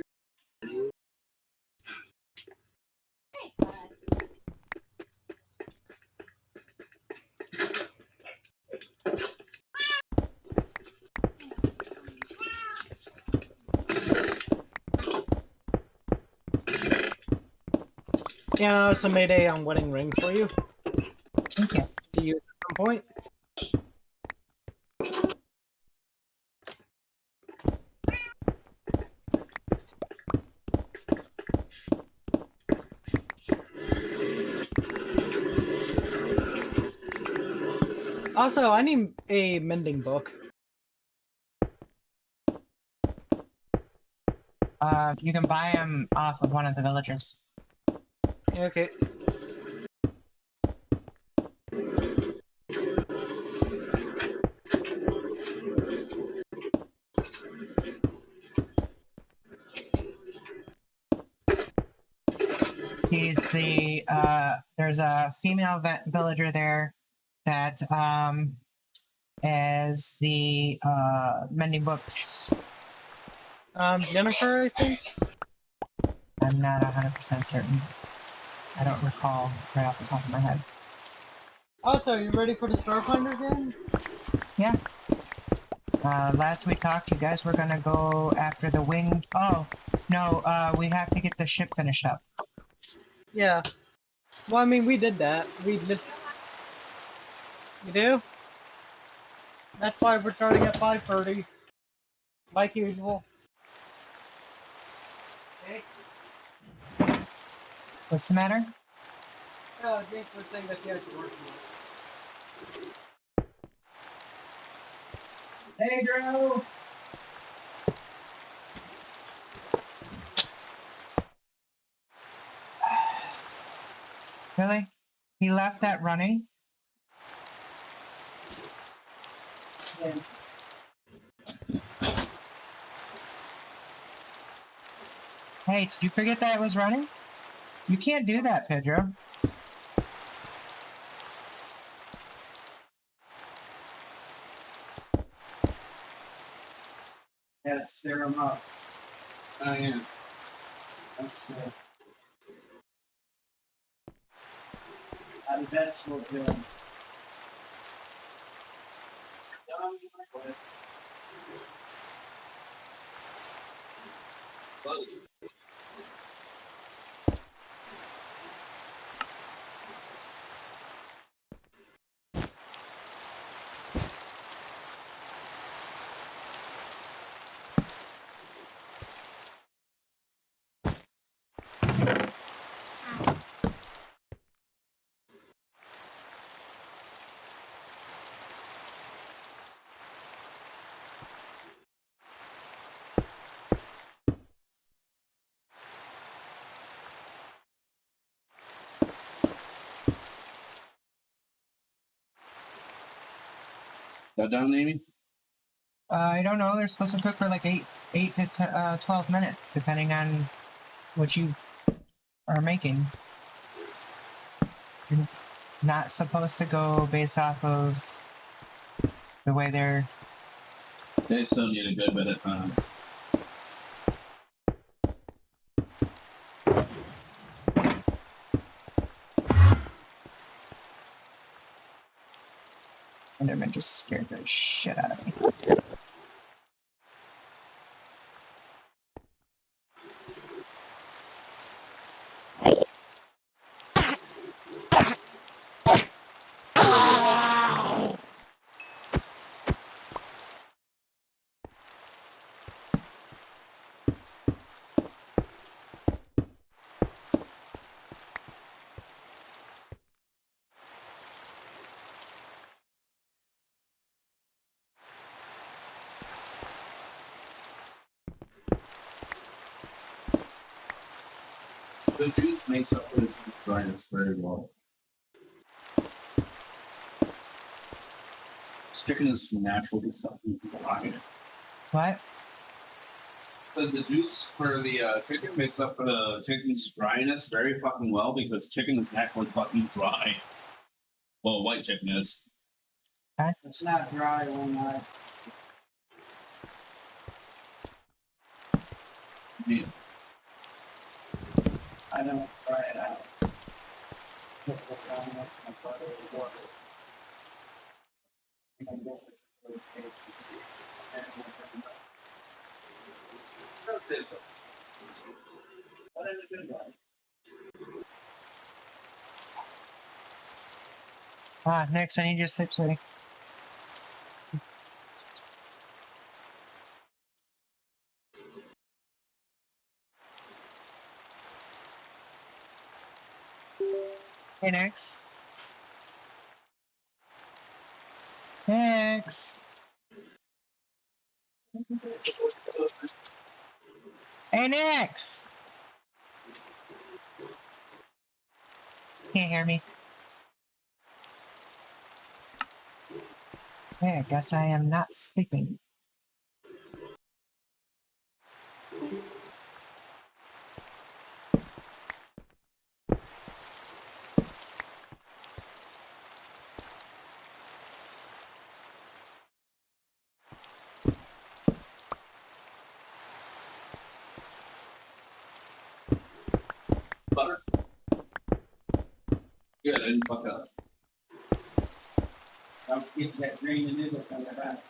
Yeah, I also made a wedding ring for you Thank you. to use at some point. Also, I need a mending book. You can buy them off of one of the villagers. Okay. He's the there's a female villager there that is the mending books. Jennifer, I think? I'm not 100% certain. I don't recall right off the top of my head. Also, you ready for the Starfinder again? Yeah. Last we talked, you guys were gonna go after the wing. Oh, no, we have to get the ship finished up. Yeah. Well, I mean, we did that. We just... You do? That's why we're starting at 5:30. Like usual. Hey, What's the matter? Jake was saying that he had to work tomorrow. Hey, Drew! Really? He left that running? Yeah. Hey, did you forget that it was running? You can't do that, Pedro. Gotta stir them up. Oh yeah. That's how the vegetables doing. That done, Amy? I don't know. They're supposed to cook for like 8 to 12 minutes, depending on what you are making. You're not supposed to go based off of the way they're. They still need a good bit of time. Enderman just scared the shit out of me. The juice makes up for the dryness very well. This chicken is naturally fucking dry. What? The juice for the chicken makes up for the chicken's dryness very fucking well because chicken is naturally fucking dry. Well, white chicken is. It's not dry when Yeah. I don't try it out. Put it down next to my butter or water. And then go for the taste. What is a good one? Ah, next I need you to sleep, sweetie. Hey, Nex. Nex. Hey, Nex. Can't hear me. Okay, I guess I am not sleeping. Butter. Good, I didn't fuck up. I'll get that green and noodle from the back.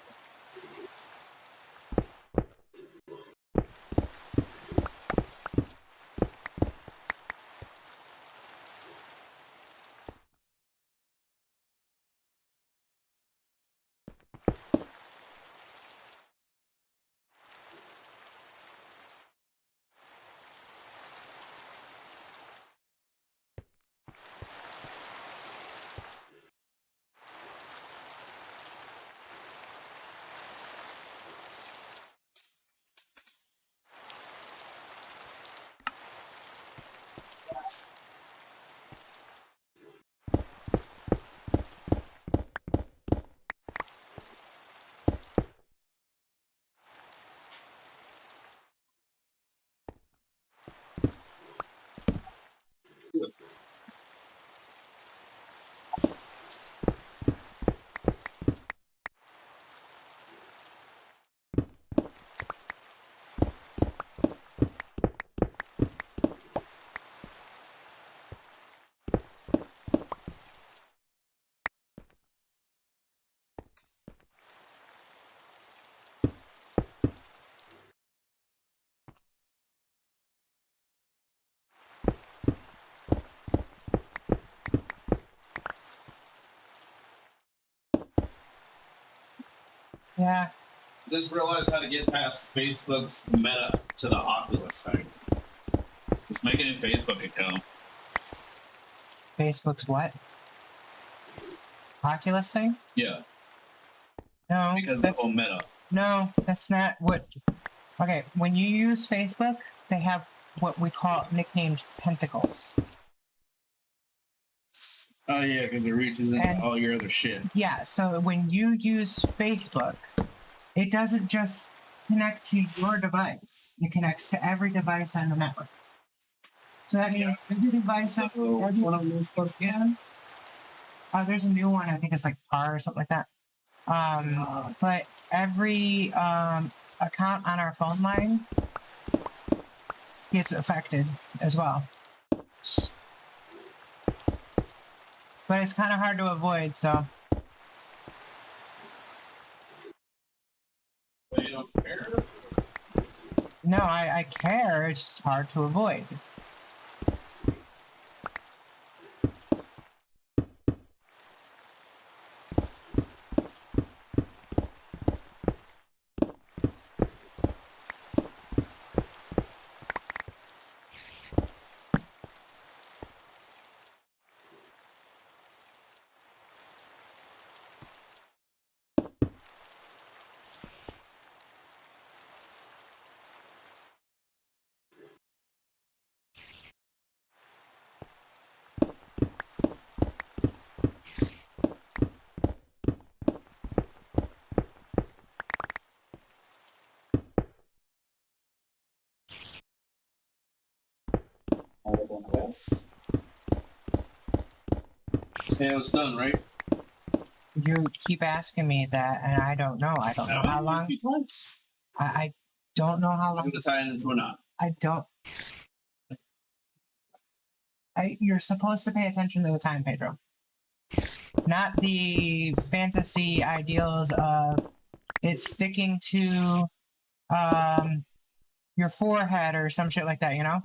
Yeah. Just realized how to get past Facebook's meta to the Oculus thing. Just make a new Facebook account. Facebook's what? Oculus thing? Yeah, No, because of the that's whole meta. no, that's not what. Okay, when you use Facebook, they have what we call nicknamed tentacles. Oh yeah, because it reaches into And- all your other shit. Yeah, so when you use Facebook, it doesn't just connect to your device; it connects to every device on the network. So that means every device on every one of those fucking yeah. there's a new one. I think it's like PAR or something like that. But every account on our phone line gets affected as well. But it's kind of hard to avoid, so. But you don't care. No, I care. It's just hard to avoid. Yeah, it's done, right? You keep asking me that, and I don't know. I don't know how long. I don't know how I'm long. gonna tie it into a knot. I don't. You're supposed to pay attention to the time, Pedro. Not the fantasy ideals of it sticking to your forehead or some shit like that, you know?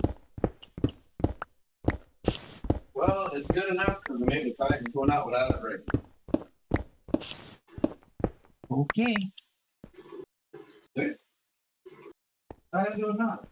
Well, it's good enough because we made the tie into a knot without it breaking. Okay. Tie it into a knot.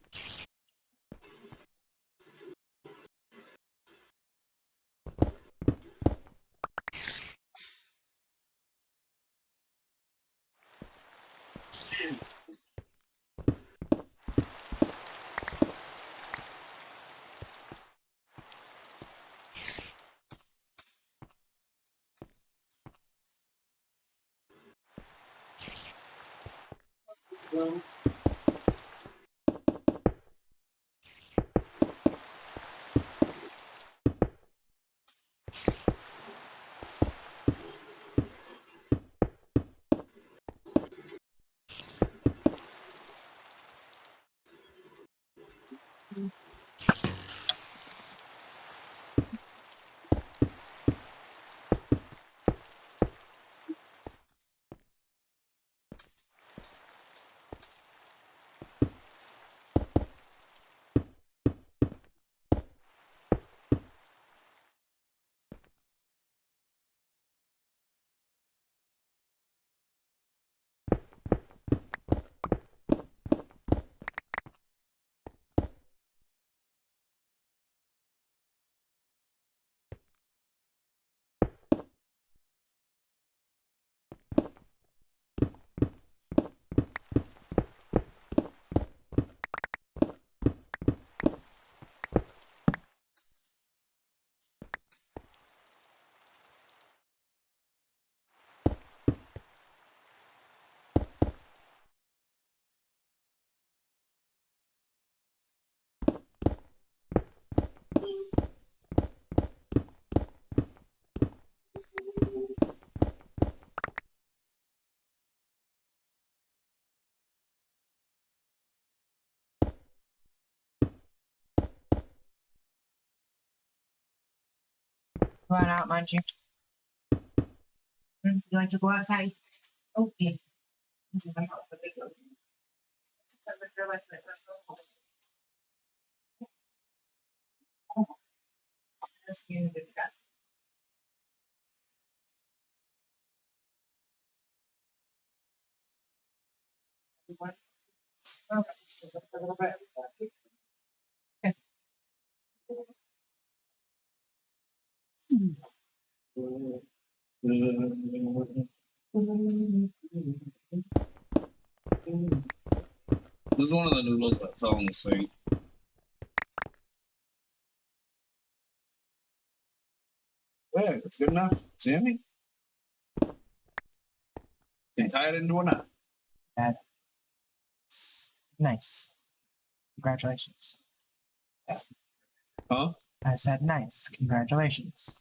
Go on out, Munchie. You like to go outside? Okay. This is one of the noodles that fell in the sink. Hey, it's good enough. Sammy? Can tie it into a knot. Nice. Congratulations. Huh? I said nice. Congratulations.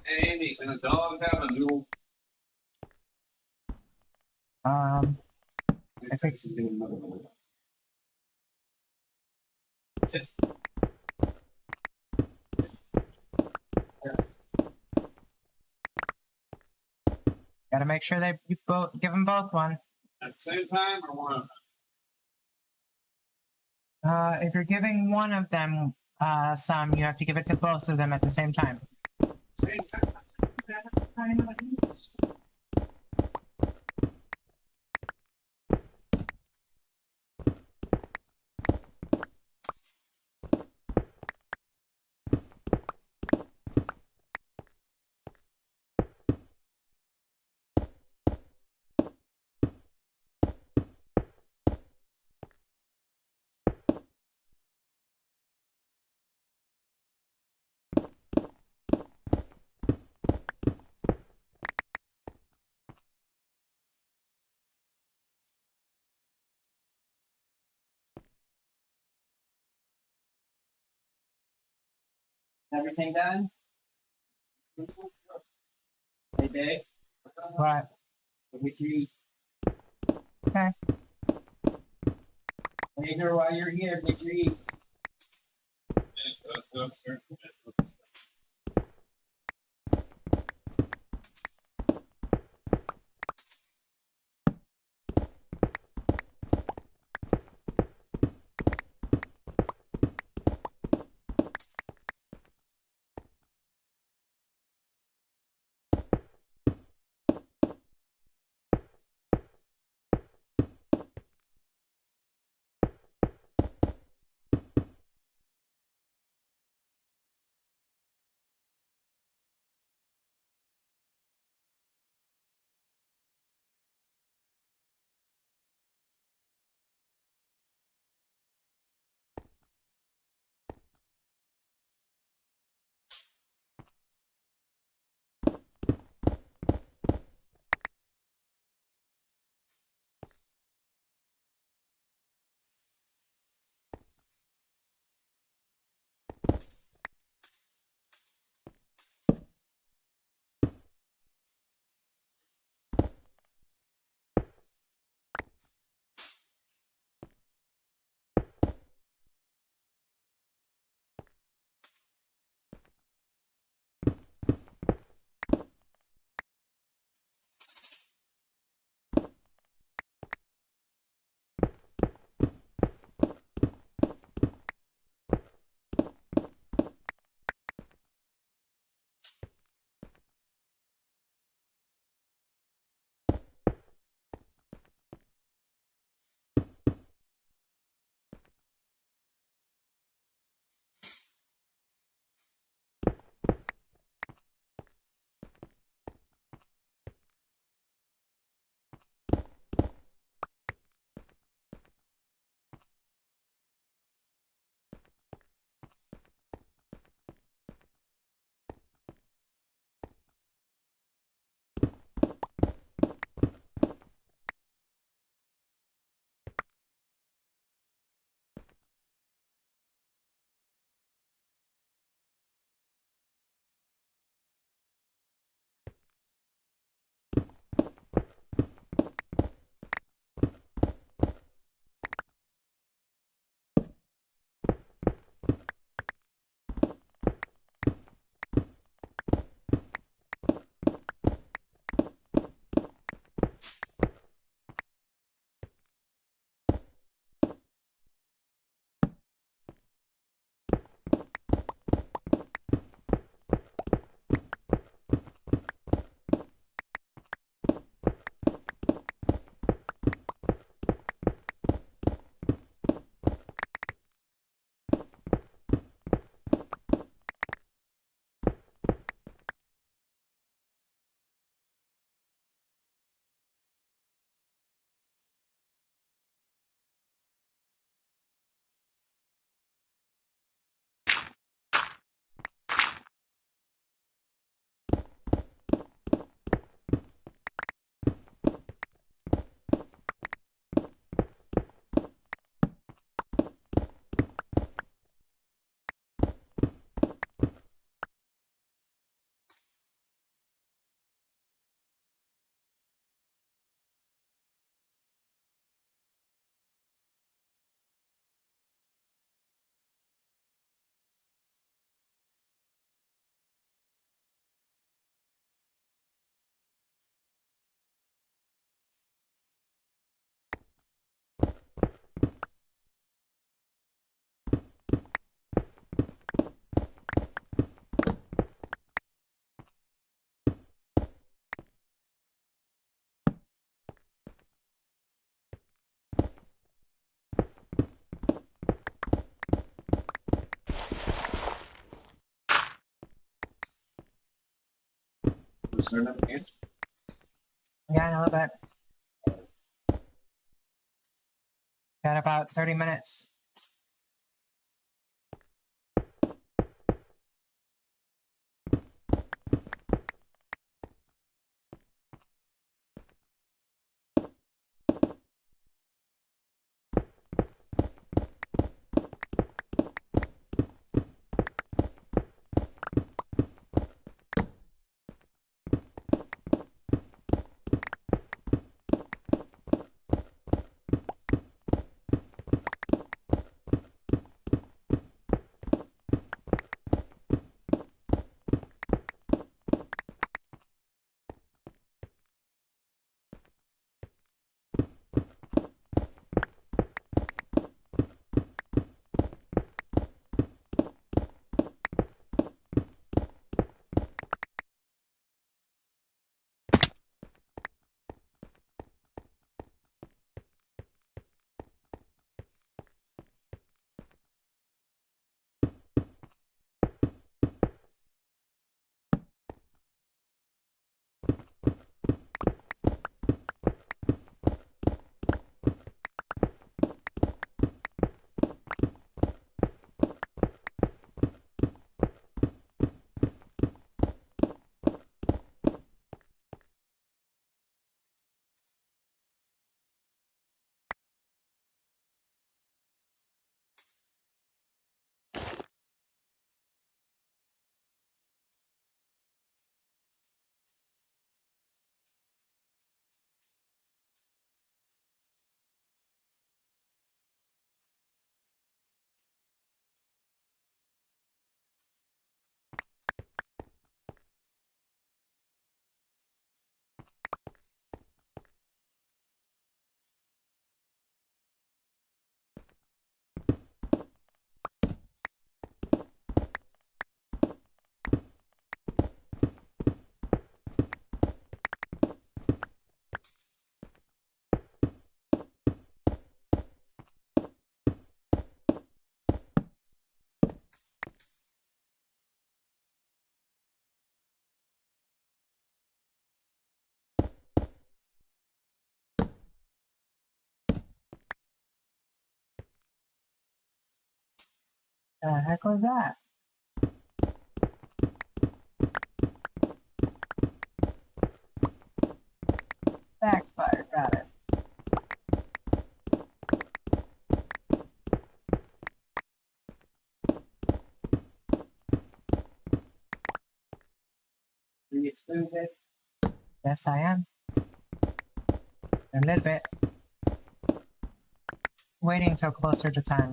Hey, Andy, can a dog have a noodle? I think gotta make sure they you both give them both one. At the same time or one of If you're giving one of them some, you have to give it to both of them at the same time. them? Same time. Everything done? Hey, Dave, But get you eat. okay. Later, while you're here, get your eats. Yeah, a little bit. Got about 30 minutes. The heck was that? Backfire, got it. Are you stupid? Yes, I am. A little bit. Waiting till closer to time.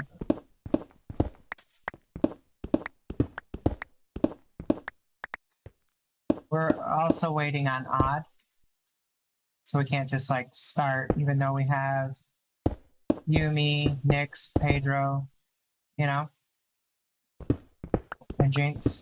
We're also waiting on odd. So we can't just like start, even though we have Yumi, Nyx, Pedro, you know, and Jinx.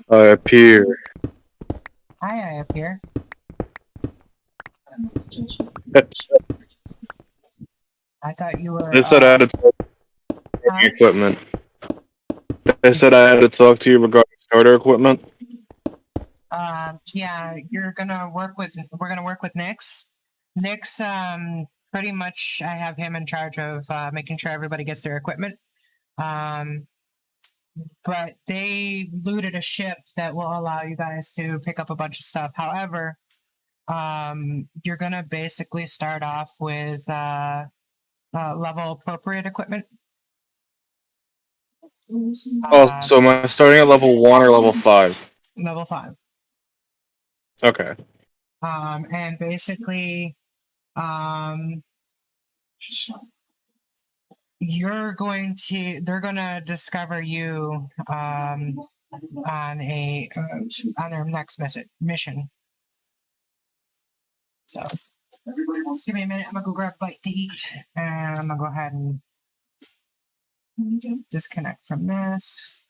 I appear. Hi, I appear. I thought you were. They said I had to talk to you regarding huh? equipment. They said I had to talk to you regarding starter equipment. Yeah, we're gonna work with Nyx. Nyx, pretty much I have him in charge of making sure everybody gets their equipment. But they looted a ship that will allow you guys to pick up a bunch of stuff. However, you're gonna basically start off with level appropriate equipment. Oh, so am I starting at level 1 or level 5? Level 5. Okay. And basically, they're gonna discover you on their next mission. So give me a minute, I'm gonna go grab a bite to eat, and I'm gonna go ahead and disconnect from this.